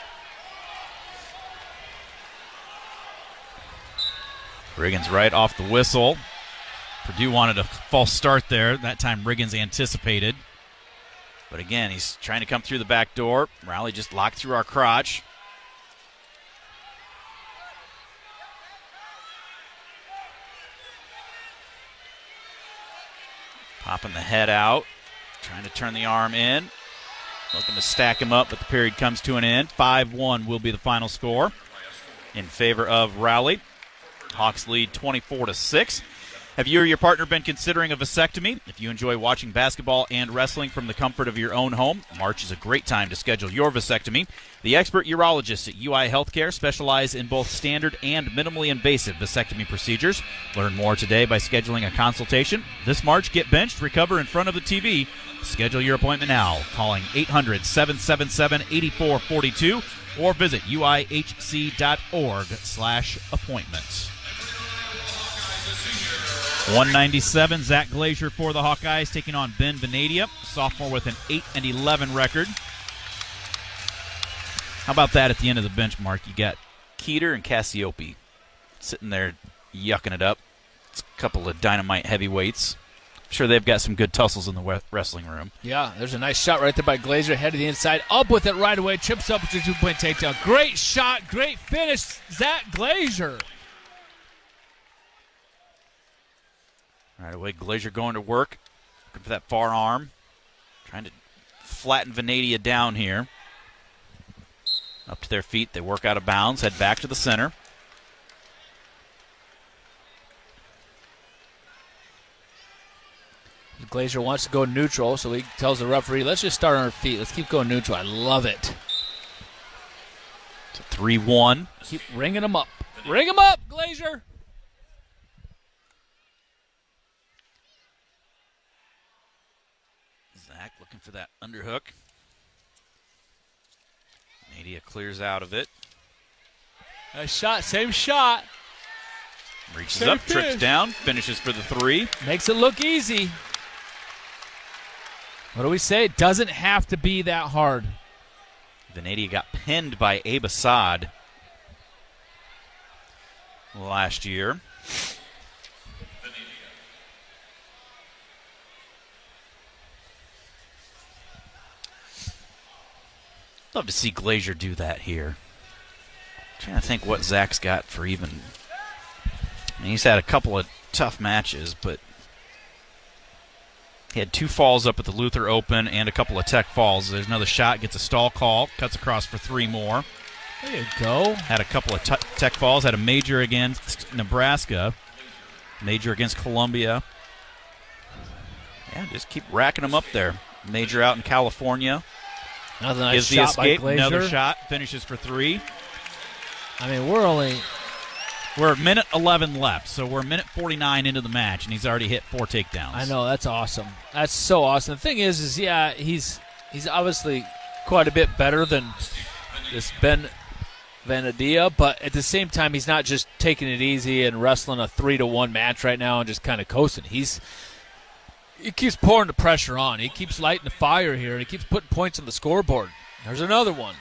Riggins right off the whistle. Purdue wanted a false start there. That time Riggins anticipated. But again, he's trying to come through the back door. Rowley just locked through our crotch. Popping the head out. Trying to turn the arm in. Looking to stack him up, but the period comes to an end. 5-1 will be the final score. in favor of Rowley. Hawks lead 24-6. Have you or your partner been considering a vasectomy? If you enjoy watching basketball and wrestling from the comfort of your own home, March is a great time to schedule your vasectomy. The expert urologists at UI Healthcare specialize in both standard and minimally invasive vasectomy procedures. Learn more today by scheduling a consultation. This March, get benched, recover in front of the TV. Schedule your appointment now, calling 800-777-8442 or visit uihc.org/appointments. 197, Zach Glazier for the Hawkeyes taking on Ben Venadia, sophomore with an 8-11 record. How about that at the end of the bench, Mark? You got Keeter and Cassiope sitting there yucking it up. It's a couple of dynamite heavyweights. I'm sure they've got some good tussles in the wrestling room. Yeah, there's a nice shot right there by Glazier, head to the inside, up with it right away, trips up with a 2-point takedown. Great shot, great finish, Zach Glazier. Right away, Glazier going to work, looking for that far arm, trying to flatten Venadia down here. Up to their feet, they work out of bounds, head back to the center. Glazier wants to go neutral, so he tells the referee, let's just start on our feet. Let's keep going neutral. I love it. It's a 3-1. Keep ringing him up. Ring him up, Glazier. Zach looking for that underhook. Nadia clears out of it. Nice shot, same shot. Reaches Same up, trips finish. down, finishes for the 3. Makes it look easy. What do we say? It doesn't have to be that hard. Venadia got pinned by Abe Assad last year. Love to see Glazier do that here. Trying to think what Zach's got for even. I mean, he's had a couple of tough matches, but he had 2 falls up at the Luther Open and a couple of tech falls. There's another shot, gets a stall call, cuts across for 3 more. There you go. Had a couple of tech falls, had a major against Nebraska, major against Columbia. Yeah, just keep racking them up there. Major out in California. Another nice Gives the shot escape, by Glazier. another shot, finishes for 3. I mean, we're a minute 11 left, so we're a minute 49 into the match, and he's already hit 4 takedowns. I know, that's awesome. That's so awesome. The thing is yeah, he's obviously quite a bit better than this Ben Venadia, but at the same time, he's not just taking it easy and wrestling a 3-1 match right now and just kind of coasting. He keeps pouring the pressure on. He keeps lighting the fire here, and he keeps putting points on the scoreboard. There's another one.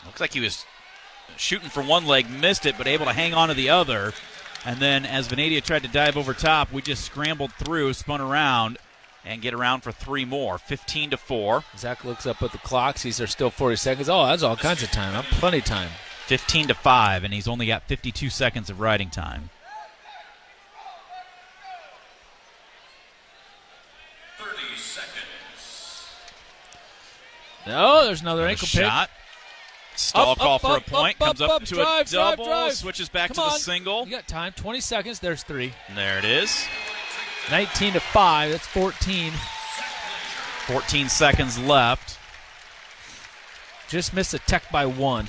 Looks like he was shooting for one leg, missed it, but able to hang on to the other. And then as Venadia tried to dive over top, we just scrambled through, spun around, and get around for 3 more. 15-4. Zach looks up at the clock, sees there's still 40 seconds. Oh, that's all kinds of time. Plenty of time. 15-5, and he's only got 52 seconds of riding time. 30 seconds. No, there's another ankle shot. pick. Stall call for a point. Comes up to drive, a double. drive. Switches back Come to the on. single. You got time. 20 seconds. There's 3. There it is. 19-5. That's 14. 14 seconds left. Just missed a tech by 1.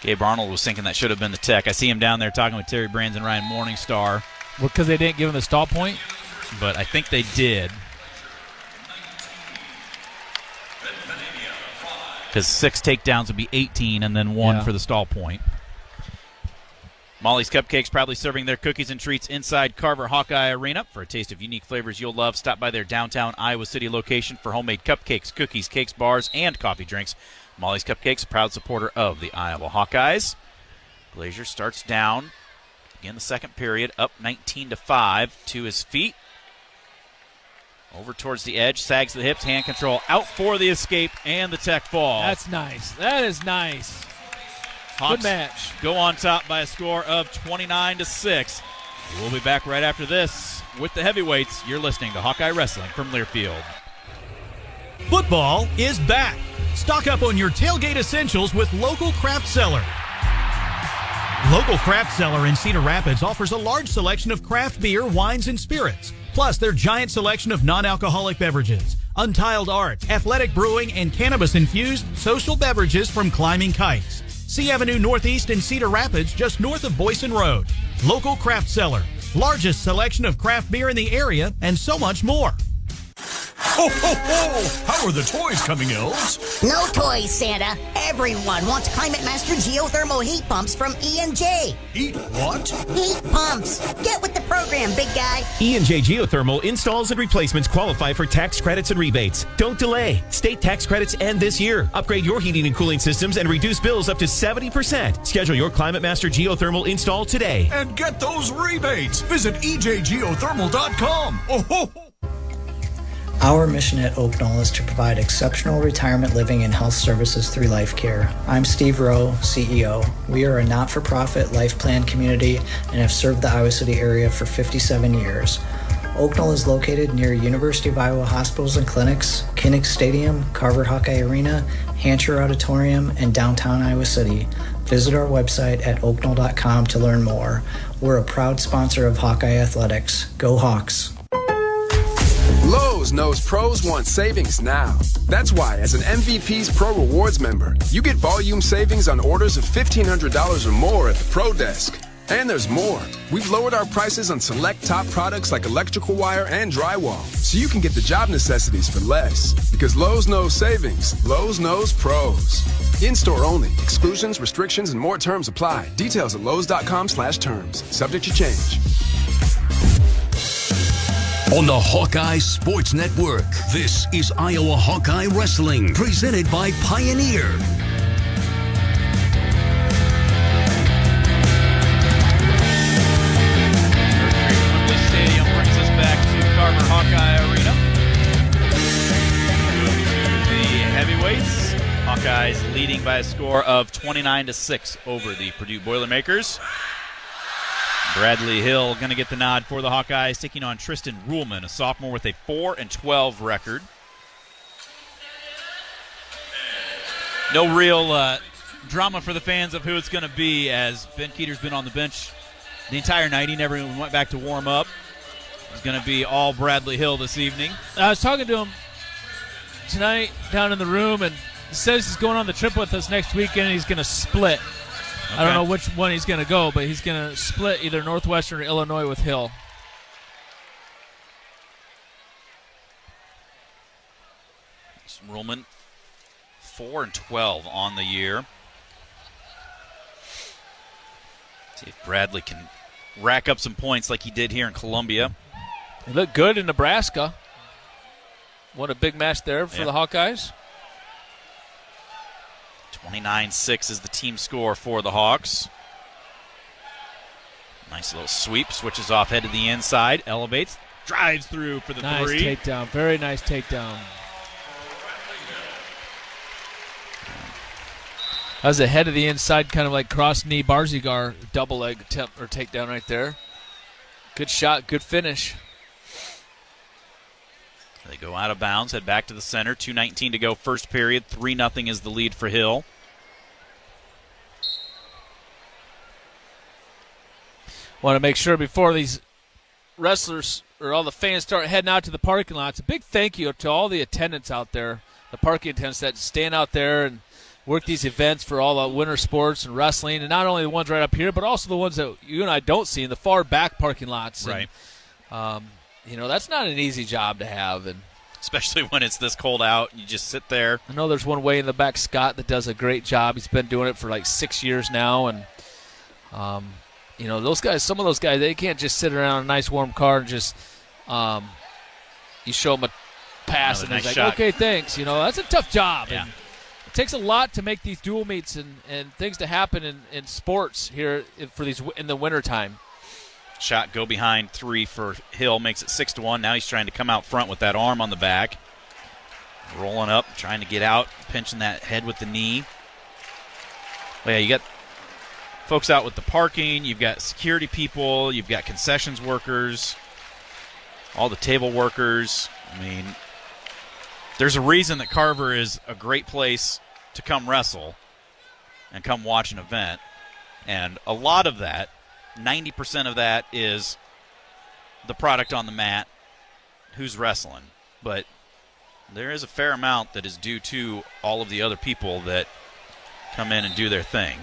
Gabe Arnold was thinking that should have been the tech. I see him down there talking with Terry Brands and Ryan Morningstar. Well, because they didn't give him the stall point? But I think they did. Because 6 takedowns would be 18 and then 1 for the stall point. Molly's Cupcakes proudly serving their cookies and treats inside Carver Hawkeye Arena. For a taste of unique flavors you'll love, stop by their downtown Iowa City location for homemade cupcakes, cookies, cakes, bars, and coffee drinks. Molly's Cupcakes, a proud supporter of the Iowa Hawkeyes. Glazier starts down. Begin the second period, up 19-5 to his feet. Over towards the edge, sags the hips, hand control, out for the escape and the tech fall. That's nice. That is nice. Hawks Good match. go on top by a score of 29-6. We'll be back right after this with the heavyweights. You're listening to Hawkeye Wrestling from Learfield. Football is back. Stock up on your tailgate essentials with Local Craft Cellar. Local Craft Cellar in Cedar Rapids offers a large selection of craft beer, wines, and spirits, plus their giant selection of non-alcoholic beverages, untiled art, athletic brewing, and cannabis-infused social beverages from Climbing Kites. C Avenue Northeast in Cedar Rapids, just north of Boyson Road. Local Craft Cellar, largest selection of craft beer in the area, and so much more. Ho, ho, ho! How are the toys coming, elves? No toys, Santa. Everyone wants Climate Master geothermal heat pumps from E&J. Heat what? Heat pumps. Get with the program, big guy. E&J Geothermal installs and replacements qualify for tax credits and rebates. Don't delay. State tax credits end this year. Upgrade your heating and cooling systems and reduce bills up to 70%. Schedule your Climate Master geothermal install today. And get those rebates. Visit ejgeothermal.com. Oh, ho, ho. Our mission at Oak Knoll is to provide exceptional retirement living and health services through Life Care. I'm Steve Rowe, CEO. We are a not-for-profit life plan community and have served the Iowa City area for 57 years. Oak Knoll is located near University of Iowa hospitals and clinics, Kinnick Stadium, Carver Hawkeye Arena, Hancher Auditorium, and downtown Iowa City. Visit our website at oakknoll.com to learn more. We're a proud sponsor of Hawkeye Athletics. Go Hawks! Lowe's knows pros want savings now. That's why, as an MVP's Pro Rewards member, you get volume savings on orders of $1,500 or more at the Pro Desk. And there's more. We've lowered our prices on select top products like electrical wire and drywall, so you can get the job necessities for less. Because Lowe's knows savings. Lowe's knows pros. In-store only. Exclusions, restrictions, and more terms apply. Details at lowes.com/terms. Subject to change. On the Hawkeye Sports Network, this is Iowa Hawkeye Wrestling, presented by Pioneer. Wembley Stadium brings us back to Carver Hawkeye Arena. To the heavyweights, Hawkeyes leading by a score of 29-6 over the Purdue Boilermakers. Bradley Hill going to get the nod for the Hawkeyes, taking on Tristan Ruhlman, a sophomore with a 4-12 record. No real drama for the fans of who it's going to be, as Ben Keeter's been on the bench the entire night. He never even went back to warm up. It's going to be all Bradley Hill this evening. I was talking to him tonight down in the room, and he says he's going on the trip with us next weekend, and he's going to split. Okay. I don't know which one he's going to go, but he's going to split either Northwestern or Illinois with Hill. Ruhlman, 4-12 on the year. See if Bradley can rack up some points like he did here in Columbia. He looked good in Nebraska. What a big match there for the Hawkeyes. 29-6 is the team score for the Hawks. Nice little sweep. Switches off, head to the inside. Elevates. Drives through for the nice three. Nice takedown. Very nice takedown. That was a head to the inside, kind of like cross-knee Barzigar double leg attempt or takedown right there. Good shot, good finish. They go out of bounds, head back to the center. 2:19 to go, first period. 3-0 is the lead for Hill. Want to make sure before these wrestlers or all the fans start heading out to the parking lots, a big thank you to all the attendants out there, the parking attendants that stand out there and work these events for all the winter sports and wrestling, and not only the ones right up here, but also the ones that you and I don't see in the far back parking lots. Right. And, that's not an easy job to have, and especially when it's this cold out and you just sit there. I know there's one way in the back, Scott, that does a great job. He's been doing it for like 6 years now, and those guys, some of those guys, they can't just sit around in a nice warm car and just you show them a pass and nice it's like, shot. Okay, thanks. That's a tough job. Yeah. And it takes a lot to make these dual meets and things to happen in sports here for these in the wintertime. Shot go behind three for Hill, makes it 6-1. Now he's trying to come out front with that arm on the back. Rolling up, trying to get out, pinching that head with the knee. Well, yeah, you got folks out with the parking, you've got security people, you've got concessions workers, all the table workers. I mean, There's a reason that Carver is a great place to come wrestle and come watch an event. And a lot of that, 90% of that, is the product on the mat, who's wrestling. But there is a fair amount that is due to all of the other people that come in and do their thing.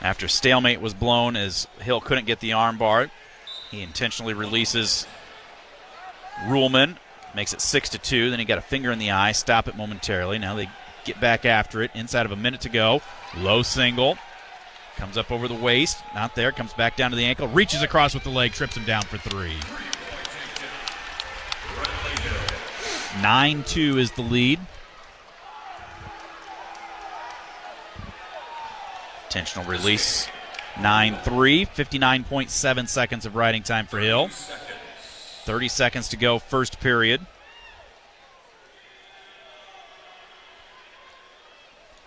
After stalemate was blown as Hill couldn't get the arm bar, he intentionally releases Ruhlman. Makes it 6-2. Then he got a finger in the eye. Stop it momentarily. Now they get back after it. Inside of a minute to go. Low single. Comes up over the waist. Not there. Comes back down to the ankle. Reaches across with the leg. Trips him down for 3. 9-2 is the lead. Intentional release. 9-3. 59.7 seconds of riding time for Hill. 30 seconds to go, first period.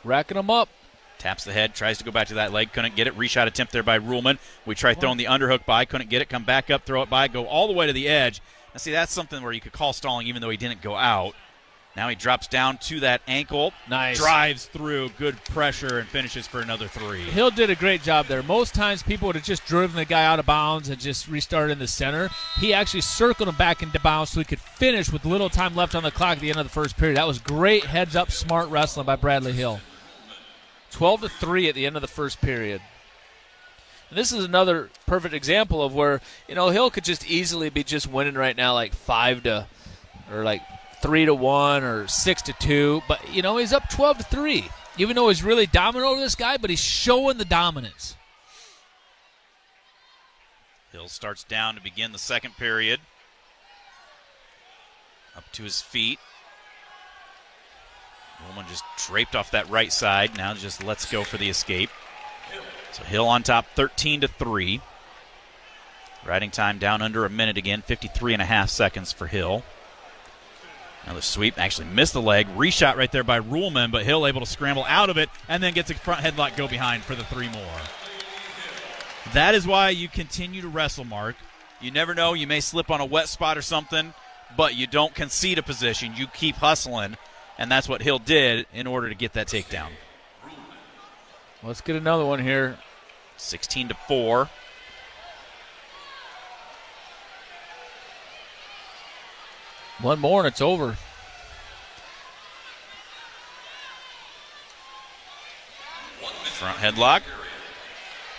Racking them up. Taps the head, tries to go back to that leg, couldn't get it. Reshot attempt there by Ruhlman. We tried throwing the underhook by, couldn't get it. Come back up, throw it by, go all the way to the edge. Now, see, that's something where you could call stalling even though he didn't go out. Now he drops down to that ankle. Nice. Drives through, good pressure, and finishes for another 3. Hill did a great job there. Most times people would have just driven the guy out of bounds and just restarted in the center. He actually circled him back into bounds so he could finish with little time left on the clock at the end of the first period. That was great heads-up, smart wrestling by Bradley Hill. 12-3 at the end of the first period. And this is another perfect example of where, Hill could just easily be just winning right now like 3-1 or 6-2, but he's up 12-3. Even though he's really dominant over this guy, but he's showing the dominance. Hill starts down to begin the second period. Up to his feet. Ruhlman just draped off that right side. Now just lets go for the escape. So Hill on top, 13-3. Riding time down under a minute again, 53.5 seconds for Hill. Another sweep, actually missed the leg. Reshot right there by Ruhlman, but Hill able to scramble out of it and then gets a front headlock go behind for the 3 more. That is why you continue to wrestle, Mark. You never know, you may slip on a wet spot or something, but you don't concede a position. You keep hustling, and that's what Hill did in order to get that takedown. Let's get another one here. 16-4. One more and it's over. Front headlock.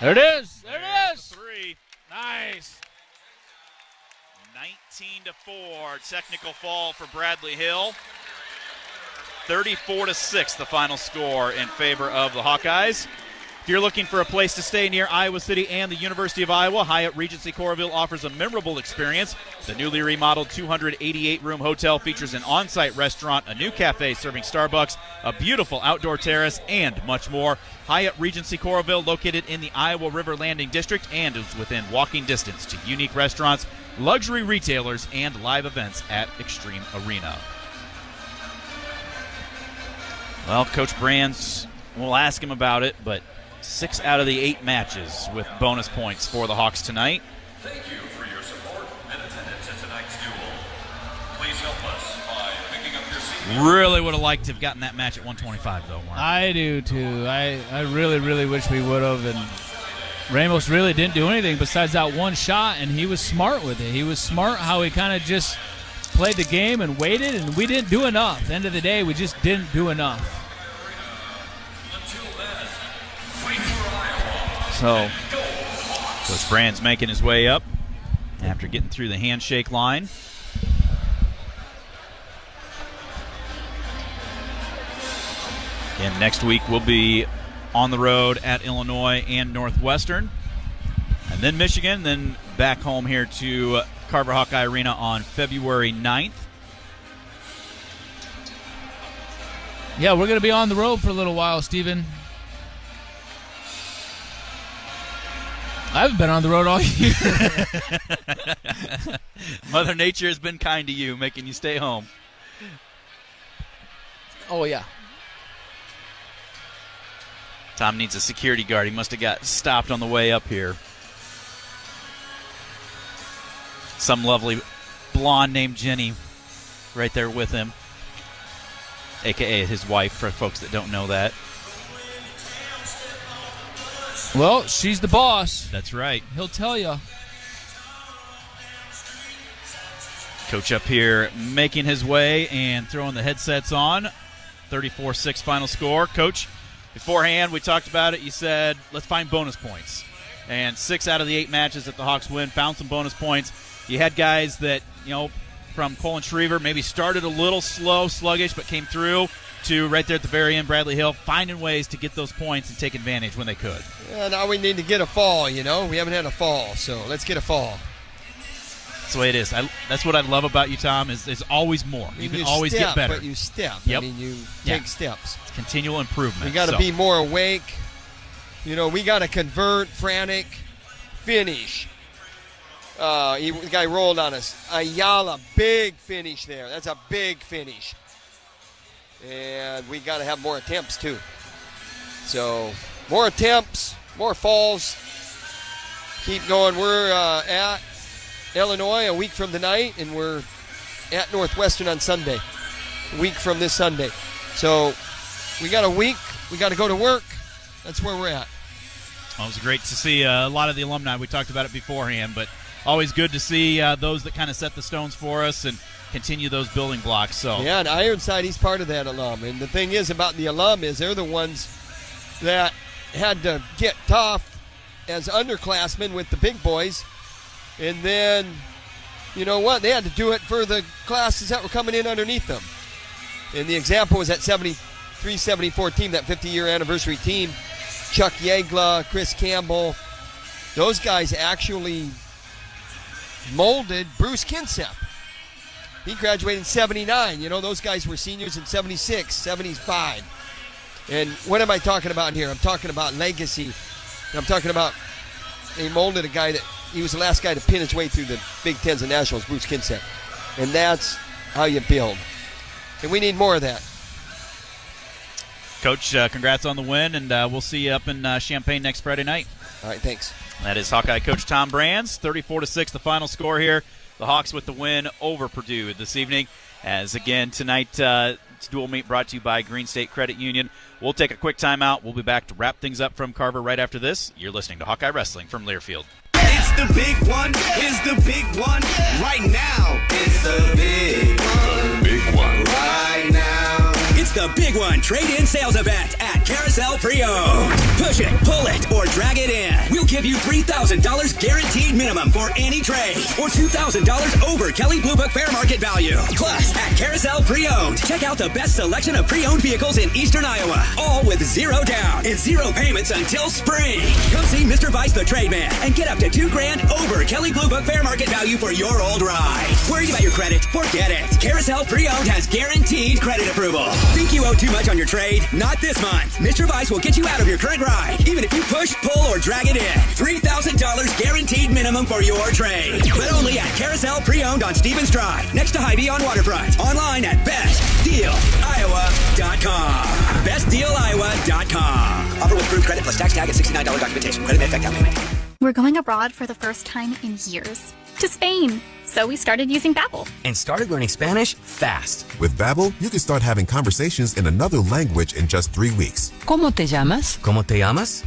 There it is. There it is. 3. Nice. 19-4. Technical fall for Bradley Hill. 34-6, the final score in favor of the Hawkeyes. If you're looking for a place to stay near Iowa City and the University of Iowa, Hyatt Regency Coralville offers a memorable experience. The newly remodeled 288-room hotel features an on-site restaurant, a new cafe serving Starbucks, a beautiful outdoor terrace, and much more. Hyatt Regency Coralville, located in the Iowa River Landing District, and is within walking distance to unique restaurants, luxury retailers, and live events at Extreme Arena. Well, Coach Brands, we'll ask him about it, but 6 out of the 8 matches with bonus points for the Hawks tonight. Thank you for your support and attendance at tonight's duel. Please help us by picking up your seat. Really would have liked to have gotten that match at 125, though, Mark. I do, too. I really, really wish we would have. And Ramos really didn't do anything besides that one shot, and he was smart with it. He was smart how he kind of just played the game and waited, and we didn't do enough. At the end of the day, we just didn't do enough. So, Coach Brand's making his way up after getting through the handshake line. And next week we'll be on the road at Illinois and Northwestern. And then Michigan, then back home here to Carver Hawkeye Arena on February 9th. Yeah, we're going to be on the road for a little while, Steven. I haven't been on the road all year. Mother Nature has been kind to you, making you stay home. Oh, yeah. Tom needs a security guard. He must have got stopped on the way up here. Some lovely blonde named Jenny right there with him, a.k.a. his wife, for folks that don't know that. Well, she's the boss. That's right. He'll tell you. Coach up here making his way and throwing the headsets on. 34-6 final score. Coach, beforehand we talked about it. You said, let's find bonus points. And 6 out of the 8 matches that the Hawks win found some bonus points. You had guys that, from Colin Schriever, maybe started a little slow, sluggish, but came through, to right there at the very end, Bradley Hill, finding ways to get those points and take advantage when they could. Yeah, now we need to get a fall, We haven't had a fall, so let's get a fall. That's the way it is. That's what I love about you, Tom, is there's always more. You can always step, get better. But you step. Yep. You take steps. It's continual improvement. We got to be more awake. We got to convert, frantic, finish. The guy rolled on us. Ayala, big finish there. That's a big finish. And we got to have more attempts, too. So, more attempts, more falls. Keep going. We're at Illinois a week from tonight, and we're at Northwestern on Sunday, a week from this Sunday. So we got a week. We got to go to work. That's where we're at. Well, it was great to see a lot of the alumni. We talked about it beforehand, but always good to see those that kind of set the stones for us and continue those building blocks. So yeah, and Ironside, he's part of that alum. And the thing is about the alum is they're the ones that had to get tough as underclassmen with the big boys. And then, you know what? They had to do it for the classes that were coming in underneath them. And the example was that 73-74 team, that 50-year anniversary team. Chuck Yegla, Chris Campbell. Those guys actually molded Bruce Kinsep. He graduated in 79. Those guys were seniors in 76, 75. And what am I talking about here? I'm talking about legacy. I'm talking about they molded a guy that he was the last guy to pin his way through the Big Tens and Nationals, Bruce Kinsep. And that's how you build. And we need more of that. Coach, congrats on the win, and we'll see you up in Champaign next Friday night. All right, thanks. That is Hawkeye coach Tom Brands. 34-6, the final score here. The Hawks with the win over Purdue this evening. As again, tonight, dual meet brought to you by Green State Credit Union. We'll take a quick timeout. We'll be back to wrap things up from Carver right after this. You're listening to Hawkeye Wrestling from Learfield. It's the big one. It's the big one. Right now. It's the big one. Big one. Right now. It's the Big One Trade-In Sales Event at Carousel Pre-Owned. Push it, pull it, or drag it in. We'll give you $3,000 guaranteed minimum for any trade, or $2,000 over Kelly Blue Book fair market value. Plus, at Carousel Pre-Owned, check out the best selection of pre-owned vehicles in eastern Iowa, all with zero down and zero payments until spring. Come see Mr. Vice the Trade Man and get up to $2,000 over Kelly Blue Book fair market value for your old ride. Worried about your credit? Forget it. Carousel Pre-Owned has guaranteed credit approval. Think you owe too much on your trade? Not this month. Mr. Vice will get you out of your current ride, even if you push, pull, or drag it in. $3,000 guaranteed minimum for your trade. But only at Carousel Pre-Owned on Stevens Drive, next to Hy-Vee on Waterfront. Online at bestdealiowa.com. Bestdealiowa.com. Offer with approved credit plus tax tag and $69 documentation. Credit may affect down payment. We're going abroad for the first time in years. To Spain. So we started using Babbel. And started learning Spanish fast. With Babbel, you can start having conversations in another language in just 3 weeks. ¿Cómo te llamas? ¿Cómo te llamas?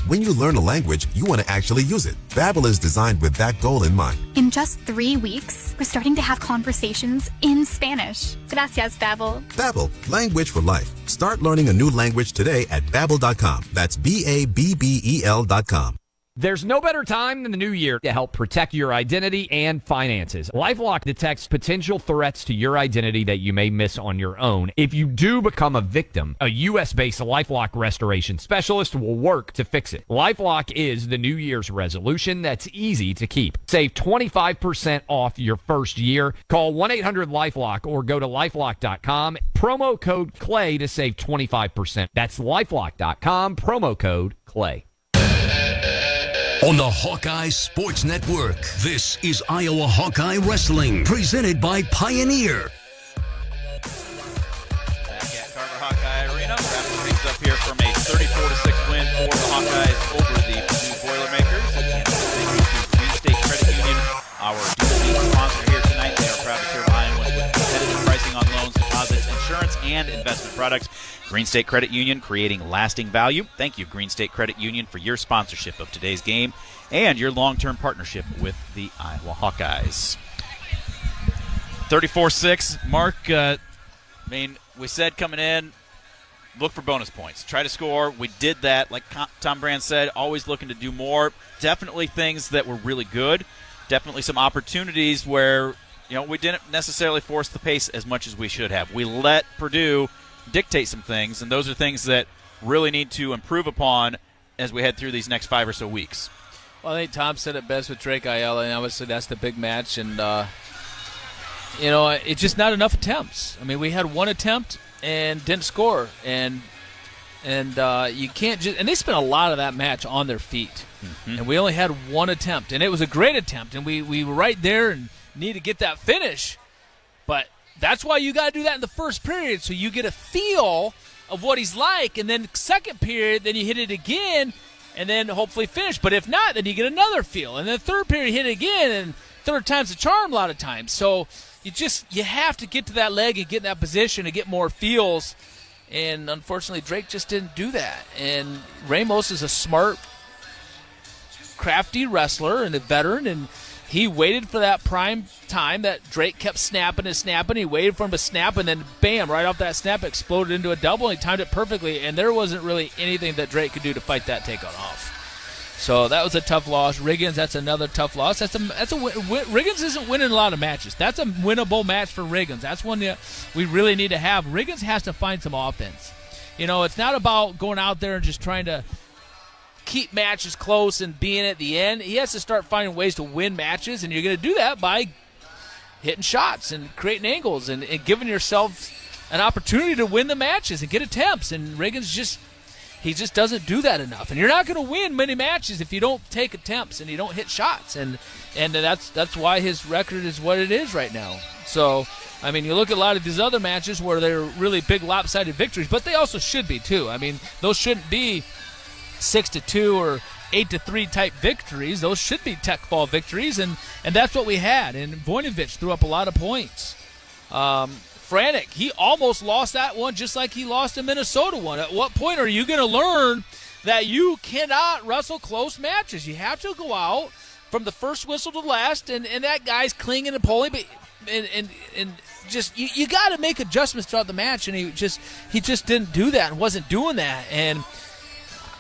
When you learn a language, you want to actually use it. Babbel is designed with that goal in mind. In just 3 weeks, we're starting to have conversations in Spanish. Gracias, Babbel. Babbel, language for life. Start learning a new language today at Babbel.com. That's BABBEL.com. There's no better time than the new year to help protect your identity and finances. LifeLock detects potential threats to your identity that you may miss on your own. If you do become a victim, a U.S.-based LifeLock restoration specialist will work to fix it. LifeLock is the New Year's resolution that's easy to keep. Save 25% off your first year. Call 1-800-LifeLock or go to LifeLock.com. Promo code CLAY to save 25%. That's LifeLock.com. Promo code CLAY. On the Hawkeye Sports Network, this is Iowa Hawkeye Wrestling, presented by Pioneer. Back at Carver Hawkeye Arena, wrapping things up here from a 34-6 win for the Hawkeyes over the Purdue Boilermakers. Again, thank you to Green State Credit Union, our dual meet sponsor here tonight. They are proud to serve Iowans with competitive pricing and investment products. Green State Credit Union, creating lasting value. Thank you, Green State Credit Union, for your sponsorship of today's game and your long-term partnership with the Iowa Hawkeyes. 34-6. Mark, we said coming in, look for bonus points. Try to score. We did that. Like Tom Brand said, always looking to do more. Definitely things that were really good. Definitely some opportunities where, we didn't necessarily force the pace as much as we should have. We let Purdue dictate some things, and those are things that really need to improve upon as we head through these next 5 or so weeks. Well, I think Tom said it best with Drake Ayala, and obviously that's the big match. And, it's just not enough attempts. I mean, we had one attempt and didn't score. And you can't just – and they spent a lot of that match on their feet. Mm-hmm. And we only had one attempt. And it was a great attempt. And we were right there and need to get that finish. But that's why you got to do that in the first period, so you get a feel of what he's like. And then second period, then you hit it again – and then hopefully finish. But if not, then you get another feel. And then third period, hit it again, and third time's the charm a lot of times. So you have to get to that leg and get in that position and get more feels. And unfortunately, Drake just didn't do that. And Ramos is a smart, crafty wrestler and a veteran, and he waited for that prime time that Drake kept snapping and snapping. He waited for him to snap, and then bam, right off that snap, exploded into a double, and he timed it perfectly, and there wasn't really anything that Drake could do to fight that takeout off. So that was a tough loss. Riggins, that's another tough loss. Riggins isn't winning a lot of matches. That's a winnable match for Riggins. That's one that we really need to have. Riggins has to find some offense. It's not about going out there and just trying to keep matches close and being at the end. He has to start finding ways to win matches, and you're going to do that by hitting shots and creating angles and giving yourself an opportunity to win the matches and get attempts. And Riggins just doesn't do that enough. And you're not going to win many matches if you don't take attempts and you don't hit shots. And that's why his record is what it is right now. So, you look at a lot of these other matches where they're really big lopsided victories, but they also should be too. Those shouldn't be 6-2 or 8-3 type victories. Those should be tech fall victories, and that's what we had. And Voinovich threw up a lot of points. Frantic, he almost lost that one just like he lost the Minnesota one. At what point are you going to learn that you cannot wrestle close matches? You have to go out from the first whistle to the last, and that guy's clinging and pulling, but and just you got to make adjustments throughout the match, and he just didn't do that and wasn't doing that. And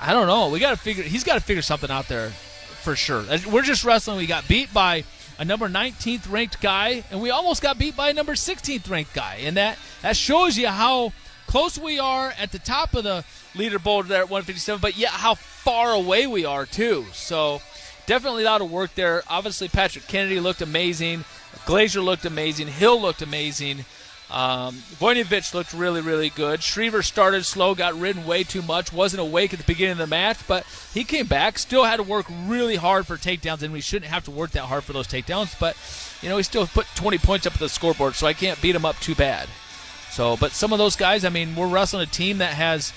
I don't know. He's got to figure something out there for sure. We're just wrestling. We got beat by a number 19th ranked guy, and we almost got beat by a number 16th ranked guy. And that shows you how close we are at the top of the leaderboard there at 157, but yet how far away we are too. So definitely a lot of work there. Obviously, Patrick Kennedy looked amazing. Glazier looked amazing. Hill looked amazing. Voinovich looked really, really good. Shriver started slow, got ridden way too much, wasn't awake at the beginning of the match, but he came back, still had to work really hard for takedowns, and we shouldn't have to work that hard for those takedowns, but, he still put 20 points up at the scoreboard, so I can't beat him up too bad. So, but some of those guys, we're wrestling a team that has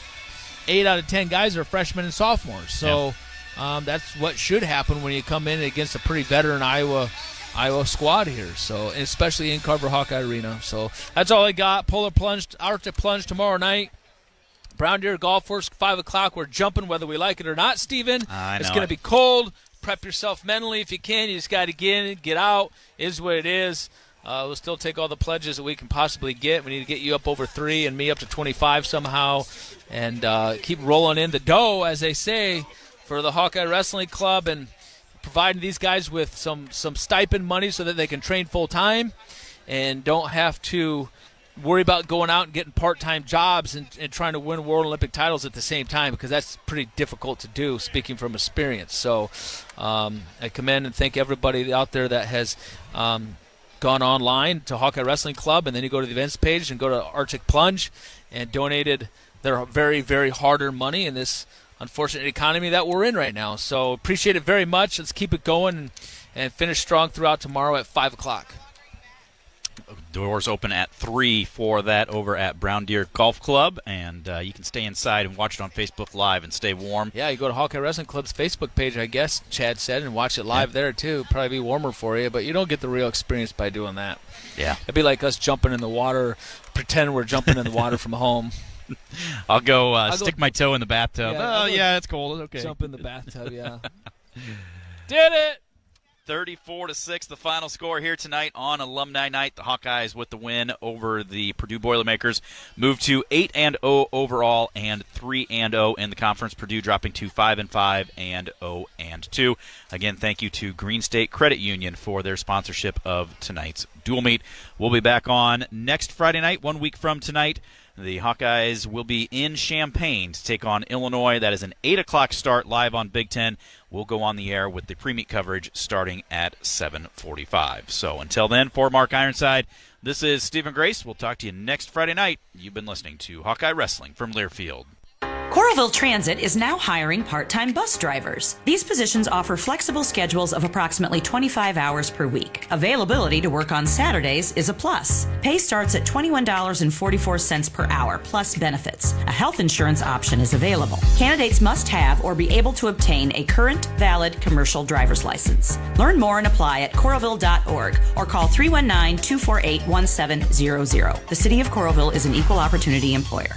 8 out of 10 guys are freshmen and sophomores, so that's what should happen when you come in against a pretty veteran Iowa squad here, so especially in Carver Hawkeye Arena. So that's all I got. Arctic Plunge tomorrow night. Brown Deer Golf Course, 5 o'clock. We're jumping whether we like it or not, Steven. It's going to be cold. Prep yourself mentally if you can. You just got to get in, get out. It is what it is. We'll still take all the pledges that we can possibly get. We need to get you up over 3 and me up to 25 somehow, and keep rolling in the dough, as they say, for the Hawkeye Wrestling Club, and providing these guys with some stipend money so that they can train full-time and don't have to worry about going out and getting part-time jobs and trying to win World Olympic titles at the same time, because that's pretty difficult to do, speaking from experience. So I commend and thank everybody out there that has gone online to Hawkeye Wrestling Club, and then you go to the events page and go to Arctic Plunge and donated their very, very hard-earned money in this unfortunate economy that we're in right now. So appreciate it very much. Let's keep it going and finish strong throughout tomorrow at 5 o'clock. Doors open at 3 for that over at Brown Deer Golf Club, and you can stay inside and watch it on Facebook Live and stay warm. Yeah, you go to Hawkeye Wrestling Club's Facebook page, I guess Chad said, and watch it live there too. Probably be warmer for you, but you don't get the real experience by doing that. Yeah. It'd be like us jumping in the water pretend we're jumping in the water from home. I'll go stick my toe in the bathtub. Yeah, it's cold. Okay. Jump in the bathtub, yeah. Did it! 34-6, the final score here tonight on Alumni Night. The Hawkeyes with the win over the Purdue Boilermakers move to 8-0 overall and 3-0 in the conference. Purdue dropping to 5-5 and 0-2. Again, thank you to Green State Credit Union for their sponsorship of tonight's dual meet. We'll be back on next Friday night, 1 week from tonight. The Hawkeyes will be in Champaign to take on Illinois. That is an 8 o'clock start live on Big Ten. We'll go on the air with the pre-meet coverage starting at 7:45. So until then, for Mark Ironside, this is Stephen Grace. We'll talk to you next Friday night. You've been listening to Hawkeye Wrestling from Learfield. Coralville Transit is now hiring part-time bus drivers. These positions offer flexible schedules of approximately 25 hours per week. Availability to work on Saturdays is a plus. Pay starts at $21.44 per hour, plus benefits. A health insurance option is available. Candidates must have or be able to obtain a current, valid commercial driver's license. Learn more and apply at coralville.org or call 319-248-1700. The City of Coralville is an equal opportunity employer.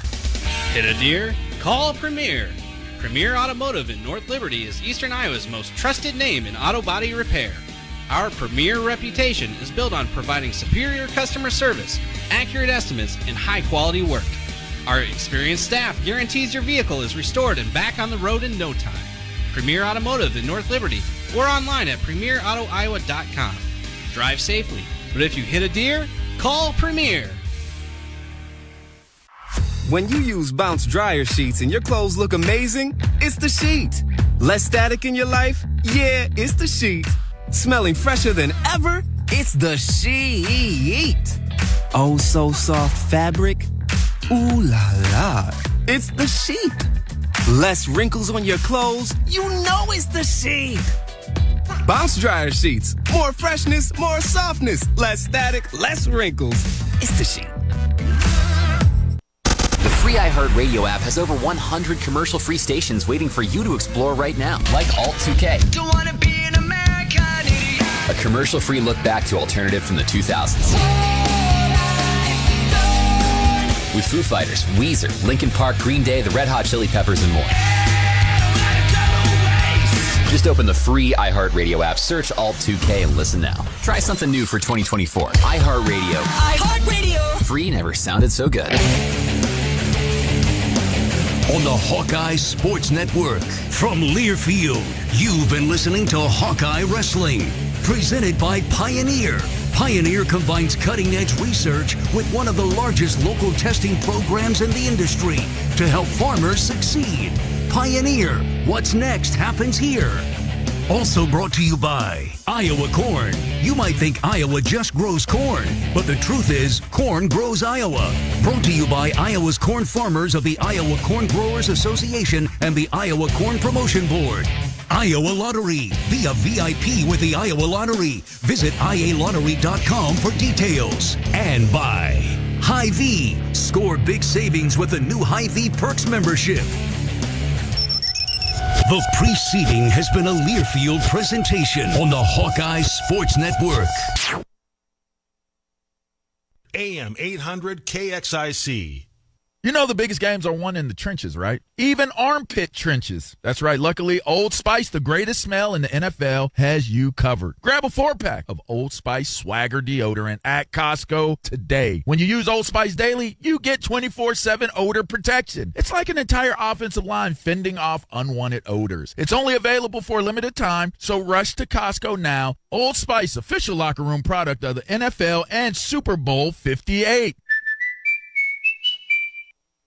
Hit a deer? Call Premier. Premier Automotive in North Liberty is Eastern Iowa's most trusted name in auto body repair. Our premier reputation is built on providing superior customer service, accurate estimates, and high-quality work. Our experienced staff guarantees your vehicle is restored and back on the road in no time. Premier Automotive in North Liberty or online at premierautoiowa.com. Drive safely, but if you hit a deer, call Premier. When you use Bounce dryer sheets and your clothes look amazing, it's the sheet. Less static in your life? Yeah, it's the sheet. Smelling fresher than ever? It's the sheet. Oh, so soft fabric? Ooh la la. It's the sheet. Less wrinkles on your clothes? You know it's the sheet. Bounce dryer sheets. More freshness, more softness. Less static, less wrinkles. It's the sheet. The free iHeartRadio app has over 100 commercial-free stations waiting for you to explore right now, like Alt2K. Don't wanna be an American idiot. A commercial-free look back to alternative from the 2000s. With Foo Fighters, Weezer, Linkin Park, Green Day, the Red Hot Chili Peppers, and more. Just open the free iHeartRadio app, search Alt2K, and listen now. Try something new for 2024. iHeartRadio. iHeartRadio. Free never sounded so good. On the Hawkeye Sports Network. From Learfield, you've been listening to Hawkeye Wrestling. Presented by Pioneer. Pioneer combines cutting-edge research with one of the largest local testing programs in the industry to help farmers succeed. Pioneer, what's next happens here. Also brought to you by Iowa Corn. You might think Iowa just grows corn, but the truth is, corn grows Iowa. Brought to you by Iowa's corn farmers of the Iowa Corn Growers Association and the Iowa Corn Promotion Board. Iowa Lottery. Be a VIP with the Iowa Lottery. Visit ialottery.com for details. And by Hy-Vee. Score big savings with the new Hy-Vee Perks membership. The preceding has been a Learfield presentation on the Hawkeye Sports Network. AM 800 KXIC. You know the biggest games are won in the trenches, right? Even armpit trenches. That's right. Luckily, Old Spice, the greatest smell in the NFL, has you covered. Grab a 4-pack of Old Spice Swagger deodorant at Costco today. When you use Old Spice daily, you get 24/7 odor protection. It's like an entire offensive line fending off unwanted odors. It's only available for a limited time, so rush to Costco now. Old Spice, official locker room product of the NFL and Super Bowl 58.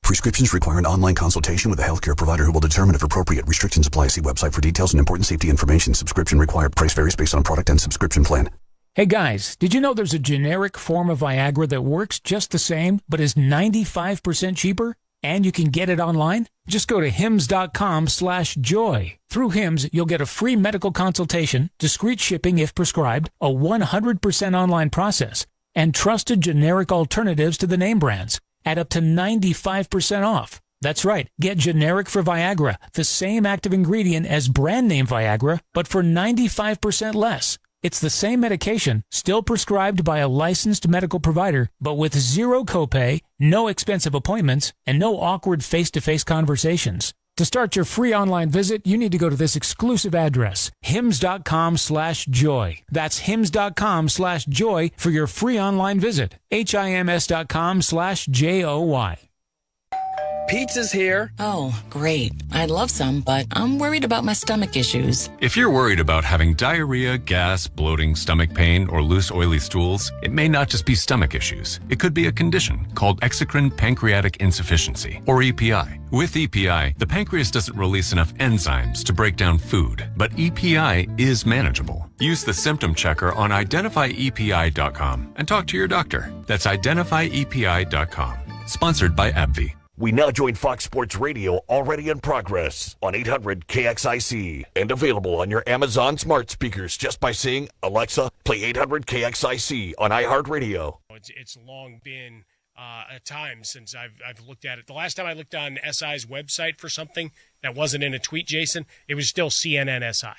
Prescriptions require an online consultation with a healthcare provider who will determine if appropriate. Restrictions apply. See website for details and important safety information. Subscription required. Price varies based on product and subscription plan. Hey guys, did you know there's a generic form of Viagra that works just the same, but is 95% cheaper? And you can get it online? Just go to hims.com/joy. Through Hims, you'll get a free medical consultation, discreet shipping if prescribed, a 100% online process, and trusted generic alternatives to the name brands at up to 95% off. That's right. Get generic for Viagra, the same active ingredient as brand name Viagra, but for 95% less. It's the same medication, still prescribed by a licensed medical provider, but with zero copay, no expensive appointments, and no awkward face-to-face conversations. To start your free online visit, you need to go to this exclusive address, hims.com/joy. That's hims.com/joy for your free online visit. HIMS.com/JOY. Pizza's here. Oh, great. I'd love some, but I'm worried about my stomach issues. If you're worried about having diarrhea, gas, bloating, stomach pain, or loose, oily stools, it may not just be stomach issues. It could be a condition called exocrine pancreatic insufficiency, or EPI. With EPI, the pancreas doesn't release enough enzymes to break down food, but EPI is manageable. Use the symptom checker on identifyepi.com and talk to your doctor. That's identifyepi.com. Sponsored by AbbVie. We now join Fox Sports Radio, already in progress, on 800 KXIC, and available on your Amazon smart speakers just by saying, Alexa, play 800 KXIC on iHeartRadio. It's long been a time since I've looked at it. The last time I looked on SI's website for something that wasn't in a tweet, Jason, it was still CNN SI.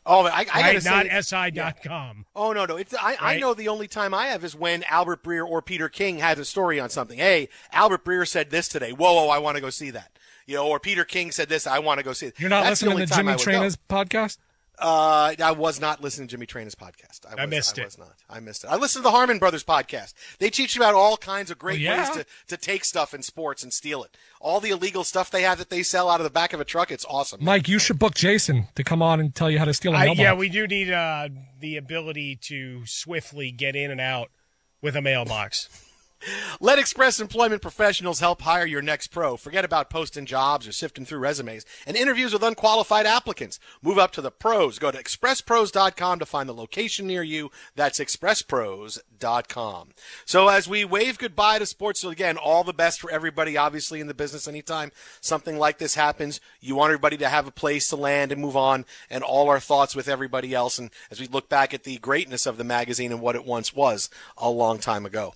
Oh, I gotta not say, SI.com. Oh, no. I know the only time I have is when Albert Breer or Peter King has a story on something. Hey, Albert Breer said this today. Whoa, I want to go see that. Or Peter King said this. I want to go see it. You're not listening to Jimmy Traina's podcast? I was not listening to Jimmy Traina's podcast. I missed it. I missed it. I listened to the Harmon Brothers podcast. They teach you about all kinds of great ways to take stuff in sports and steal it. All the illegal stuff they have that they sell out of the back of a truck, it's awesome. Mike, you should book Jason to come on and tell you how to steal a mailbox. Yeah, we do need the ability to swiftly get in and out with a mailbox. Let Express Employment Professionals help hire your next pro. Forget about posting jobs or sifting through resumes and interviews with unqualified applicants. Move up to the pros. Go to expresspros.com to find the location near you. That's expresspros.com. So as we wave goodbye to sports, so again, all the best for everybody, obviously, in the business. Anytime something like this happens, you want everybody to have a place to land and move on, and all our thoughts with everybody else. And as we look back at the greatness of the magazine and what it once was a long time ago.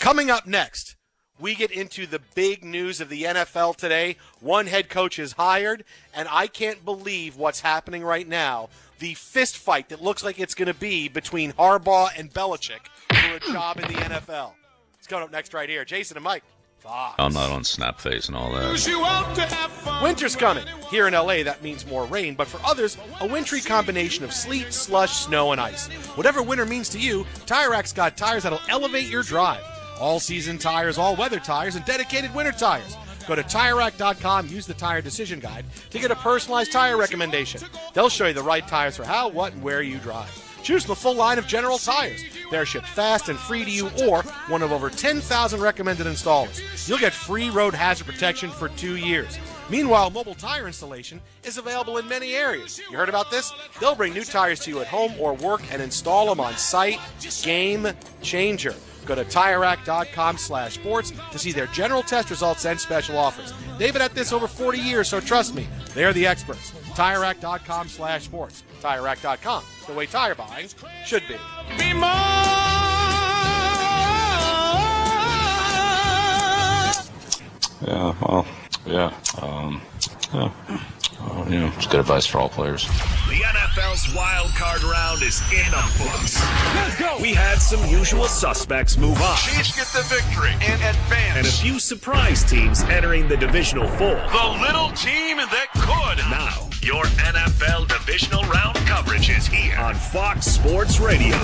Coming up next, we get into the big news of the NFL today. One head coach is hired, and I can't believe what's happening right now. The fist fight that looks like it's going to be between Harbaugh and Belichick for a job in the NFL. It's coming up next right here. Jason and Mike. Fox. I'm not on Snapface and all that. Winter's coming. Here in LA, that means more rain, but for others, a wintry combination of sleet, slush, snow, and ice. Whatever winter means to you, Tire Rack's got tires that'll elevate your drive. All-season tires, all-weather tires, and dedicated winter tires. Go to TireRack.com, use the Tire Decision Guide to get a personalized tire recommendation. They'll show you the right tires for how, what, and where you drive. Choose from the full line of General Tires. They're shipped fast and free to you or one of over 10,000 recommended installers. You'll get free road hazard protection for 2 years. Meanwhile, mobile tire installation is available in many areas. You heard about this? They'll bring new tires to you at home or work and install them on site. Game changer. Go to TireRack.com/sports to see their general test results and special offers. They've been at this over 40 years, so trust me, they're the experts. TireRack.com/sports. TireRack.com, the way tire buying should be. Just good advice for all players. The NFL's wild card round is in the books. Let's go. We had some usual suspects move on. Chiefs get the victory in advance. And a few surprise teams entering the divisional four. The little team that could. Now, your NFL divisional round coverage is here on Fox Sports Radio.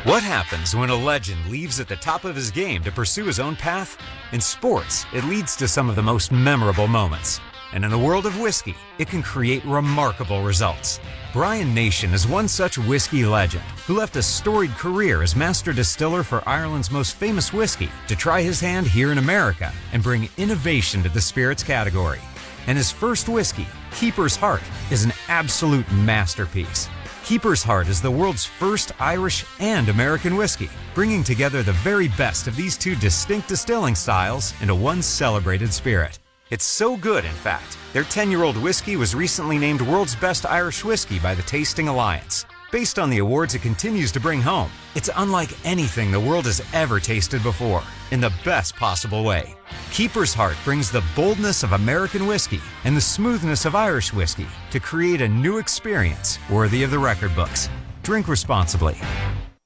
What happens when a legend leaves at the top of his game to pursue his own path? In sports, it leads to some of the most memorable moments. And in the world of whiskey, it can create remarkable results. Brian Nation is one such whiskey legend who left a storied career as master distiller for Ireland's most famous whiskey to try his hand here in America and bring innovation to the spirits category. And his first whiskey, Keeper's Heart, is an absolute masterpiece. Keeper's Heart is the world's first Irish and American whiskey, bringing together the very best of these two distinct distilling styles into one celebrated spirit. It's so good, in fact, their 10-year-old whiskey was recently named World's Best Irish Whiskey by the Tasting Alliance. Based on the awards it continues to bring home, it's unlike anything the world has ever tasted before. in the best possible way. Keeper's Heart brings the boldness of American whiskey and the smoothness of Irish whiskey to create a new experience worthy of the record books. Drink responsibly.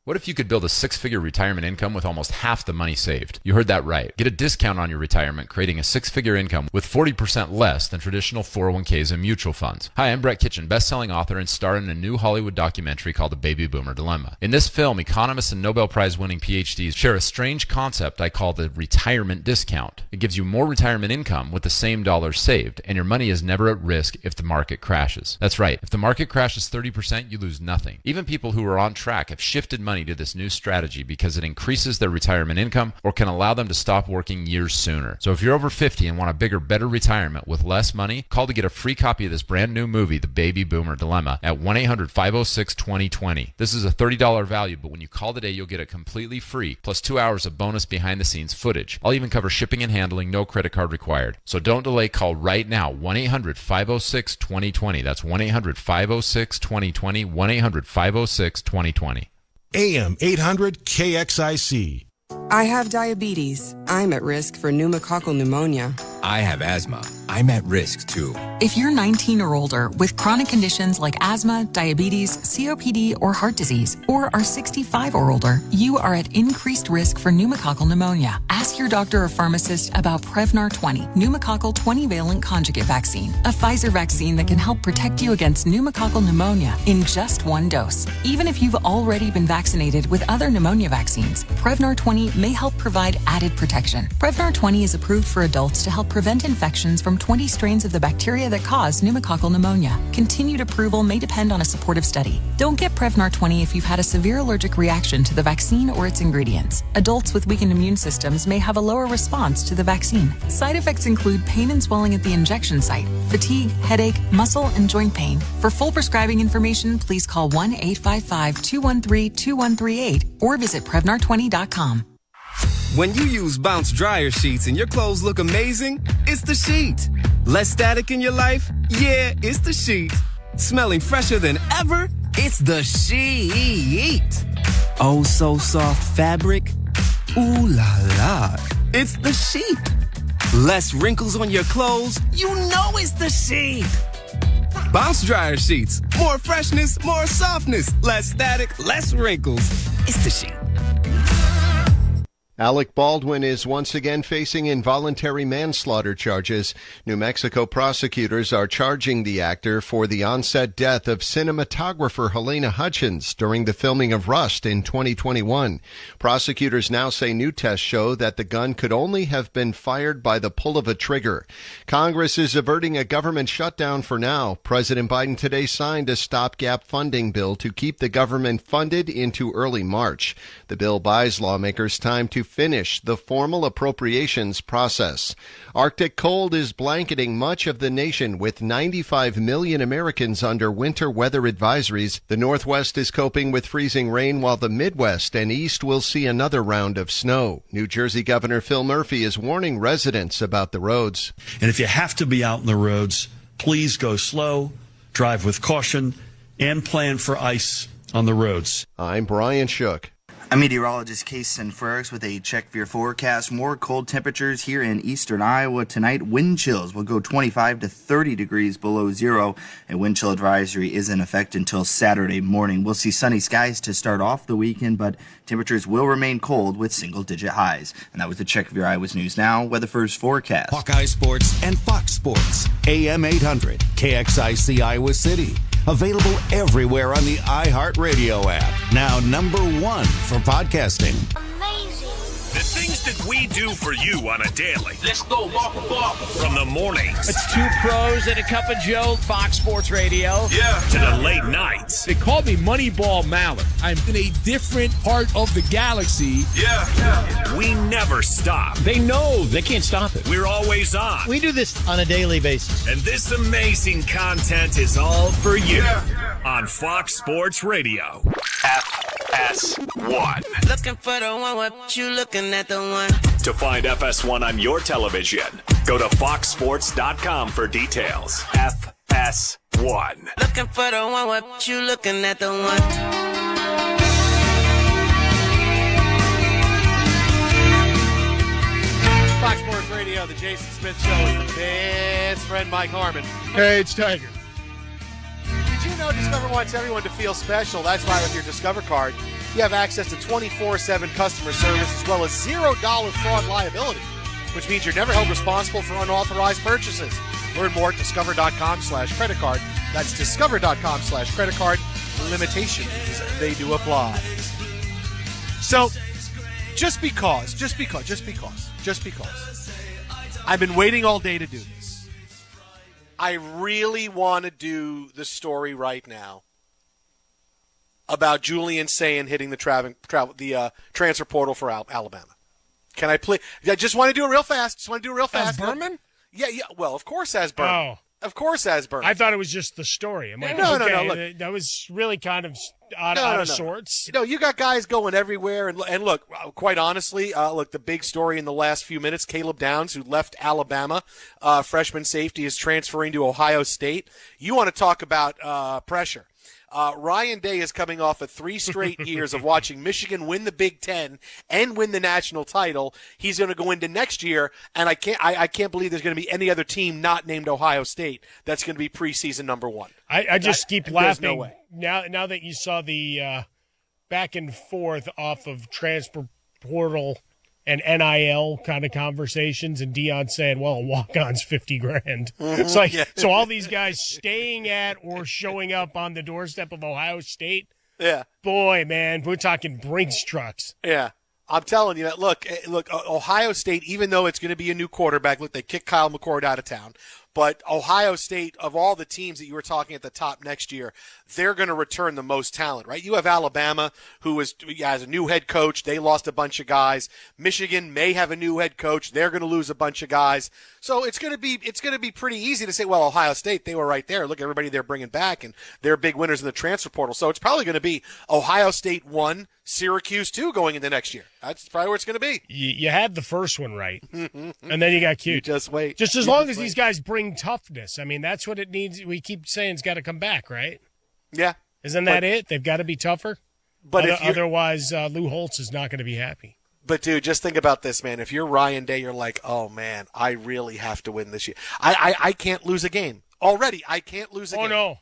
What if you could build a six-figure retirement income with almost half the money saved? You heard that right. Get a discount on your retirement, creating a six-figure income with 40% less than traditional 401ks and mutual funds. Hi, I'm Brett Kitchen, best-selling author and star in a new Hollywood documentary called The Baby Boomer Dilemma. In this film, economists and Nobel Prize-winning PhDs share a strange concept I call the retirement discount. It gives you more retirement income with the same dollars saved, and your money is never at risk if the market crashes. That's right. If the market crashes 30%, you lose nothing. Even people who are on track have shifted money to this new strategy because it increases their retirement income or can allow them to stop working years sooner. So if you're over 50 and want a bigger, better retirement with less money, call to get a free copy of this brand new movie, The Baby Boomer Dilemma, at 1-800-506-2020. This is a $30 value, but when you call today, you'll get it completely free, plus 2 hours of bonus behind-the-scenes footage. I'll even cover shipping and handling, no credit card required. So don't delay, call right now, 1-800-506-2020. That's 1-800-506-2020, 1-800-506-2020. AM 800 KXIC. I have diabetes. I'm at risk for pneumococcal pneumonia. I have asthma. I'm at risk too. If you're 19 or older with chronic conditions like asthma, diabetes, COPD, or heart disease, or are 65 or older, you are at increased risk for pneumococcal pneumonia. Ask your doctor or pharmacist about Prevnar 20, pneumococcal 20-valent conjugate vaccine, a Pfizer vaccine that can help protect you against pneumococcal pneumonia in just one dose. Even if you've already been vaccinated with other pneumonia vaccines, Prevnar 20 may help provide added protection. Prevnar 20 is approved for adults to help prevent infections from 20 strains of the bacteria that cause pneumococcal pneumonia. Continued approval may depend on a supportive study. Don't get Prevnar 20 if you've had a severe allergic reaction to the vaccine or its ingredients. Adults with weakened immune systems may have a lower response to the vaccine. Side effects include pain and swelling at the injection site, fatigue, headache, muscle, and joint pain. For full prescribing information, please call 1-855-213-2138 or visit Prevnar20.com. When you use Bounce dryer sheets and your clothes look amazing, it's the sheet. Less static in your life? Yeah, it's the sheet. Smelling fresher than ever? It's the sheet. Oh, so soft fabric? Ooh la la. It's the sheet. Less wrinkles on your clothes? You know it's the sheet. Bounce dryer sheets. More freshness, more softness. Less static, less wrinkles. It's the sheet. Alec Baldwin is once again facing involuntary manslaughter charges. New Mexico prosecutors are charging the actor for the on-set death of cinematographer Helena Hutchins during the filming of Rust in 2021. Prosecutors now say new tests show that the gun could only have been fired by the pull of a trigger. Congress is averting a government shutdown for now. President Biden today signed a stopgap funding bill to keep the government funded into early March. The bill buys lawmakers time to finish the formal appropriations process. Arctic cold is blanketing much of the nation with 95 million Americans under winter weather advisories. The Northwest is coping with freezing rain while the Midwest and East will see another round of snow. New Jersey Governor Phil Murphy is warning residents about the roads. And if you have to be out on the roads, please go slow, drive with caution, and plan for ice on the roads. I'm Brian Shook. I'm meteorologist Kason Frericks with a check of your forecast. More cold temperatures here in eastern Iowa tonight. Wind chills will go 25 to 30 degrees below zero. A wind chill advisory is in effect until Saturday morning. We'll see sunny skies to start off the weekend, but temperatures will remain cold with single-digit highs. And that was the check of your Iowa's News Now Weather First forecast. Hawkeye Sports and Fox Sports. AM 800 KXIC Iowa City. Available everywhere on the iHeartRadio app. Now #1 for podcasting. The things that we do for you on a daily. Let's go, walk. From the mornings. It's two pros and a cup of Joe, Fox Sports Radio. Yeah. To the late nights. They call me Moneyball Mallard. I'm in a different part of the galaxy. Yeah. We never stop. They know they can't stop it. We're always on. We do this on a daily basis. And this amazing content is all for you on Fox Sports Radio. FS1. Looking for the one, what you looking at the one? To find FS1 on your television, go to foxsports.com for details. FS1. Looking for the one, what you looking at the one? Fox Sports Radio, the Jason Smith Show with the best friend Mike Harmon. Hey, it's Tiger. Did you know Discover wants everyone to feel special? That's why with your Discover card, you have access to 24/7 customer service as well as $0 fraud liability, which means you're never held responsible for unauthorized purchases. Learn more at discover.com/credit card. That's discover.com/credit card. Limitations, they do apply. So, just because, I've been waiting all day to do this. I really want to do the story right now about Julian Sayin hitting the transfer portal for Alabama. Can I play? I just want to do it real fast. As Berman? Yeah. Well, of course, as Berman. Oh. Of course, as Berman. I thought it was just the story. I'm like, no. Look, that was really kind of out of sorts. No, you got guys going everywhere. And look, quite honestly, the big story in the last few minutes, Caleb Downs, who left Alabama, freshman safety, is transferring to Ohio State. You want to talk about pressure. Ryan Day is coming off of 3 straight years of watching Michigan win the Big Ten and win the national title. He's going to go into next year, and I can't believe there's going to be any other team not named Ohio State that's going to be preseason number 1. I just keep laughing. No way. Now that you saw the back and forth off of transfer portal and NIL kind of conversations, and Deion saying, well, a walk-on's $50,000. It's like, so all these guys staying at or showing up on the doorstep of Ohio State. Yeah. Boy, man, we're talking Brinks trucks. Yeah. I'm telling you that, look, Ohio State, even though it's going to be a new quarterback, look, they kicked Kyle McCord out of town. But Ohio State, of all the teams that you were talking at the top next year, they're going to return the most talent, right? You have Alabama, who has a new head coach. They lost a bunch of guys. Michigan may have a new head coach. They're going to lose a bunch of guys. So it's going to be pretty easy to say, well, Ohio State, they were right there. Look, everybody they're bringing back, and they're big winners in the transfer portal. So it's probably going to be Ohio State 1, Syracuse 2 going into next year. That's probably where it's going to be. You had the first one right, and then you got cute. You just wait. Just as long as these guys bring toughness. I mean, that's what it needs. We keep saying it's got to come back, right? Yeah. Isn't that it? They've got to be tougher? But otherwise, Lou Holtz is not going to be happy. But, dude, just think about this, man. If you're Ryan Day, you're like, oh, man, I really have to win this year. I can't lose a game. Already, I can't lose a game. Oh, no.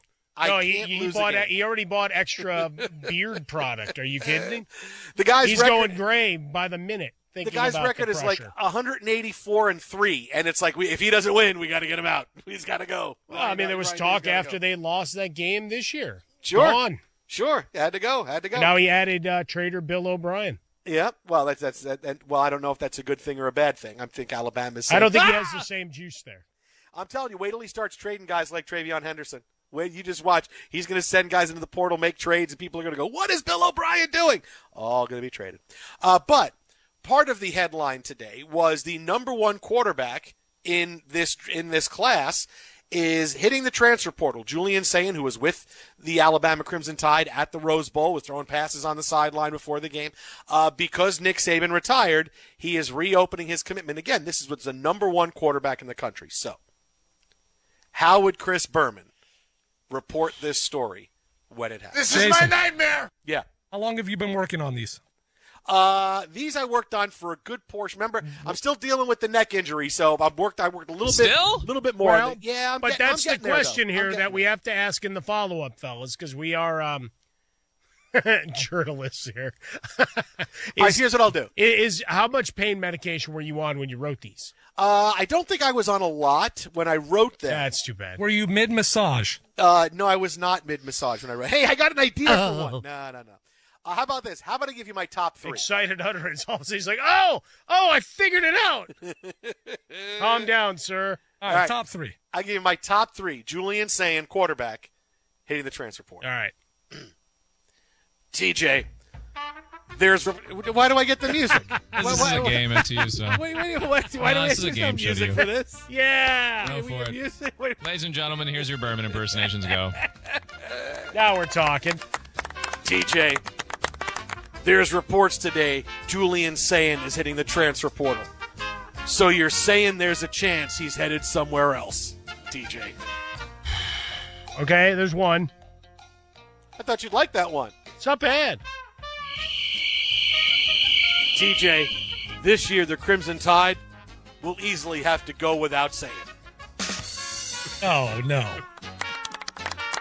He already bought extra beard product. Are you kidding? He's going gray by the minute. The guy's record is like 184-3, and it's like if he doesn't win, we got to get him out. He's got to go. Well, I mean, there was talk after they lost that game this year. Sure, gone. Sure, had to go. Now he added Trader Bill O'Brien. Yeah, well, that's well, I don't know if that's a good thing or a bad thing. I think Alabama's saying, I don't think he has the same juice there. I'm telling you, wait till he starts trading guys like Travion Henderson. Wait, you just watch. He's going to send guys into the portal, make trades, and people are going to go, what is Bill O'Brien doing? All going to be traded. But part of the headline today was the number 1 quarterback in this class is hitting the transfer portal. Julian Sayin, who was with the Alabama Crimson Tide at the Rose Bowl, was throwing passes on the sideline before the game. Because Nick Saban retired, he is reopening his commitment. Again, this is what's the number 1 quarterback in the country. So, how would Chris Berman report this story when it happens? This is my nightmare! Yeah. How long have you been working on these? These I worked on for a good portion. Remember, I'm still dealing with the neck injury, so I worked a little bit more. Well, yeah, but that's the question here that we have to ask in the follow-up, fellas, because we are journalists here. All right, here's what I'll do. Is how much pain medication were you on when you wrote these? I don't think I was on a lot when I wrote them. That's too bad. Were you mid-massage? No, I was not mid-massage when I wrote. Hey, I got an idea for one. No. How about this? How about I give you my top 3? Excited utterance. All of a sudden he's like, oh, I figured it out. Calm down, sir. All right, top 3. I give you my top 3. Julian Sayin, quarterback, hitting the transfer portal. All right. TJ, why do I get the music? This is a game. It's you, so. Wait. Why do I this is a game show to you. For this? Yeah. Go for it. Ladies and gentlemen, here's your Berman impersonations. Go. Now we're talking. TJ, there's reports today Julian Sayin is hitting the transfer portal. So you're saying there's a chance he's headed somewhere else, TJ. Okay, there's one. I thought you'd like that one. It's not bad. TJ, this year the Crimson Tide will easily have to go without saying. Oh, no.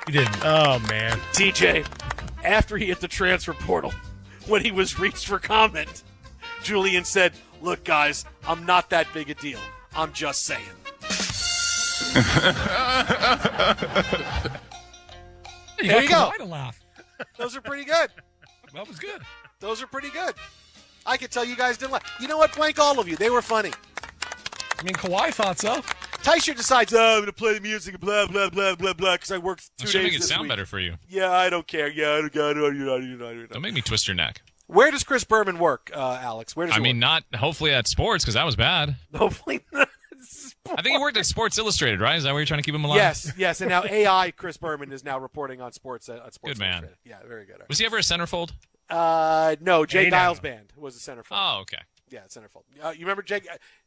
He didn't. Oh, man. TJ, after he hit the transfer portal, when he was reached for comment, Julian said, "Look, guys, I'm not that big a deal. I'm just saying." There you go. Quite a laugh. Those are pretty good. That was good. Those are pretty good. I could tell you guys didn't laugh. You know what? Blank all of you. They were funny. I mean, Kawhi thought so. Tyson decides, I'm going to play the music and blah, blah, blah, blah, blah, because I worked 2 days make it this sound week. better for you. Yeah, I don't care. Yeah, I don't care. Don't make me twist your neck. Where does Chris Berman work, Alex? Where does he work? Not hopefully at sports, because that was bad. Hopefully not. I think he worked at Sports Illustrated, right? Is that where you're trying to keep him alive? Yes. And now AI Chris Berman is now reporting on sports at Sports Good man. Illustrated. Yeah, very good. Was he ever a centerfold? No, Jay Giles' band was a centerfold. Oh, okay. Yeah, centerfold. You remember Jay?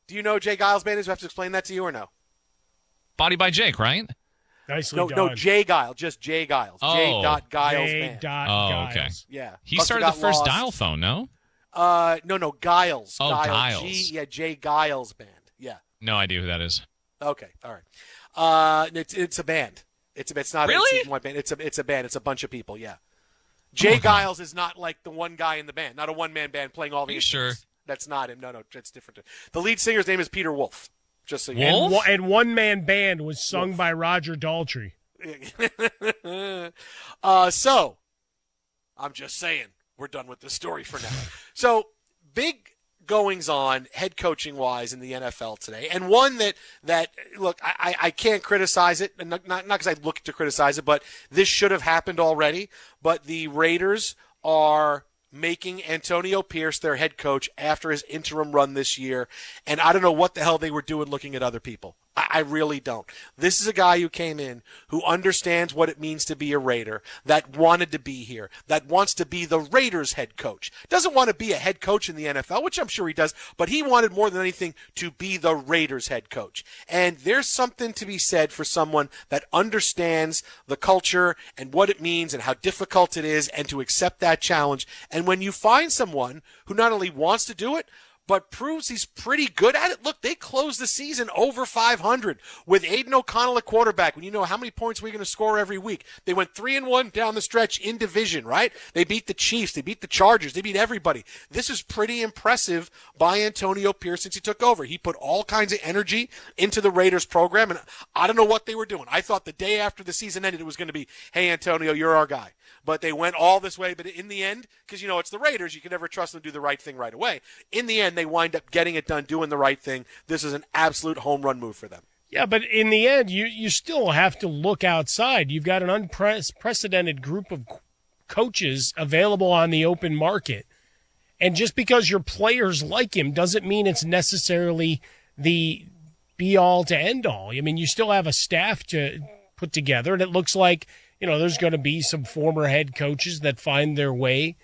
Do you know Jay Giles' band is? Do I have to explain that to you or no? Body by Jake, right? Nicely done. No, Jay Giles, just Jay Giles. Oh. J. Giles J. band. Giles. Okay. Yeah. He Must have started got the first lost. dial phone, no? No, Giles. Oh, Giles. Jay Giles' band. Yeah. No idea who that is. Okay, all right. It's a band. It's not Really? one band. It's a band. It's a bunch of people. Yeah. Jay Giles is not like the one guy in the band, not a one-man band playing all the instruments. Sure? That's not him. No, it's different. The lead singer's name is Peter Wolf. Just so you Wolf? know. And one-man band was sung by Roger Daltrey. So, I'm just saying, we're done with this story for now. So, big goings on head coaching wise in the NFL today, and one that look, I can't criticize it, and not because I look to criticize it, but this should have happened already. But the Raiders are making Antonio Pierce their head coach after his interim run this year, and I don't know what the hell they were doing looking at other people. I really don't. This is a guy who came in who understands what it means to be a Raider, that wanted to be here, that wants to be the Raiders head coach. Doesn't want to be a head coach in the NFL, which I'm sure he does, but he wanted more than anything to be the Raiders head coach. And there's something to be said for someone that understands the culture and what it means and how difficult it is, and to accept that challenge. And when you find someone who not only wants to do it, but proves he's pretty good at it. Look, they closed the season over 500 with Aiden O'Connell at quarterback. When you know how many points we're going to score every week. They went 3-1 down the stretch in division, right? They beat the Chiefs. They beat the Chargers. They beat everybody. This is pretty impressive by Antonio Pierce since he took over. He put all kinds of energy into the Raiders program, and I don't know what they were doing. I thought the day after the season ended, it was going to be, hey, Antonio, you're our guy. But they went all this way. But in the end, because, it's the Raiders, you can never trust them to do the right thing right away. In the end, they wind up getting it done, doing the right thing. This is an absolute home run move for them. Yeah, but in the end, you still have to look outside. You've got an unprecedented group of coaches available on the open market. And just because your players like him doesn't mean it's necessarily the be-all to end-all. I mean, you still have a staff to put together, and it looks like there's going to be some former head coaches that find their way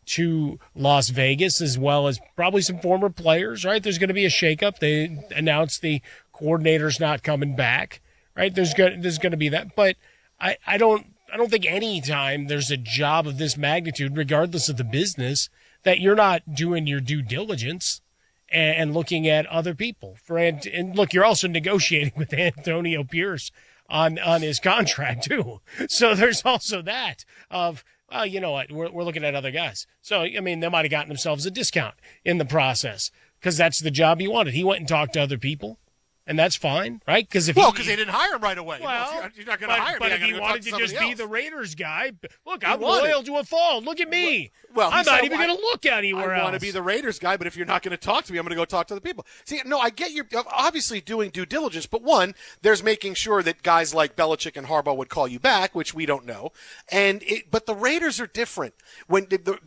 to Las Vegas, as well as probably some former players, right? There's going to be a shakeup. They announced the coordinator's not coming back, right? There's going to be that. But I don't think any time there's a job of this magnitude, regardless of the business, that you're not doing your due diligence and looking at other people. And look, you're also negotiating with Antonio Pierce on his contract too. So there's also that of, well, you know what, we're looking at other guys. So, I mean, they might have gotten themselves a discount in the process because that's the job he wanted. He went and talked to other people, and that's fine, right? Because they didn't hire him right away. Well, you're not going to hire me. But if he wanted to just be the Raiders guy, look, I'm loyal to a fault. Look at me. Well, I'm not even going to look anywhere else. I want to be the Raiders guy, but if you're not going to talk to me, I'm going to go talk to the people. See, no, I get you're obviously doing due diligence, but one, there's making sure that guys like Belichick and Harbaugh would call you back, which we don't know. But the Raiders are different.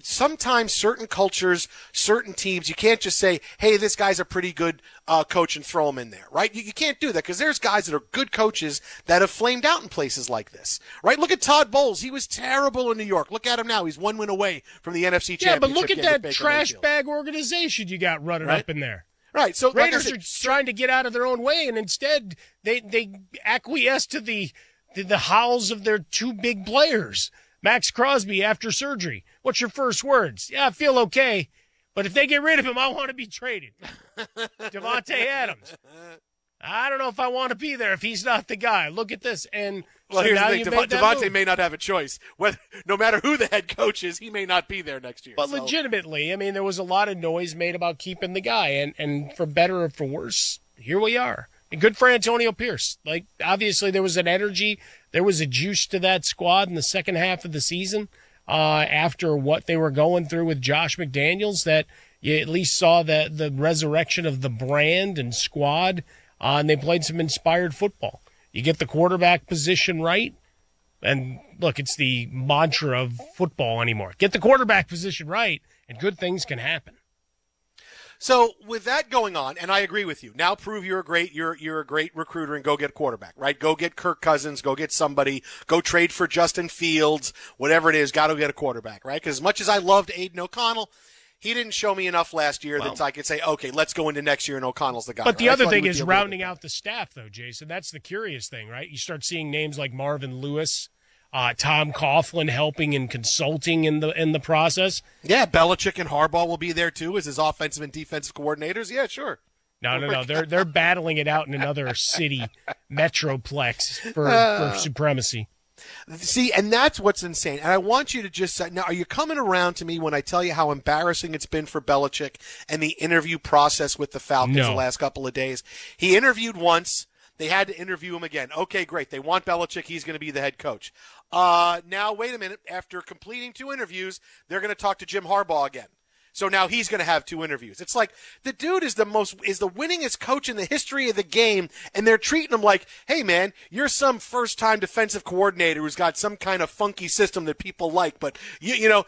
Sometimes certain cultures, certain teams, you can't just say, hey, this guy's a pretty good coach and throw him in there, right? You can't do that because there's guys that are good coaches that have flamed out in places like this, right? Look at Todd Bowles. He was terrible in New York. Look at him now. He's one win away from the NFC Championship. Yeah, but look at that Baker trash Mayfield. bag organization you got running up in there. Right. So Raiders are trying to get out of their own way, and instead they acquiesce to the howls of their two big players. Max Crosby after surgery. What's your first words? Yeah, I feel okay. But if they get rid of him, I want to be traded. Devontae Adams. I don't know if I want to be there if he's not the guy. Look at this. And well, so here's now the thing. Devontae may not have a choice. No matter who the head coach is, he may not be there next year. But legitimately, I mean, there was a lot of noise made about keeping the guy. And for better or for worse, here we are. And good for Antonio Pierce. Like, obviously, there was an energy. There was a juice to that squad in the second half of the season after what they were going through with Josh McDaniels, that you at least saw the resurrection of the brand and squad. And they played some inspired football. You get the quarterback position right, and look, it's the mantra of football anymore. Get the quarterback position right, and good things can happen. So with that going on, and I agree with you. Now prove you're a great recruiter and go get a quarterback, right? Go get Kirk Cousins, go get somebody, go trade for Justin Fields, whatever it is. Got to get a quarterback, right? Because as much as I loved Aiden O'Connell, he didn't show me enough last year that I could say, okay, let's go into next year and O'Connell's the guy. But the other thing is rounding out the staff, though, Jason. That's the curious thing, right? You start seeing names like Marvin Lewis, Tom Coughlin helping and consulting in the process. Yeah, Belichick and Harbaugh will be there too as his offensive and defensive coordinators. Yeah, sure. No. They're battling it out in another city, metroplex for supremacy. See, and that's what's insane. And I want you to just say, now, are you coming around to me when I tell you how embarrassing it's been for Belichick and the interview process with the Falcons the last couple of days? He interviewed once. They had to interview him again. Okay, great. They want Belichick. He's going to be the head coach. Now, wait a minute. After completing 2 interviews, they're going to talk to Jim Harbaugh again. So now he's going to have 2 interviews. It's like the dude is the winningest coach in the history of the game, and they're treating him like, hey, man, you're some first-time defensive coordinator who's got some kind of funky system that people like, but you're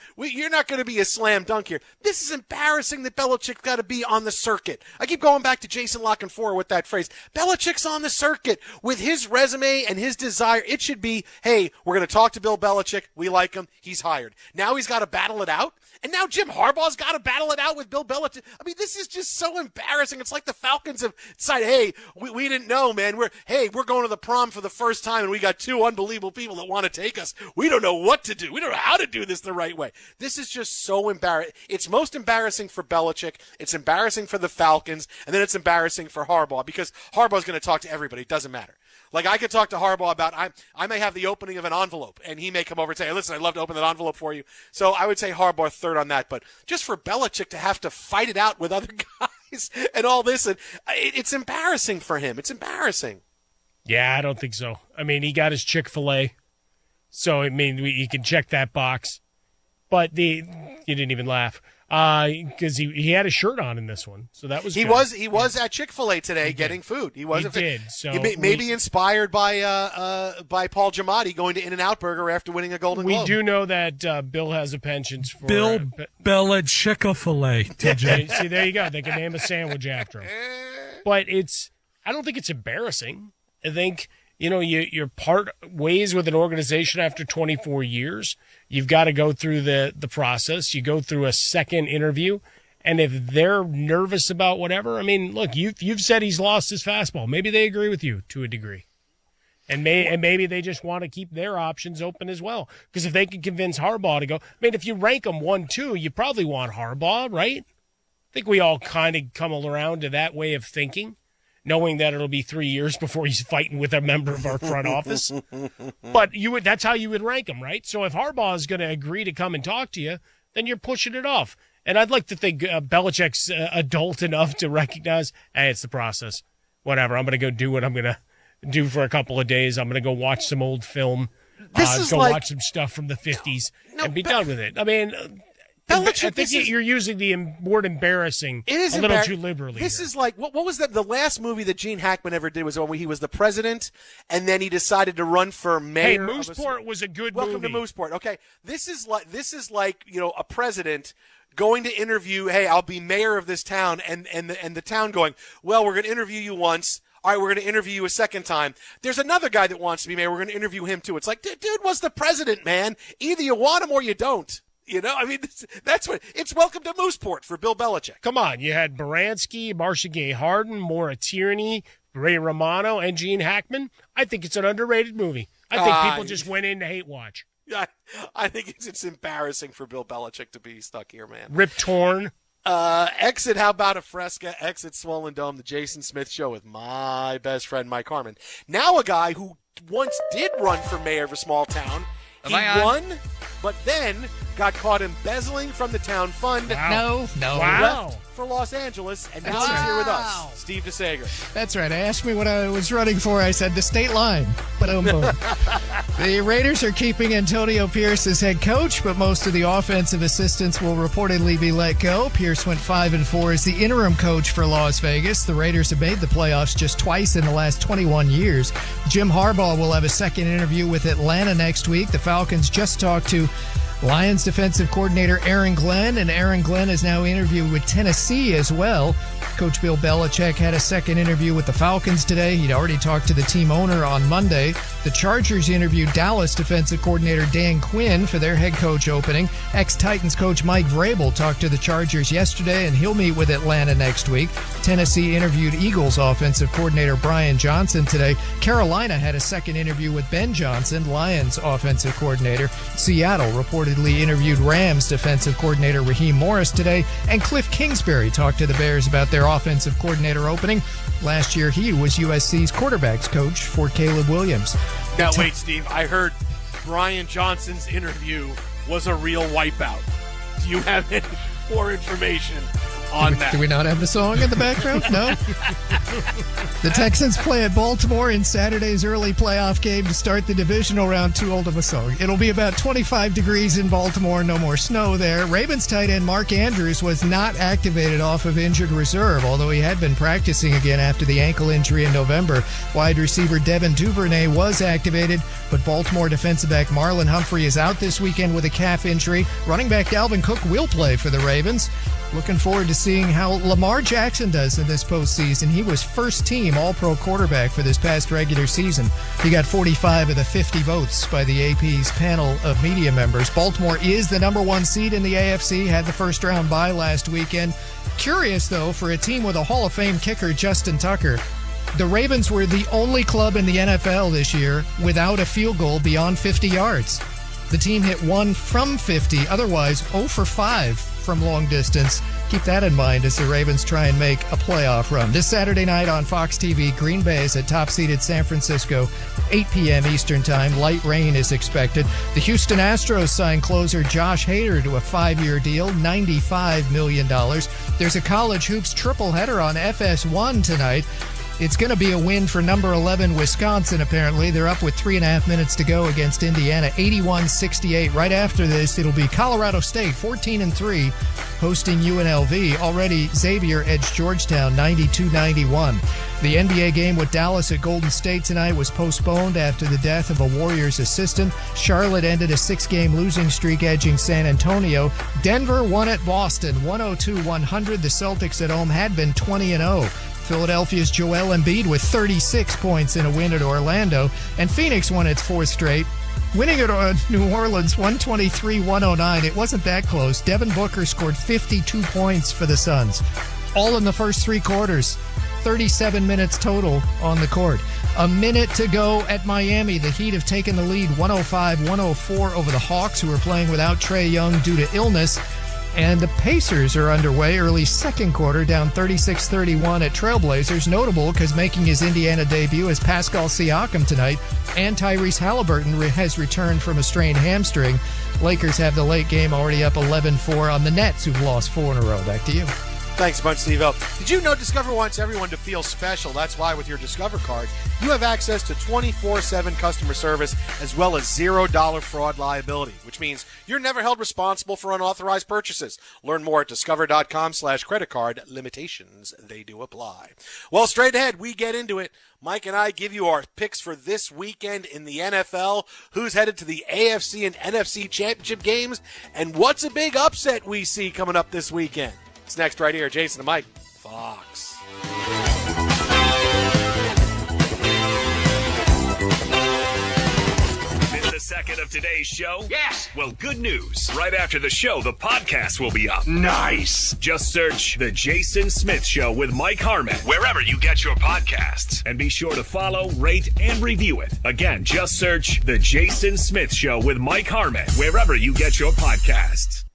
not going to be a slam dunk here. This is embarrassing that Belichick's got to be on the circuit. I keep going back to Jason Lockenfora with that phrase. Belichick's on the circuit with his resume and his desire. It should be, hey, we're going to talk to Bill Belichick. We like him. He's hired. Now he's got to battle it out. And now Jim Harbaugh's got to battle it out with Bill Belichick. I mean, this is just so embarrassing. It's like the Falcons have decided, hey, we didn't know, man. We're going to the prom for the first time, and we got 2 unbelievable people that want to take us. We don't know what to do. We don't know how to do this the right way. This is just so embarrassing. It's most embarrassing for Belichick. It's embarrassing for the Falcons, and then it's embarrassing for Harbaugh because Harbaugh's going to talk to everybody. It doesn't matter. Like, I could talk to Harbaugh about, I may have the opening of an envelope, and he may come over and say, hey, listen, I'd love to open that envelope for you. So I would say Harbaugh third on that. But just for Belichick to have to fight it out with other guys and all this, and it's embarrassing for him. It's embarrassing. Yeah, I don't think so. I mean, he got his Chick-fil-A, so, I mean, he can check that box. But you didn't even laugh. Because he had a shirt on in this one, so that was he good. He was at Chick-fil-A today getting food. He did. So maybe inspired by Paul Giamatti going to In-N-Out Burger after winning a Golden Globe. We do know that Bill has a penchant for Bill Belichick-a-filet. See, there you go. They can name a sandwich after him. But I don't think it's embarrassing. I think you're part ways with an organization after 24 years. You've got to go through the process. You go through a second interview. And if they're nervous about whatever, I mean, look, you've said he's lost his fastball. Maybe they agree with you to a degree. And maybe they just want to keep their options open as well. Because if they can convince Harbaugh to go, I mean, if you rank them 1-2, you probably want Harbaugh, right? I think we all kind of come around to that way of thinking, knowing that it'll be 3 years before he's fighting with a member of our front office. But that's how you would rank him, right? So if Harbaugh is going to agree to come and talk to you, then you're pushing it off. And I'd like to think Belichick's adult enough to recognize, hey, it's the process. Whatever, I'm going to go do what I'm going to do for a couple of days. I'm going to go watch some old film, watch some stuff from the 50s, and be done with it. I mean, I think you're using the word embarrassing a little too liberally. This is like, what was that? The last movie that Gene Hackman ever did was when he was the president, and then he decided to run for mayor. Hey, Mooseport was a good movie. Welcome to Mooseport. Okay, this is like a president going to interview. Hey, I'll be mayor of this town, and the town going, well, we're going to interview you once. All right, we're going to interview you a second time. There's another guy that wants to be mayor. We're going to interview him too. It's like, dude was the president, man. Either you want him or you don't. I mean, that's what it's. Welcome to Mooseport for Bill Belichick. Come on, you had Baranski, Marcia Gay Harden, Maura Tierney, Ray Romano, and Gene Hackman. I think it's an underrated movie. I think people just went in to hate watch. Yeah, I think it's embarrassing for Bill Belichick to be stuck here, man. Rip Torn. Exit How About a Fresca, exit Swollen Dome, the Jason Smith Show with my best friend Mike Harmon. Now a guy who once did run for mayor of a small town. He won, but then got caught embezzling from the town fund. Wow. No. Left for Los Angeles, and now he's here with us, Steve DeSager. That's right. Asked me what I was running for. I said the state line. Boom. The Raiders are keeping Antonio Pierce as head coach, but most of the offensive assistants will reportedly be let go. Pierce went 5-4 as the interim coach for Las Vegas. The Raiders have made the playoffs just twice in the last 21 years. Jim Harbaugh will have a second interview with Atlanta next week. The Falcons just talked to Lions defensive coordinator Aaron Glenn, and Aaron Glenn is now interviewed with Tennessee as well. Coach Bill Belichick had a second interview with the Falcons today. He'd already talked to the team owner on Monday. The Chargers interviewed Dallas defensive coordinator Dan Quinn for their head coach opening. Ex-Titans coach Mike Vrabel talked to the Chargers yesterday, and he'll meet with Atlanta next week. Tennessee interviewed Eagles offensive coordinator Brian Johnson today. Carolina had a second interview with Ben Johnson, Lions offensive coordinator. Seattle reportedly interviewed Rams defensive coordinator Raheem Morris today, and Cliff Kingsbury talked to the Bears about their offensive coordinator opening. Last year, he was USC's quarterbacks coach for Caleb Williams. Now, wait, Steve. I heard Brian Johnson's interview was a real wipeout. Do you have any more information on that? Do we not have the song in the background? No? The Texans play at Baltimore in Saturday's early playoff game to start the divisional round. Too old of a song. It'll be about 25 degrees in Baltimore. No more snow there. Ravens tight end Mark Andrews was not activated off of injured reserve, although he had been practicing again after the ankle injury in November. Wide receiver Devin Duvernay was activated, but Baltimore defensive back Marlon Humphrey is out this weekend with a calf injury. Running back Dalvin Cook will play for the Ravens. Looking forward to seeing how Lamar Jackson does in this postseason. He was first-team All-Pro quarterback for this past regular season. He got 45 of the 50 votes by the AP's panel of media members. Baltimore is the number one seed in the AFC, had the first-round bye last weekend. Curious, though, for a team with a Hall of Fame kicker, Justin Tucker, the Ravens were the only club in the NFL this year without a field goal beyond 50 yards. The team hit 1 from 50, otherwise 0 for 5 from long distance. Keep that in mind as the Ravens try and make a playoff run. This Saturday night on Fox TV, Green Bay is at top-seeded San Francisco, 8 p.m. Eastern Time. Light rain is expected. The Houston Astros signed closer Josh Hader to a 5-year deal, $95 million. There's a college hoops triple-header on FS1 tonight. It's going to be a win for number 11 Wisconsin, apparently. They're up with 3.5 minutes to go against Indiana, 81-68. Right after this, it'll be Colorado State, 14-3, hosting UNLV. Already, Xavier edged Georgetown, 92-91. The NBA game with Dallas at Golden State tonight was postponed after the death of a Warriors assistant. Charlotte ended a 6-game losing streak, edging San Antonio. Denver won at Boston, 102-100. The Celtics at home had been 20-0. Philadelphia's Joel Embiid with 36 points in a win at Orlando. And Phoenix won its fourth straight, winning at New Orleans 123-109. It wasn't that close. Devin Booker scored 52 points for the Suns, all in the first three quarters. 37 minutes total on the court. A minute to go at Miami. The Heat have taken the lead 105-104 over the Hawks, who are playing without Trae Young due to illness. And the Pacers are underway early second quarter, down 36-31 at Trailblazers. Notable because making his Indiana debut is Pascal Siakam tonight, and Tyrese Halliburton has returned from a strained hamstring. Lakers have the late game already up 11-4 on the Nets, who've lost 4 in a row. Back to you. Thanks a bunch, Steve-O. Did you know Discover wants everyone to feel special? That's why with your Discover card, you have access to 24/7 customer service as well as $0 fraud liability, which means you're never held responsible for unauthorized purchases. Learn more at discover.com/credit card. Limitations, they do apply. Well, straight ahead, we get into it. Mike and I give you our picks for this weekend in the NFL, who's headed to the AFC and NFC championship games, and what's a big upset we see coming up this weekend. It's next right here. Jason and Mike, Fox. Missed a second of today's show? Yes! Well, good news. Right after the show, the podcast will be up. Nice! Just search The Jason Smith Show with Mike Harmon wherever you get your podcasts. And be sure to follow, rate, and review it. Again, just search The Jason Smith Show with Mike Harmon wherever you get your podcasts.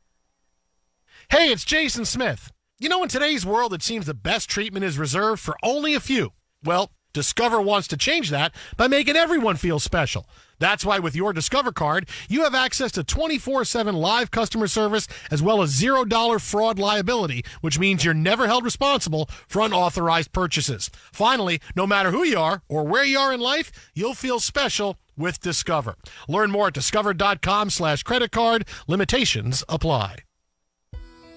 Hey, it's Jason Smith. You know, in today's world, it seems the best treatment is reserved for only a few. Well, Discover wants to change that by making everyone feel special. That's why with your Discover card, you have access to 24/7 live customer service as well as $0 fraud liability, which means you're never held responsible for unauthorized purchases. Finally, no matter who you are or where you are in life, you'll feel special with Discover. Learn more at discover.com/credit card. Limitations apply.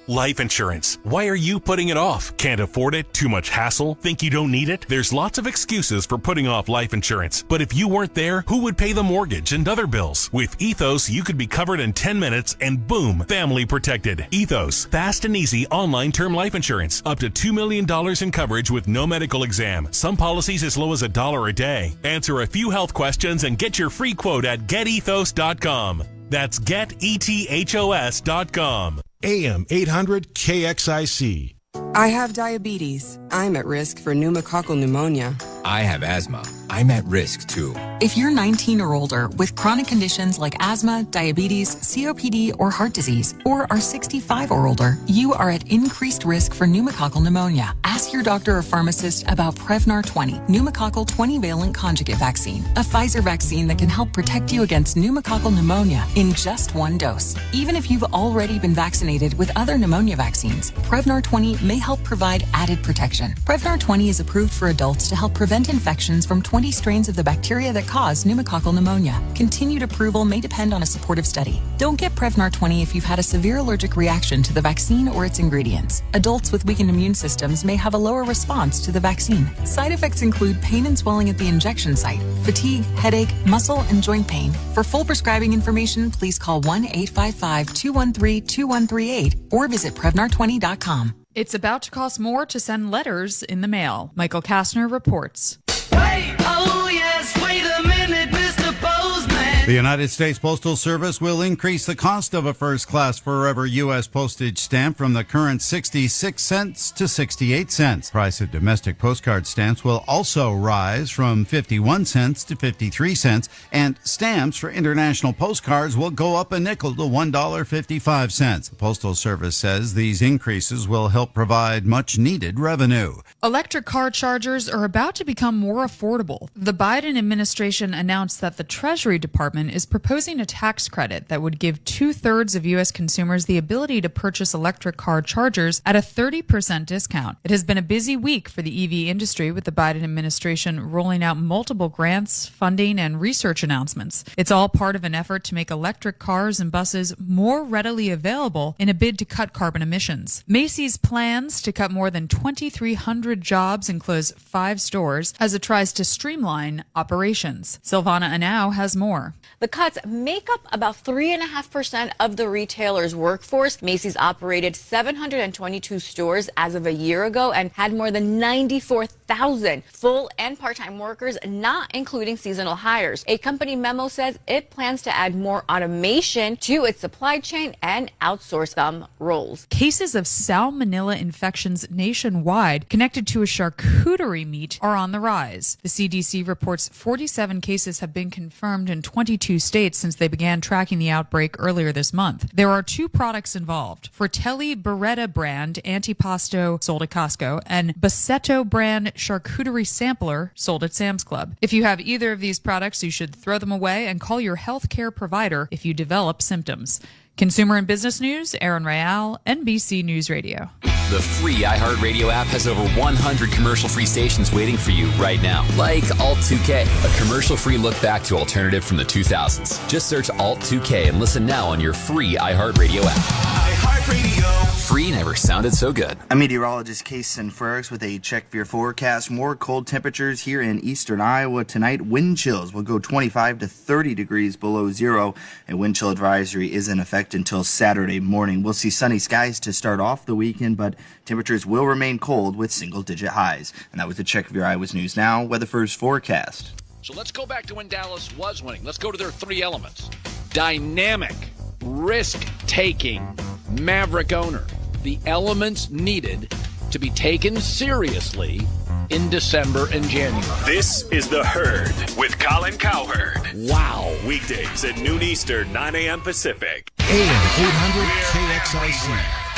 Life insurance. Why are you putting it off? Can't afford it? Too much hassle? Think you don't need it? There's lots of excuses for putting off life insurance. But if you weren't there, who would pay the mortgage and other bills? With Ethos, you could be covered in 10 minutes and boom, family protected. Ethos, fast and easy online term life insurance. Up to $2 million in coverage with no medical exam. Some policies as low as $1 a day. Answer a few health questions and get your free quote at getethos.com. That's getethos.com. AM 800 KXIC. I have diabetes. I'm at risk for pneumococcal pneumonia. I have asthma. I'm at risk too. If you're 19 or older with chronic conditions like asthma, diabetes, COPD, or heart disease, or are 65 or older, you are at increased risk for pneumococcal pneumonia. Ask your doctor or pharmacist about Prevnar 20, pneumococcal 20-valent conjugate vaccine, a Pfizer vaccine that can help protect you against pneumococcal pneumonia in just one dose. Even if you've already been vaccinated with other pneumonia vaccines, Prevnar 20 may help provide added protection. Prevnar 20 is approved for adults to help prevent infections from 20 strains of the bacteria that cause pneumococcal pneumonia. Continued approval may depend on a supportive study. Don't get Prevnar 20 if you've had a severe allergic reaction to the vaccine or its ingredients. Adults with weakened immune systems may have a lower response to the vaccine. Side effects include pain and swelling at the injection site, fatigue, headache, muscle, and joint pain. For full prescribing information, please call 1-855-213-2138 or visit Prevnar20.com. It's about to cost more to send letters in the mail. Michael Kastner reports. Wait, oh yes, wait a minute, Mr. Postman. The United States Postal Service will increase the cost of a first-class forever U.S. postage stamp from the current 66 cents to 68 cents. Price of domestic postcard stamps will also rise from 51 cents to 53 cents, and stamps for international postcards will go up a nickel to $1.55. The Postal Service says these increases will help provide much-needed revenue. Electric car chargers are about to become more affordable. The Biden administration announced that the Treasury Department is proposing a tax credit that would give 2/3 of U.S. consumers the ability to purchase electric car chargers at a 30% discount. It has been a busy week for the EV industry, with the Biden administration rolling out multiple grants, funding, and research announcements. It's all part of an effort to make electric cars and buses more readily available in a bid to cut carbon emissions. Macy's plans to cut more than 2,300 jobs and close 5 stores as it tries to streamline operations. Silvana Anau has more. The cuts make up about 3.5% of the retailer's workforce. Macy's operated 722 stores as of a year ago and had more than 94,000 full and part-time workers, not including seasonal hires. A company memo says it plans to add more automation to its supply chain and outsource some roles. Cases of salmonella infections nationwide connected to a charcuterie meat are on the rise. The CDC reports 47 cases have been confirmed in 22 states since they began tracking the outbreak earlier this month. There are 2 products involved: Fratelli Beretta brand antipasto sold at Costco and Bassetto brand charcuterie sampler sold at Sam's Club. If you have either of these products, you should throw them away and call your healthcare provider if you develop symptoms. Consumer and Business News, Aaron Rayal, NBC News Radio. The free iHeartRadio app has over 100 commercial-free stations waiting for you right now. Like Alt2K, a commercial-free look back to alternative from the 2000s. Just search Alt2K and listen now on your free iHeartRadio app. iHeartRadio. Free never sounded so good. I'm meteorologist Kason Fergus with a check for your forecast. More cold temperatures here in eastern Iowa tonight. Wind chills will go 25 to 30 degrees below zero. A wind chill advisory is in effect until Saturday morning. We'll see sunny skies to start off the weekend, but temperatures will remain cold with single-digit highs. And that was the check of your Iowa's News Now Weather First forecast. So let's go back to when Dallas was winning. Let's go to their 3 elements. Dynamic, risk-taking, maverick owner. The elements needed to be taken seriously in December and January. This is The Herd with Colin Cowherd. Wow. Weekdays at noon Eastern, 9 a.m. Pacific. AM 800 KXIC.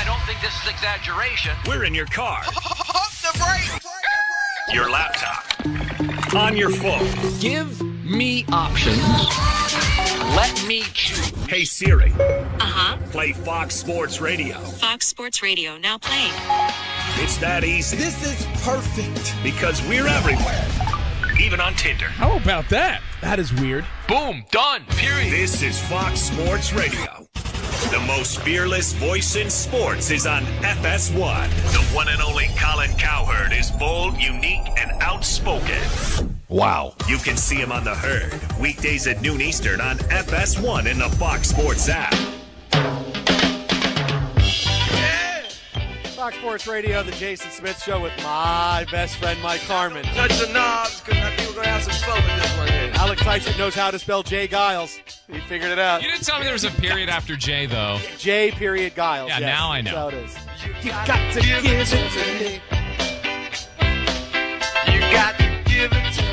I don't think this is exaggeration. We're in your car, The brakes. your laptop, on your phone. Give me options. Let me choose. Hey Siri, Uh-huh. play Fox Sports Radio. Fox Sports Radio, now playing. It's that easy. This is perfect. Because we're everywhere, even on Tinder. How about that? That is weird. Boom. Done. Period. This is Fox Sports Radio. The most fearless voice in sports is on FS1. The one and only Colin Cowherd is bold, unique, and outspoken. Wow. You can see him on The Herd, weekdays at noon Eastern on FS1 in the Fox Sports app. Fox Sports Radio, the Jason Smith Show with my best friend, Mike Harmon. Touch the knobs, because I think we're going to have some fun with this one here. Alex Tyson knows how to spell Jay Giles. He figured it out. You didn't tell me there was a period after J, though. J period Giles. Yeah, yes, now I know. That's how it is. You got to give it to me. You got to give it to me.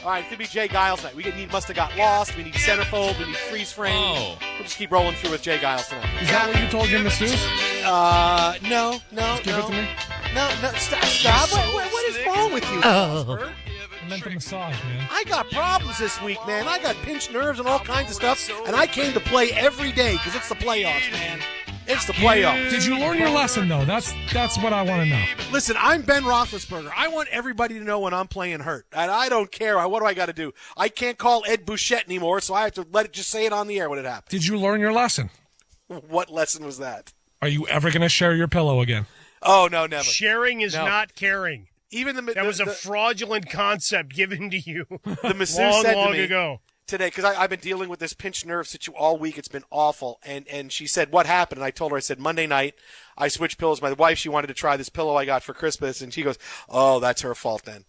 All right, it could be Jay Giles night. We need Must Have Got Lost. We need Centerfold. We need Freeze Frame. Oh. We'll just keep rolling through with Jay Giles tonight. Is that what you told your masseuse? No. Give it to me. No, stop. What is wrong with you? I meant the massage, man. I got problems this week, man. I got pinched nerves and all kinds of stuff, and I came to play every day because it's the playoffs, man. It's the playoffs. Did you learn your lesson, though? That's what I want to know. Listen, I'm Ben Roethlisberger. I want everybody to know when I'm playing hurt, and I don't care. What do I got to do? I can't call Ed Bouchette anymore, so I have to just say it on the air when it happens. Did you learn your lesson? What lesson was that? Are you ever going to share your pillow again? Oh, no, never. Sharing is not caring. Even that was a fraudulent concept given to you the masseuse said long to me ago. Today, because I've been dealing with this pinched nerve situation all week. It's been awful. And she said, what happened? And I told her, I said, Monday night, I switched pillows. My wife, she wanted to try this pillow I got for Christmas. And she goes, oh, that's her fault then.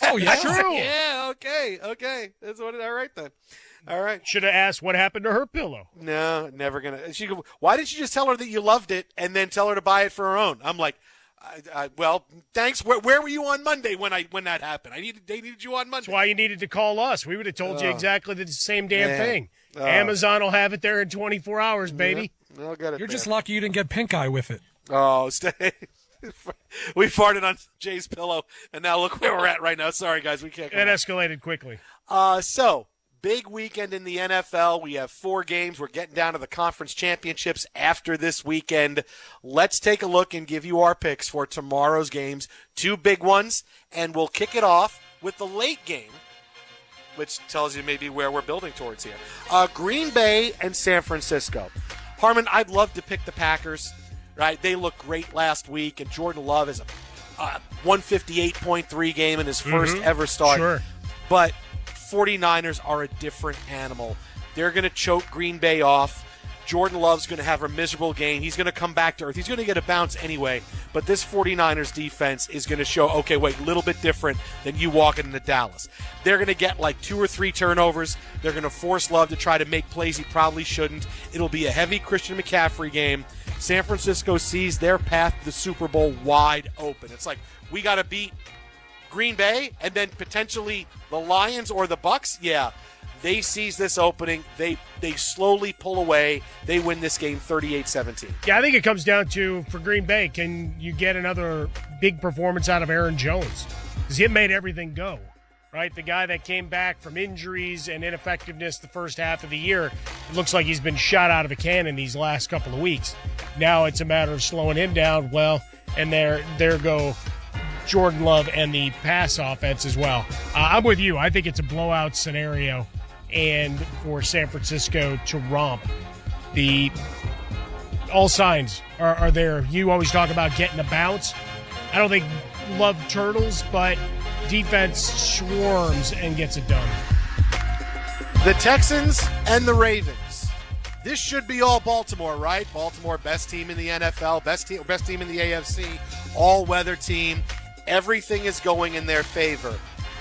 Oh, yeah? True. Yeah, okay. That's what. All right, then. All right. Should have asked what happened to her pillow. No, never going to. She go, why didn't you just tell her that you loved it and then tell her to buy it for her own? I'm like, well, thanks. Where were you on Monday when that happened? They needed you on Monday. That's why you needed to call us. We would have told you exactly the same damn thing. Oh. Amazon will have it there in 24 hours, baby. Yeah, I'll get it. You're just lucky you didn't get pink eye with it. Oh, stay. We farted on Jay's pillow, and now look where we're at right now. Sorry, guys, we can't. It escalated quickly. So, big weekend in the NFL. We have 4 games. We're getting down to the conference championships after this weekend. Let's take a look and give you our picks for tomorrow's games. 2 big ones, and we'll kick it off with the late game, which tells you maybe where we're building towards here. Green Bay and San Francisco. Harmon, I'd love to pick the Packers. Right, they looked great last week, and Jordan Love is a 158.3 game in his first ever start. Sure. But 49ers are a different animal. They're going to choke Green Bay off. Jordan Love's going to have a miserable game. He's going to come back to earth. He's going to get a bounce anyway. But this 49ers defense is going to show, okay, wait, a little bit different than you walking into Dallas. They're going to get like 2 or 3 turnovers. They're going to force Love to try to make plays he probably shouldn't. It'll be a heavy Christian McCaffrey game. San Francisco sees their path to the Super Bowl wide open. It's like, we got to beat Green Bay and then potentially the Lions or the Bucks. Yeah, they seize this opening. They slowly pull away. They win this game 38-17. Yeah, I think it comes down to, for Green Bay, can you get another big performance out of Aaron Jones? Because he made everything go, right? The guy that came back from injuries and ineffectiveness the first half of the year, it looks like he's been shot out of a cannon these last couple of weeks. Now it's a matter of slowing him down. Well, and there go Jordan Love and the pass offense as well. I'm with you. I think it's a blowout scenario, and for San Francisco to romp. All signs are there. You always talk about getting a bounce. I don't think Love turtles, but defense swarms and gets it done. The Texans and the Ravens. This should be all Baltimore, right? Baltimore, best team in the NFL, best team in the AFC, all-weather team. Everything is going in their favor,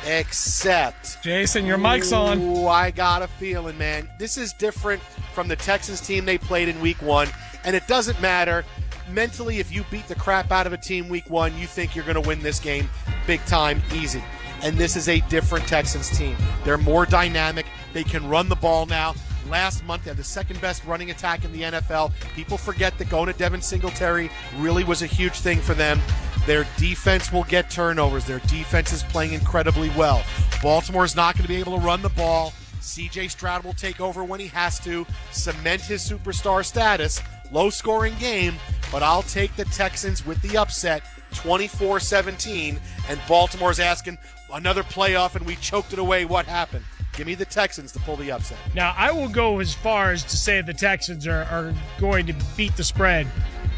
except... Jason, your mic's on. Ooh, I got a feeling, man. This is different from the Texans team they played in Week 1, and it doesn't matter. Mentally, if you beat the crap out of a team Week 1, you think you're going to win this game big time, easy. And this is a different Texans team. They're more dynamic. They can run the ball now. last month. They had the second best running attack in the NFL. People forget that going to Devin Singletary really was a huge thing for them. Their defense will get turnovers. Their defense is playing incredibly well. Baltimore is not going to be able to run the ball. C.J. Stroud will take over when he has to, cement his superstar status. Low-scoring game, but I'll take the Texans with the upset, 24-17, and Baltimore's asking another playoff, and we choked it away. What happened? Give me the Texans to pull the upset. Now, I will go as far as to say the Texans are going to beat the spread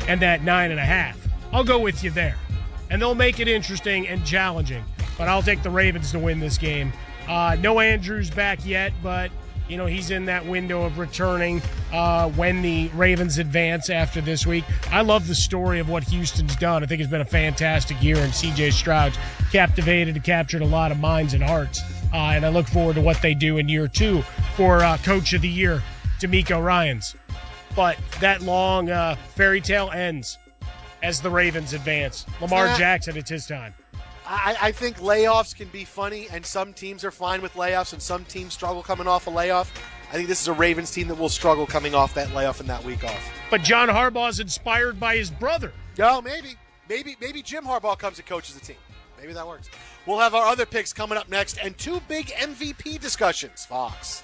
and that 9.5. I'll go with you there. And they'll make it interesting and challenging, but I'll take the Ravens to win this game. No Andrews back yet, but he's in that window of returning when the Ravens advance after this week. I love the story of what Houston's done. I think it's been a fantastic year, and C.J. Stroud's captivated and captured a lot of minds and hearts. And I look forward to what they do in year 2 for Coach of the Year, D'Amico Ryans. But that long fairy tale ends as the Ravens advance. Lamar Jackson, it's his time. I think layoffs can be funny, and some teams are fine with layoffs, and some teams struggle coming off a layoff. I think this is a Ravens team that will struggle coming off that layoff and that week off. But John Harbaugh's inspired by his brother. Oh, maybe Jim Harbaugh comes and coaches the team. Maybe that works. We'll have our other picks coming up next, and 2 big MVP discussions. Fox.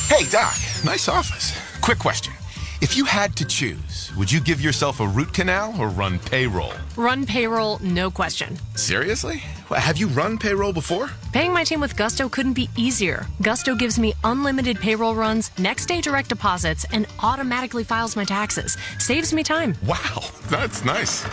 Hey, Doc. Nice office. Quick question. If you had to choose, would you give yourself a root canal or run payroll? Run payroll, no question. Seriously? Have you run payroll before? Paying my team with Gusto couldn't be easier. Gusto gives me unlimited payroll runs, next-day direct deposits, and automatically files my taxes. Saves me time. Wow, that's nice.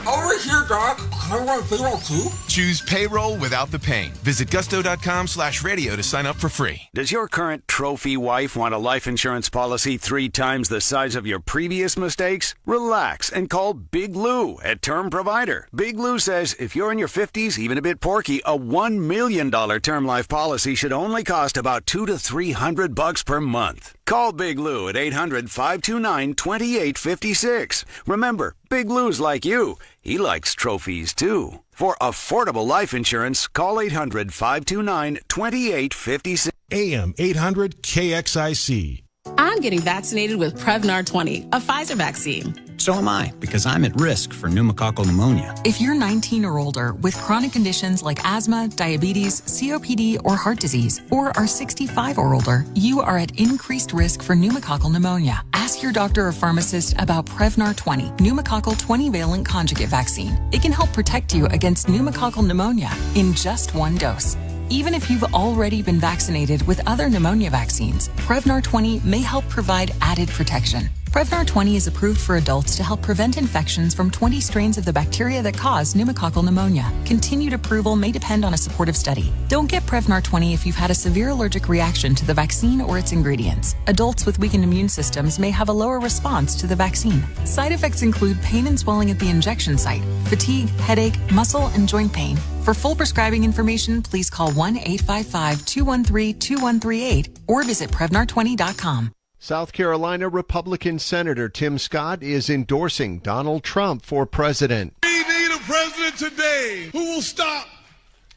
Over here, Doc. Can I run payroll too? Choose payroll without the pain. Visit gusto.com/radio to sign up for free. Does your current trophy wife want a life insurance policy 3 times the size of your previous mistakes? Relax and call Big Lou at Term Provider. Big Lou says if you're in your 50s, even a bit porky, a $1 million term life policy should only cost about $200 to $300 per month. Call Big Lou at 800-529-2856. Remember, Big Lou's like you. He likes trophies, too. For affordable life insurance, call 800-529-2856. AM 800 KXIC. I'm getting vaccinated with Prevnar 20, a Pfizer vaccine. So am I, because I'm at risk for pneumococcal pneumonia. If you're 19 or older with chronic conditions like asthma, diabetes, COPD, or heart disease, or are 65 or older, you are at increased risk for pneumococcal pneumonia. Ask your doctor or pharmacist about Prevnar 20, pneumococcal 20-valent conjugate vaccine. It can help protect you against pneumococcal pneumonia in just 1 dose. Even if you've already been vaccinated with other pneumonia vaccines, Prevnar 20 may help provide added protection. Prevnar 20 is approved for adults to help prevent infections from 20 strains of the bacteria that cause pneumococcal pneumonia. Continued approval may depend on a supportive study. Don't get Prevnar 20 if you've had a severe allergic reaction to the vaccine or its ingredients. Adults with weakened immune systems may have a lower response to the vaccine. Side effects include pain and swelling at the injection site, fatigue, headache, muscle, and joint pain. For full prescribing information, please call 1-855-213-2138 or visit Prevnar20.com. South Carolina Republican Senator Tim Scott is endorsing Donald Trump for president. We need a president today who will stop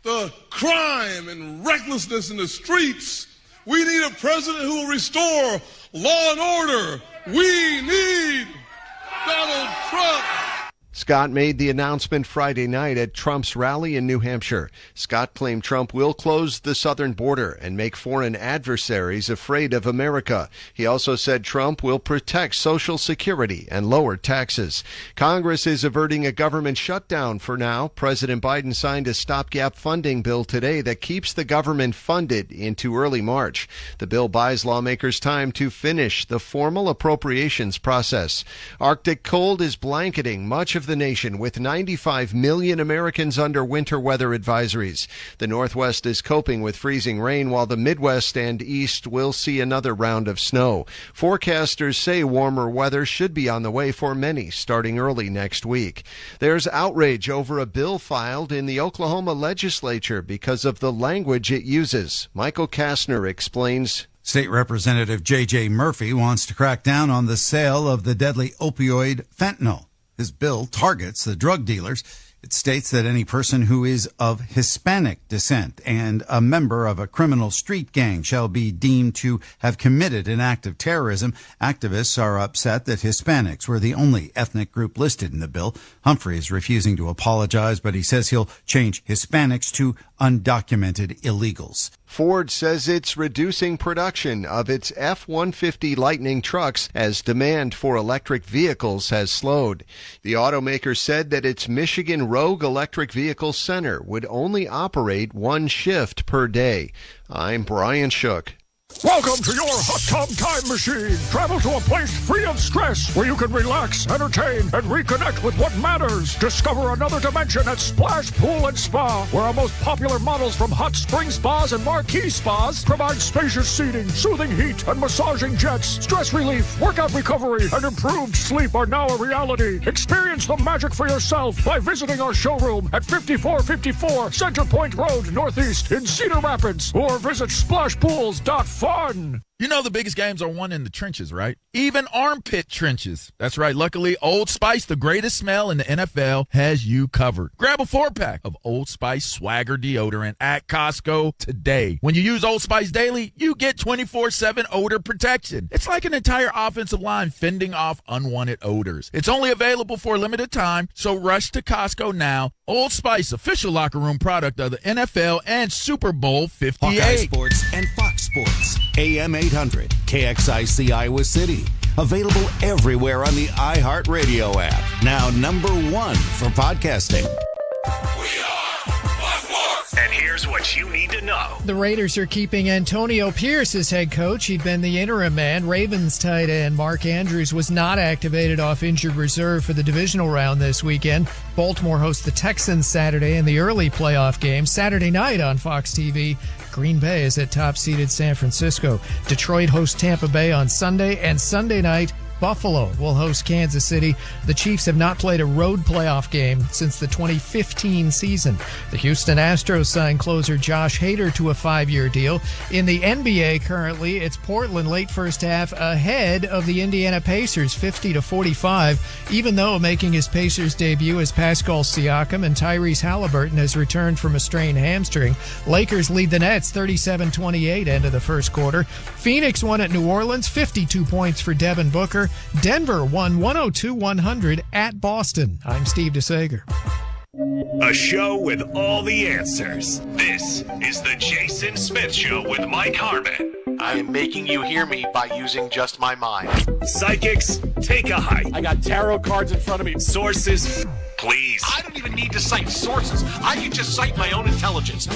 the crime and recklessness in the streets. We need a president who will restore law and order. We need Donald Trump. Scott made the announcement Friday night at Trump's rally in New Hampshire. Scott claimed Trump will close the southern border and make foreign adversaries afraid of America. He also said Trump will protect Social Security and lower taxes. Congress is averting a government shutdown for now. President Biden signed a stopgap funding bill today that keeps the government funded into early March. The bill buys lawmakers time to finish the formal appropriations process. Arctic cold is blanketing much of the nation, with 95 million Americans under winter weather advisories. The Northwest is coping with freezing rain, while the Midwest and East will see another round of snow. Forecasters say warmer weather should be on the way for many starting early next week. There's outrage over a bill filed in the Oklahoma legislature because of the language it uses. Michael Kastner explains. State Representative J.J. Murphy wants to crack down on the sale of the deadly opioid fentanyl. His bill targets the drug dealers It states that any person who is of Hispanic descent and a member of a criminal street gang shall be deemed to have committed an act of terrorism. Activists are upset that Hispanics were the only ethnic group listed in the bill. Humphrey is refusing to apologize, but he says he'll change Hispanics to undocumented illegals. Ford says it's reducing production of its F-150 Lightning trucks as demand for electric vehicles has slowed. The automaker said that its Michigan Rogue Electric Vehicle Center would only operate one shift per day. I'm Brian Shook. Welcome to your hot tub time machine. Travel to a place free of stress where you can relax, entertain, and reconnect with what matters. Discover another dimension at Splash Pool and Spa, where our most popular models from hot spring spas and marquee spas provide spacious seating, soothing heat, and massaging jets. Stress relief, workout recovery, and improved sleep are now a reality. Experience the magic for yourself by visiting our showroom at 5454 Center Point Road, Northeast in Cedar Rapids, or visit splashpools.fun. You know the biggest games are won in the trenches, right? Even armpit trenches. That's right. Luckily, Old Spice, the greatest smell in the NFL, has you covered. Grab a 4-pack of Old Spice Swagger deodorant at Costco today. When you use Old Spice daily, you get 24/7 odor protection. It's like an entire offensive line fending off unwanted odors. It's only available for a limited time, so rush to Costco now. Old Spice, official locker room product of the NFL and Super Bowl 58. Hawkeye Sports and Fox Sports. AM 800, KXIC Iowa City. Available everywhere on the iHeartRadio app. Now #1 for podcasting. And here's what you need to know. The Raiders are keeping Antonio Pierce as head coach. He'd been the interim man. Ravens tight end Mark Andrews was not activated off injured reserve for the divisional round this weekend. Baltimore hosts the Texans Saturday in the early playoff game. Saturday night on Fox TV, Green Bay is at top-seeded San Francisco. Detroit hosts Tampa Bay on Sunday, and Sunday night, Buffalo will host Kansas City. The Chiefs have not played a road playoff game since the 2015 season. The Houston Astros signed closer Josh Hader to a 5-year deal. In the NBA currently, it's Portland late first half ahead of the Indiana Pacers 50-45, even though making his Pacers debut as Pascal Siakam and Tyrese Halliburton has returned from a strained hamstring. Lakers lead the Nets 37-28 end of the first quarter. Phoenix won at New Orleans, 52 points for Devin Booker. Denver won 102-100 at Boston. I'm Steve DeSager. A show with all the answers. This is the Jason Smith Show with Mike Harmon. I am making you hear me by using just my mind. Psychics, take a hike. I got tarot cards in front of me. Sources, please. I don't even need to cite sources. I can just cite my own intelligence.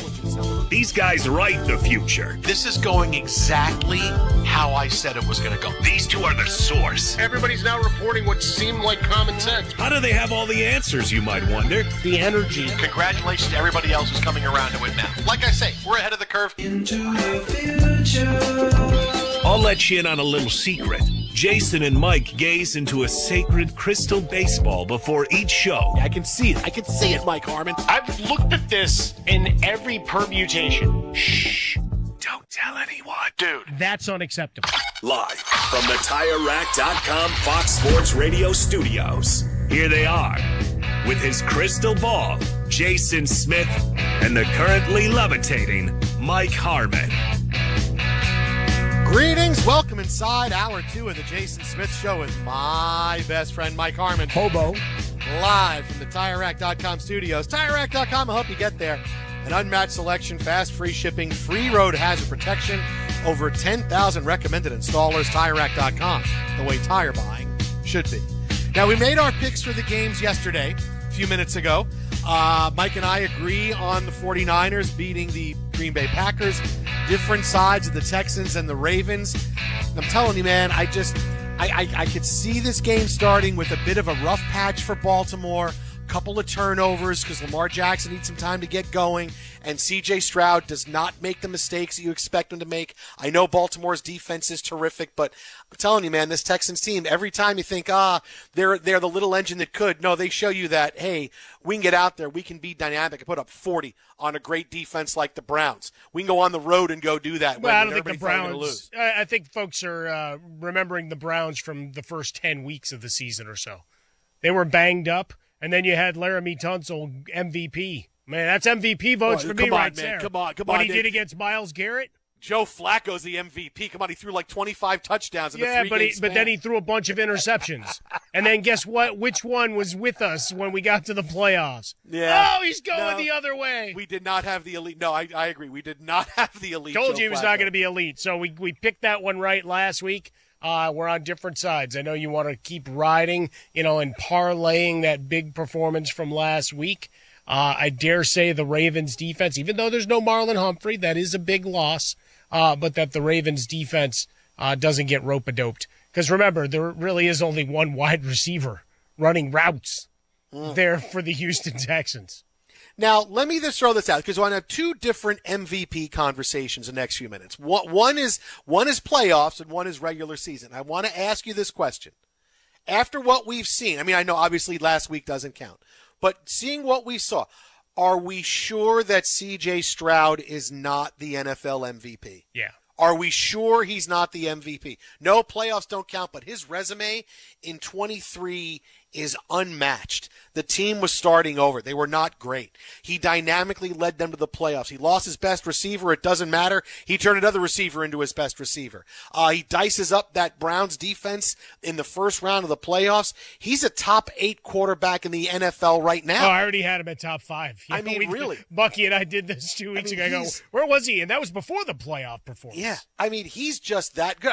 These guys write the future. This is going exactly how I said it was going to go. These two are the source. Everybody's now reporting what seemed like common sense. How do they have all the answers, you might wonder? The energy. Congratulations to everybody else who's coming around to it now. Like I say, we're ahead of the curve. Into the future. I'll let you in on a little secret. Jason and Mike gaze into a sacred crystal baseball before each show. I can see it. I can see it, Mike Harmon. I've looked at this in every permutation. Shh. Don't tell anyone. Dude. That's unacceptable. Live from the TireRack.com Fox Sports Radio studios. Here they are, with his crystal ball, Jason Smith, and the currently levitating Mike Harmon. Greetings. Welcome inside hour 2 of the Jason Smith Show with my best friend, Mike Harmon. Hobo. Live from the TireRack.com studios. TireRack.com will help you get there. An unmatched selection, fast, free shipping, free road hazard protection, over 10,000 recommended installers. TireRack.com, the way tire buying should be. Now, we made our picks for the games yesterday, a few minutes ago. Mike and I agree on the 49ers beating the Green Bay Packers. Different sides of the Texans and the Ravens. I'm telling you, man, I could see this game starting with a bit of a rough patch for Baltimore. Couple of turnovers because Lamar Jackson needs some time to get going, and C.J. Stroud does not make the mistakes that you expect him to make. I know Baltimore's defense is terrific, but I'm telling you, man, this Texans team, every time you think, they're the little engine that could, no, they show you that, hey, we can get out there, we can be dynamic and put up 40 on a great defense like the Browns. We can go on the road and go do that. Well, I don't think the Browns, I think folks are remembering the Browns from the first 10 weeks of the season or so. They were banged up. And then you had Laramie Tunsil, MVP. Man, that's MVP votes for me right there. Come on. What he did against Myles Garrett? Joe Flacco's the MVP. Come on, he threw like 25 touchdowns in the 3 games. But then he threw a bunch of interceptions. And then guess what? Which one was with us when we got to the playoffs? Yeah. Oh, he's going the other way. We did not have the elite. No, I agree. We did not have the elite. Told Joe you he was Flacco. not going to be elite. So we picked that one right last week. We're on different sides. I know you want to keep riding, and parlaying that big performance from last week. I dare say the Ravens defense, even though there's no Marlon Humphrey, that is a big loss. But that the Ravens defense doesn't get rope-a-doped. Because remember, there really is only one wide receiver running routes there for the Houston Texans. Now, let me just throw this out, because I want to have two different MVP conversations in the next few minutes. One is playoffs and one is regular season. I want to ask you this question. After what we've seen, I know obviously last week doesn't count, but seeing what we saw, are we sure that C.J. Stroud is not the NFL MVP? Yeah. Are we sure he's not the MVP? No, playoffs don't count, but his resume in 23 is unmatched. The team was starting over. They were not great. He dynamically led them to the playoffs. He lost his best receiver. It doesn't matter. He turned another receiver into his best receiver. He dices up that Browns defense in the first round of the playoffs. He's a top 8 quarterback in the NFL right now. Oh, I already had him at top 5. Really. Bucky and I did this 2 weeks ago. I go, where was he? And that was before the playoff performance. Yeah. He's just that good.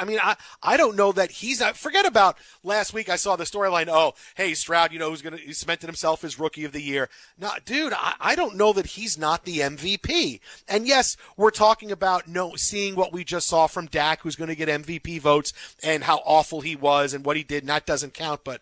I don't know that he's not. Forget about last week. I saw the storyline. Oh, hey, Stroud, he cemented himself as rookie of the year. No, dude, I don't know that he's not the MVP. And yes, we're talking about seeing what we just saw from Dak, who's going to get MVP votes, and how awful he was and what he did, and that doesn't count. But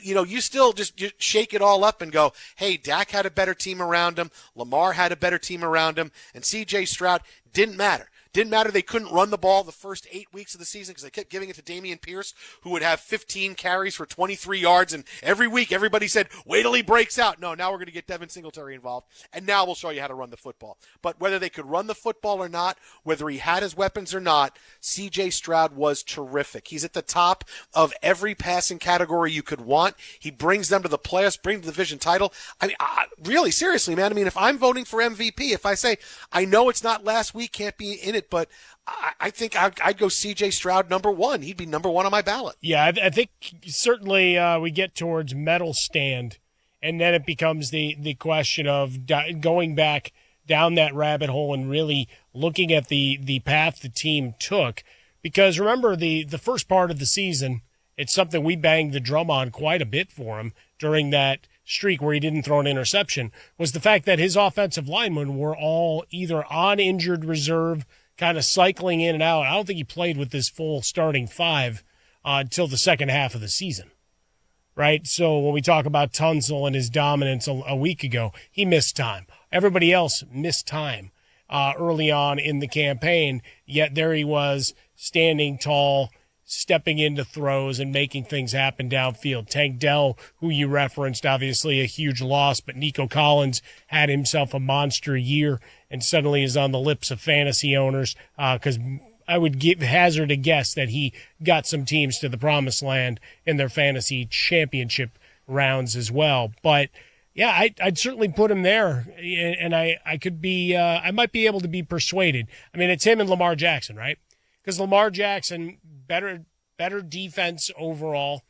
you still just shake it all up and go, hey, Dak had a better team around him, Lamar had a better team around him, and C.J. Stroud didn't matter. Didn't matter they couldn't run the ball the first 8 weeks of the season because they kept giving it to Dameon Pierce, who would have 15 carries for 23 yards. And every week everybody said, wait till he breaks out. No, now we're going to get Devin Singletary involved. And now we'll show you how to run the football. But whether they could run the football or not, whether he had his weapons or not, C.J. Stroud was terrific. He's at the top of every passing category you could want. He brings them to the playoffs, brings the division title. Really, seriously, man. If I'm voting for MVP, if I say, I know it's not last week, can't be in it, but I think I'd go C.J. Stroud number 1. He'd be number 1 on my ballot. Yeah, I think certainly we get towards medal stand, and then it becomes the question of going back down that rabbit hole and really looking at the path the team took. Because remember, the first part of the season, it's something we banged the drum on quite a bit for him during that streak where he didn't throw an interception, was the fact that his offensive linemen were all either on injured reserve, kind of cycling in and out. I don't think he played with this full starting 5 until the second half of the season, right? So when we talk about Tunsil and his dominance a week ago, he missed time. Everybody else missed time early on in the campaign, yet there he was standing tall, stepping into throws and making things happen downfield. Tank Dell, who you referenced, obviously a huge loss, but Nico Collins had himself a monster year and suddenly is on the lips of fantasy owners because I would hazard a guess that he got some teams to the promised land in their fantasy championship rounds as well. But yeah, I'd certainly put him there, and I could be I might be able to be persuaded. It's him and Lamar Jackson, right? Because Lamar Jackson, better defense overall.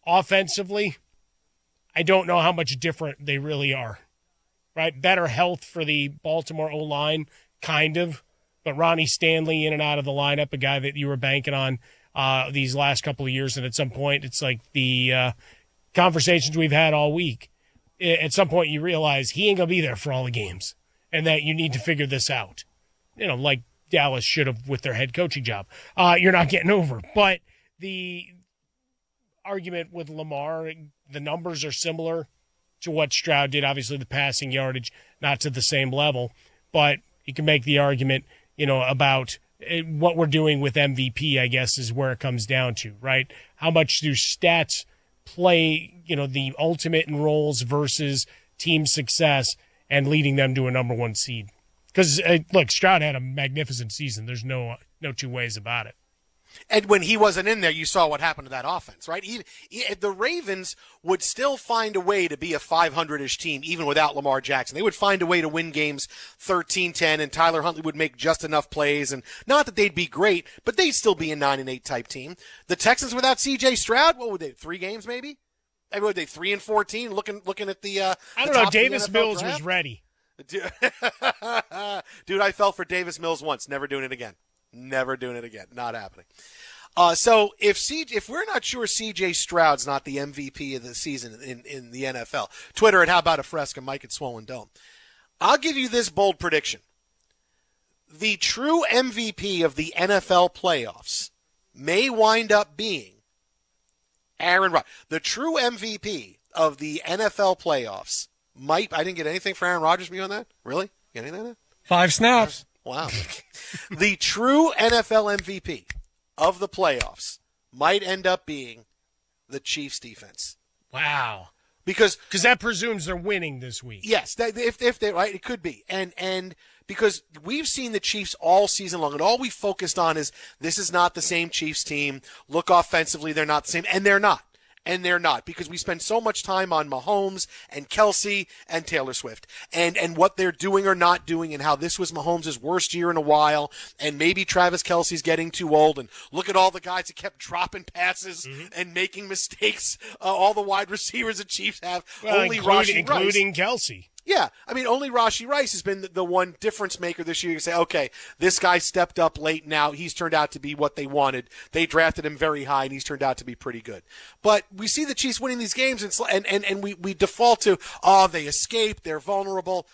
Offensively, I don't know how much different they really are, right? Better health for the Baltimore O-line, kind of. But Ronnie Stanley in and out of the lineup, a guy that you were banking on these last couple of years. And at some point, it's like the conversations we've had all week. At some point, you realize he ain't going to be there for all the games and that you need to figure this out. Like Dallas should have with their head coaching job. You're not getting over. But the argument with Lamar, the numbers are similar to what Stroud did. Obviously, the passing yardage, not to the same level. But you can make the argument, about what we're doing with MVP, I guess, is where it comes down to, right? How much do stats play, the ultimate in roles versus team success and leading them to a number 1 seed? Because, look, Stroud had a magnificent season. There's no two ways about it. And when he wasn't in there, you saw what happened to that offense, right? The Ravens would still find a way to be a 500-ish team, even without Lamar Jackson. They would find a way to win games 13-10, and Tyler Huntley would make just enough plays. And not that they'd be great, but they'd still be a 9-8 type team. The Texans without C.J. Stroud, what would they, 3 games maybe? I mean, would they 3-14? Looking at the I don't know. Davis Mills draft? Was ready. Dude, I fell for Davis Mills once. Never doing it again. Never doing it again. Not happening. So if we're not sure C.J. Stroud's not the MVP of the season in the NFL, Twitter at How About a Fresca, Mike at Swollen Dome, I'll give you this bold prediction. The true MVP of the NFL playoffs may wind up being Aaron Rodgers. The true MVP of the NFL playoffs might. I didn't get anything for Aaron Rodgers from you on that? Really? Get anything on that? 5 snaps. Wow. The true NFL MVP of the playoffs might end up being the Chiefs defense. Wow. Because that presumes they're winning this week. Yes, if they right, it could be. And because we've seen the Chiefs all season long, and all we focused on is this is not the same Chiefs team. Look offensively, they're not the same, and they're not. And they're not, because we spend so much time on Mahomes and Kelsey and Taylor Swift and what they're doing or not doing, and how this was Mahomes' worst year in a while, and maybe Travis Kelsey's getting too old, and look at all the guys that kept dropping passes and making mistakes, all the wide receivers the Chiefs have, including Kelsey. Yeah, I mean, only Rashee Rice has been the one difference maker this year. You can say, okay, this guy stepped up late now. He's turned out to be what they wanted. They drafted him very high, and he's turned out to be pretty good. But we see the Chiefs winning these games, and we default to, they escaped, they're vulnerable.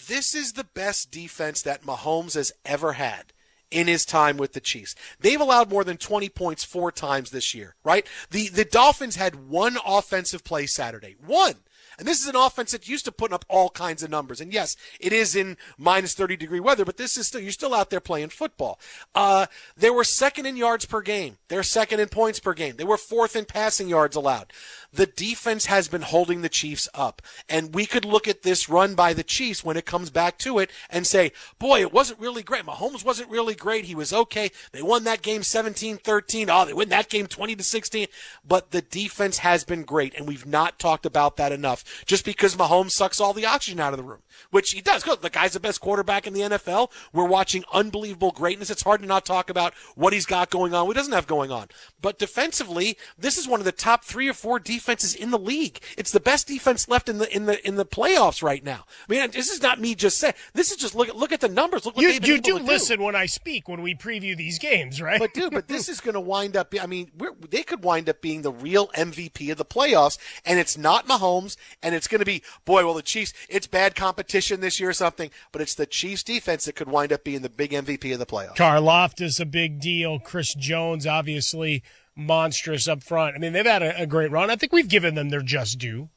This is the best defense that Mahomes has ever had in his time with the Chiefs. They've allowed more than 20 points 4 times this year, right? The Dolphins had 1 offensive play Saturday. 1. And this is an offense that used to put up all kinds of numbers. And yes, it is in minus 30-degree weather, but this is you're still out there playing football. They were second in yards per game. They're second in points per game. They were 4th in passing yards allowed. The defense has been holding the Chiefs up. And we could look at this run by the Chiefs when it comes back to it and say, boy, it wasn't really great. Mahomes wasn't really great. He was okay. They won that game 17-13. They win that game 20-16. But the defense has been great, and we've not talked about that enough. Just because Mahomes sucks all the oxygen out of the room, which he does. Good. The guy's the best quarterback in the NFL. We're watching unbelievable greatness. It's hard to not talk about what he's got going on, what he doesn't have going on. But defensively, this is one of the top 3 or 4 defenses in the league. It's the best defense left in the playoffs right now. I mean, this is not me just saying. This is just look at the numbers. Look what they've been able to do. You do listen when I speak when we preview these games, right? But this is going to wind up. I mean, they could wind up being the real MVP of the playoffs, and it's not Mahomes. And it's going to be, the Chiefs, it's bad competition this year or something, but it's the Chiefs defense that could wind up being the big MVP of the playoffs. Karlaftis, a big deal. Chris Jones, obviously monstrous up front. I mean, they've had a great run. I think we've given them their just due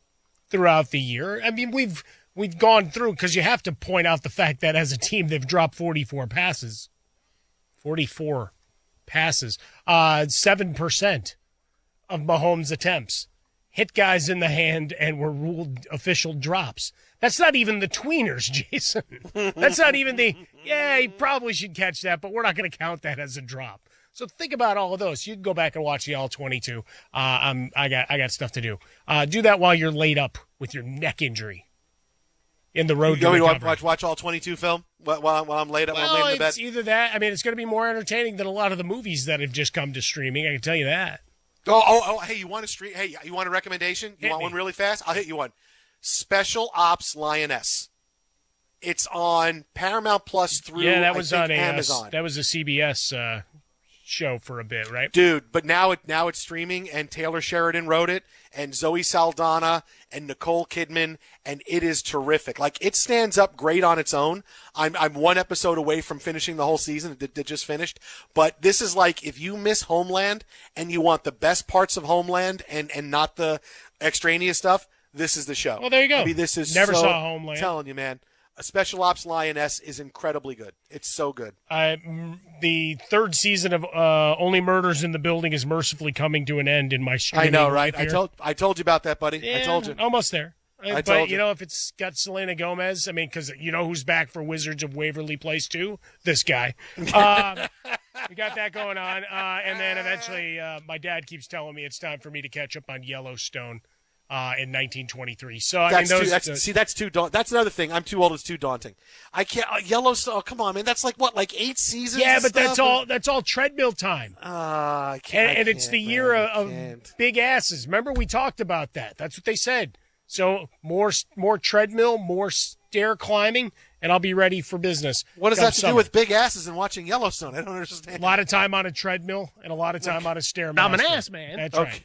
throughout the year. I mean, we've gone through, because you have to point out the fact that as a team, they've dropped 44 passes. 44 passes. 7% of Mahomes' attempts hit guys in the hand and were ruled official drops. That's not even the tweeners, Jason. That's not even he probably should catch that, but we're not going to count that as a drop. So think about all of those. You can go back and watch the All-22. I got stuff to do. Do that while you're laid up with your neck injury in the road to recovery. Watch All-22 film while I'm laid up. Well, I'm laying in the bed. It's either that. I mean, it's going to be more entertaining than a lot of the movies that have just come to streaming. I can tell you that. Hey, you want you want a recommendation? You want one really fast? I'll hit you one. Special Ops Lioness. It's on Paramount Plus through that was on Amazon. That was a CBS show for a bit, right? Dude, but now it's streaming, and Taylor Sheridan wrote it, and Zoe Saldana and Nicole Kidman, and it is terrific. Like, it stands up great on its own. I'm 1 episode away from finishing the whole season that just finished, but this is like, if you miss Homeland and you want the best parts of Homeland and not the extraneous stuff, this is the show. Well, there you go. I mean, this is never saw Homeland. I'm telling you, man. A Special Ops Lioness is incredibly good. It's so good. The 3rd season of Only Murders in the Building is mercifully coming to an end in my streaming. I know, right? I told you about that, buddy. Yeah, I told you. Almost there. I told you. If it's got Selena Gomez, I mean, because you know who's back for Wizards of Waverly Place too? This guy. We got that going on. And then eventually my dad keeps telling me it's time for me to catch up on Yellowstone in 1923. So, I mean, that's too daunting. That's another thing. I'm too old. It's too daunting. I can't. Yellowstone, oh, come on, man. That's like 8 seasons? Yeah, but that's all treadmill time. I can't. And it's the year of big asses. Remember, we talked about that. That's what they said. So more treadmill, more stair climbing, and I'll be ready for business. What does that have to do with big asses and watching Yellowstone? I don't understand. A lot of time on a treadmill and a lot of time on a stairmaster. I'm an ass man. That's right.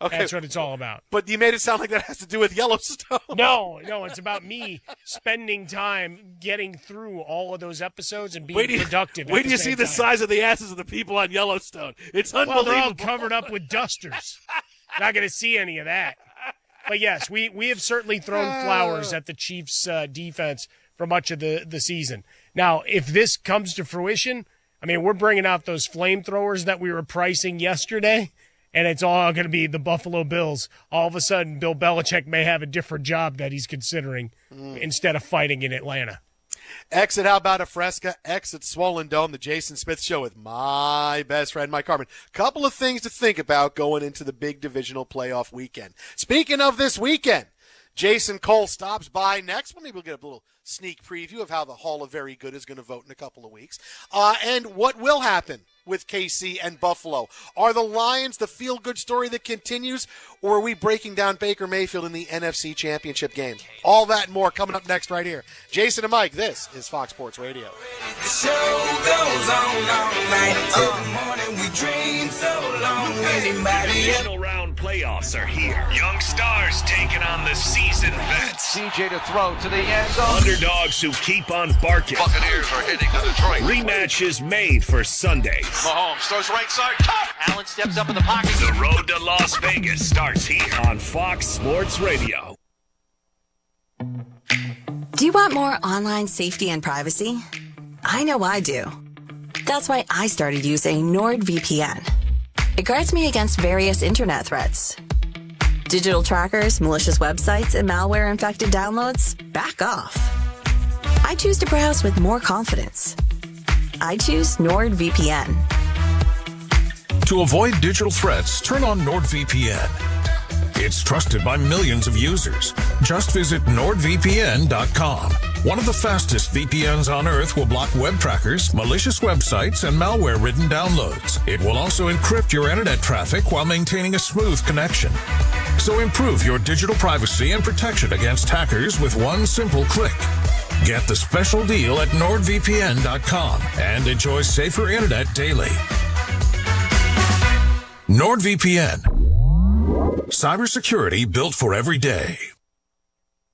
Okay. That's what it's all about. But you made it sound like that has to do with Yellowstone. No, it's about me spending time getting through all of those episodes and being productive. Wait till you see the size of the asses of the people on Yellowstone. It's unbelievable. Well, they're all covered up with dusters. Not going to see any of that. But yes, we have certainly thrown flowers at the Chiefs' defense for much of the season. Now, if this comes to fruition, I mean, we're bringing out those flamethrowers that we were pricing yesterday, and it's all going to be the Buffalo Bills. All of a sudden, Bill Belichick may have a different job that he's considering instead of fighting in Atlanta. Exit How About a Fresca, exit Swollen Dome, the Jason Smith Show with my best friend, Mike Harmon. Couple of things to think about going into the big divisional playoff weekend. Speaking of this weekend, Jason Cole stops by next. Well, maybe we'll get a little sneak preview of how the Hall of Very Good is going to vote in a couple of weeks. And what will happen with KC and Buffalo. Are the Lions the feel-good story that continues, or are we breaking down Baker Mayfield in the NFC Championship game? All that and more coming up next right here. Jason and Mike, this is Fox Sports Radio. The show goes on all night till the morning. We dream so long. Anybody Divisional round playoffs are here. Young stars taking on the seasoned vets. CJ to throw to the end zone. Underdogs who keep on barking. Buccaneers are heading to Detroit. Rematches made for Sundays. Mahomes throws right side. Allen steps up in the pocket. The road to Las Vegas starts here on Fox Sports Radio. Do you want more online safety and privacy? I know I do. That's why I started using NordVPN. It guards me against various internet threats. Digital trackers, malicious websites, and malware-infected downloads? Back off. I choose to browse with more confidence. I choose NordVPN. To avoid digital threats, turn on NordVPN. It's trusted by millions of users. Just visit NordVPN.com. One of the fastest VPNs on Earth will block web trackers, malicious websites, and malware-ridden downloads. It will also encrypt your internet traffic while maintaining a smooth connection. So improve your digital privacy and protection against hackers with one simple click. Get the special deal at NordVPN.com and enjoy safer internet daily. NordVPN. Cybersecurity built for every day.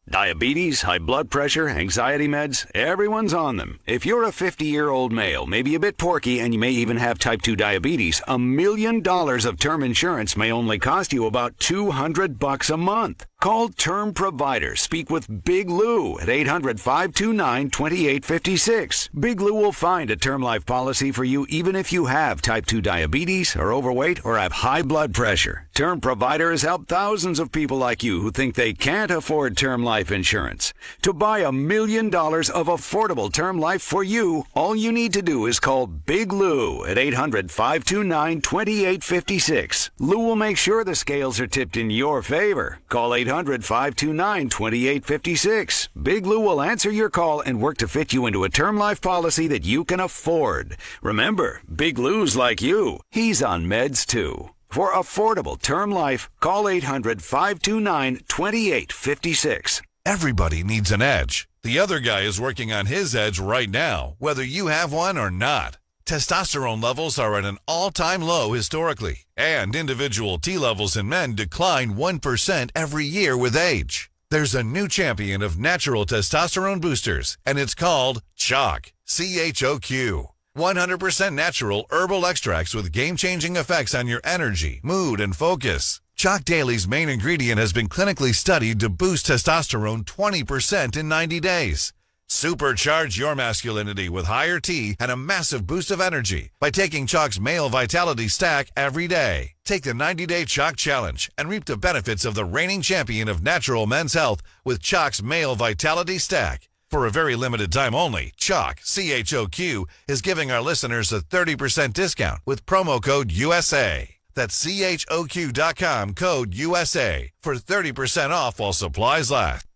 Diabetes, high blood pressure, anxiety meds, everyone's on them. If you're a 50-year-old male, maybe a bit porky, and you may even have type 2 diabetes, $1 million of term insurance may only cost you about $200 a month. Call Term Provider. Speak with Big Lou at 800-529-2856. Big Lou will find a term life policy for you even if you have type 2 diabetes, are overweight, or have high blood pressure. Term Provider has helped thousands of people like you who think they can't afford term life insurance. To buy $1 million of affordable term life for you, all you need to do is call Big Lou at 800-529-2856. Lou will make sure the scales are tipped in your favor. Call 800-529-2856. Big Lou will answer your call and work to fit you into a term life policy that you can afford. Remember, Big Lou's like you. He's on meds too. For affordable term life, call 800-529-2856. Everybody needs an edge. The other guy is working on his edge right now, whether you have one or not. Testosterone levels are at an all-time low historically, and individual T levels in men decline 1% every year with age. There's a new champion of natural testosterone boosters, and it's called CHOQ, C-H-O-Q. 100% natural herbal extracts with game-changing effects on your energy, mood, and focus. CHOQ Daily's main ingredient has been clinically studied to boost testosterone 20% in 90 days. Supercharge your masculinity with higher T and a massive boost of energy by taking CHOQ's Male Vitality Stack every day. Take the 90-day CHOQ Challenge and reap the benefits of the reigning champion of natural men's health with CHOQ's Male Vitality Stack. For a very limited time only, Chalk, CHOQ, is giving our listeners a 30% discount with promo code USA. That's CHOQ.com, code USA, for 30% off while supplies last.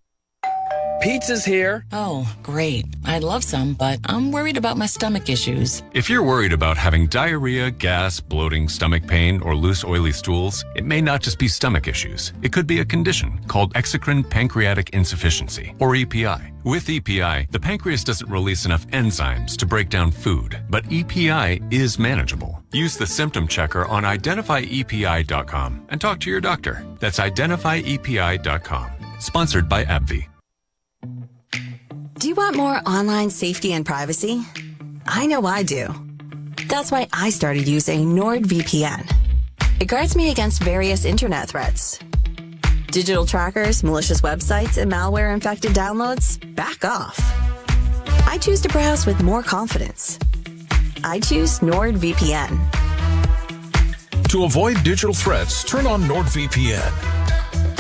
Pizza's here. Oh, great. I'd love some, but I'm worried about my stomach issues. If you're worried about having diarrhea, gas, bloating, stomach pain, or loose, oily stools, it may not just be stomach issues. It could be a condition called exocrine pancreatic insufficiency, or EPI. With EPI, the pancreas doesn't release enough enzymes to break down food, but EPI is manageable. Use the symptom checker on identifyepi.com and talk to your doctor. That's identifyepi.com. Sponsored by AbbVie. Do you want more online safety and privacy? I know I do. That's why I started using NordVPN. It guards me against various internet threats. Digital trackers, malicious websites, and malware-infected downloads? Back off. I choose to browse with more confidence. I choose NordVPN. To avoid digital threats, turn on NordVPN.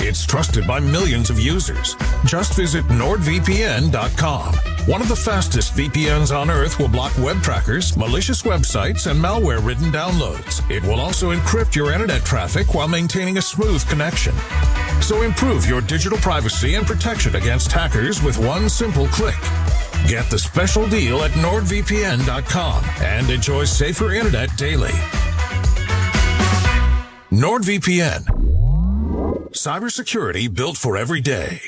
It's trusted by millions of users. Just visit NordVPN.com. One of the fastest VPNs on Earth will block web trackers, malicious websites, and malware-ridden downloads. It will also encrypt your internet traffic while maintaining a smooth connection. So improve your digital privacy and protection against hackers with one simple click. Get the special deal at NordVPN.com and enjoy safer internet daily. NordVPN. Cybersecurity built for every day.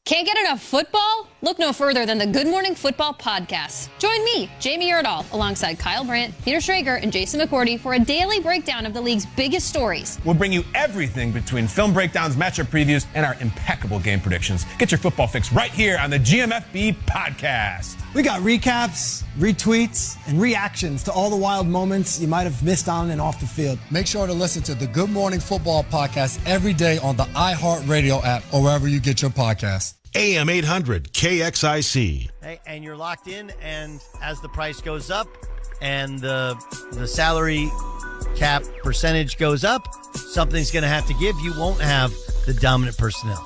Can't get enough football? Look no further than the Good Morning Football podcast. Join me, Jamie Erdahl, alongside Kyle Brandt, Peter Schrager, and Jason McCourty for a daily breakdown of the league's biggest stories. We'll bring you everything between film breakdowns, matchup previews, and our impeccable game predictions. Get your football fix right here on the GMFB podcast. We got recaps, retweets, and reactions to all the wild moments you might have missed on and off the field. Make sure to listen to the Good Morning Football podcast every day on the iHeartRadio app or wherever you get your podcasts. AM 800 KXIC. Hey, and you're locked in, and as the price goes up and the salary cap percentage goes up, something's going to have to give. You won't have the dominant personnel.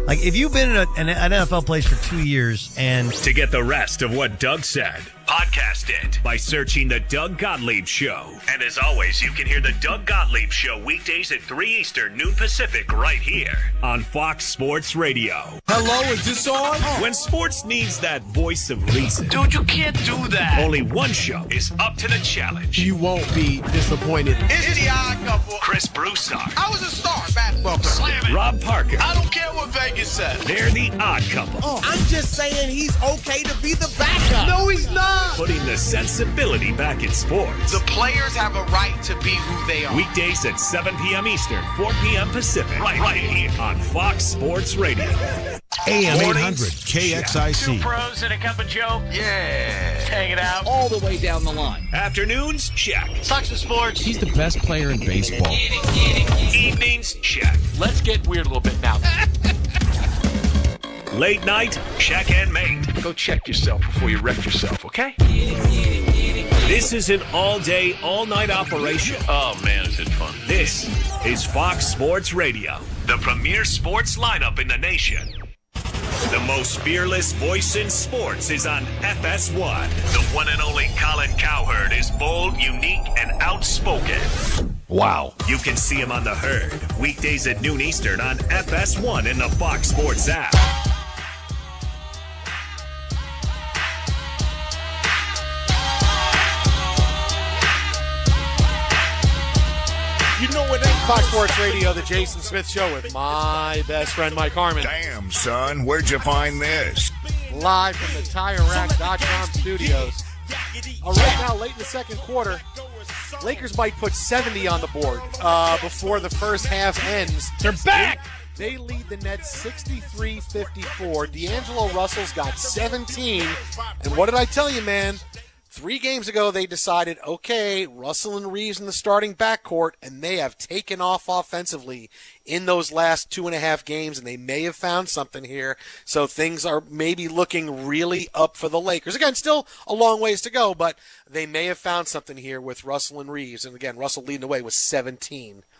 Like, if you've been in an NFL place for 2 years and... To get the rest of what Doug said, podcast it by searching The Doug Gottlieb Show. And as always, you can hear The Doug Gottlieb Show weekdays at 3 Eastern, noon Pacific, right here on Fox Sports Radio. Hello, is this on? When sports needs that voice of reason. Dude, you can't do that. Only one show is up to the challenge. You won't be disappointed. It's the Odd Couple. Chris Broussard. I was a star basketball player. Slam it. Rob Parker. I don't care what Vegas says. They're the Odd Couple. I'm just saying he's okay to be the backup. No, he's not. Putting the sensibility back in sports. The players have a right to be who they are. Weekdays at 7 p.m. Eastern, 4 p.m. Pacific. Right here on Fox Sports Radio. AM Mornings, 800 KXIC. Two pros and a cup of Joe. Yeah. Just hang it out. All the way down the line. Afternoons, check. Talks of sports. He's the best player in baseball. Evenings, check. Let's get weird a little bit now. Late night, check and mate. Go check yourself before you wreck yourself, okay? This is an all-day, all-night operation. Oh, man, is it fun. This is Fox Sports Radio, the premier sports lineup in the nation. The most fearless voice in sports is on FS1. The one and only Colin Cowherd is bold, unique, and outspoken. Wow. You can see him on The Herd, weekdays at noon Eastern on FS1 in the Fox Sports app. You know it ain't Fox Sports Radio, the Jason Smith Show with my best friend, Mike Harmon. Damn, son, where'd you find this? Live from the TireRack.com studios. Right now, late in the second quarter, Lakers might put 70 on the board before the first half ends. They're back! They lead the Nets 63-54. D'Angelo Russell's got 17. And what did I tell you, man? 3 games ago, they decided, okay, Russell and Reeves in the starting backcourt, and they have taken off offensively in those last 2.5 games, and they may have found something here. So things are maybe looking really up for the Lakers. Again, still a long ways to go, but they may have found something here with Russell and Reeves. And again, Russell leading the way with 17.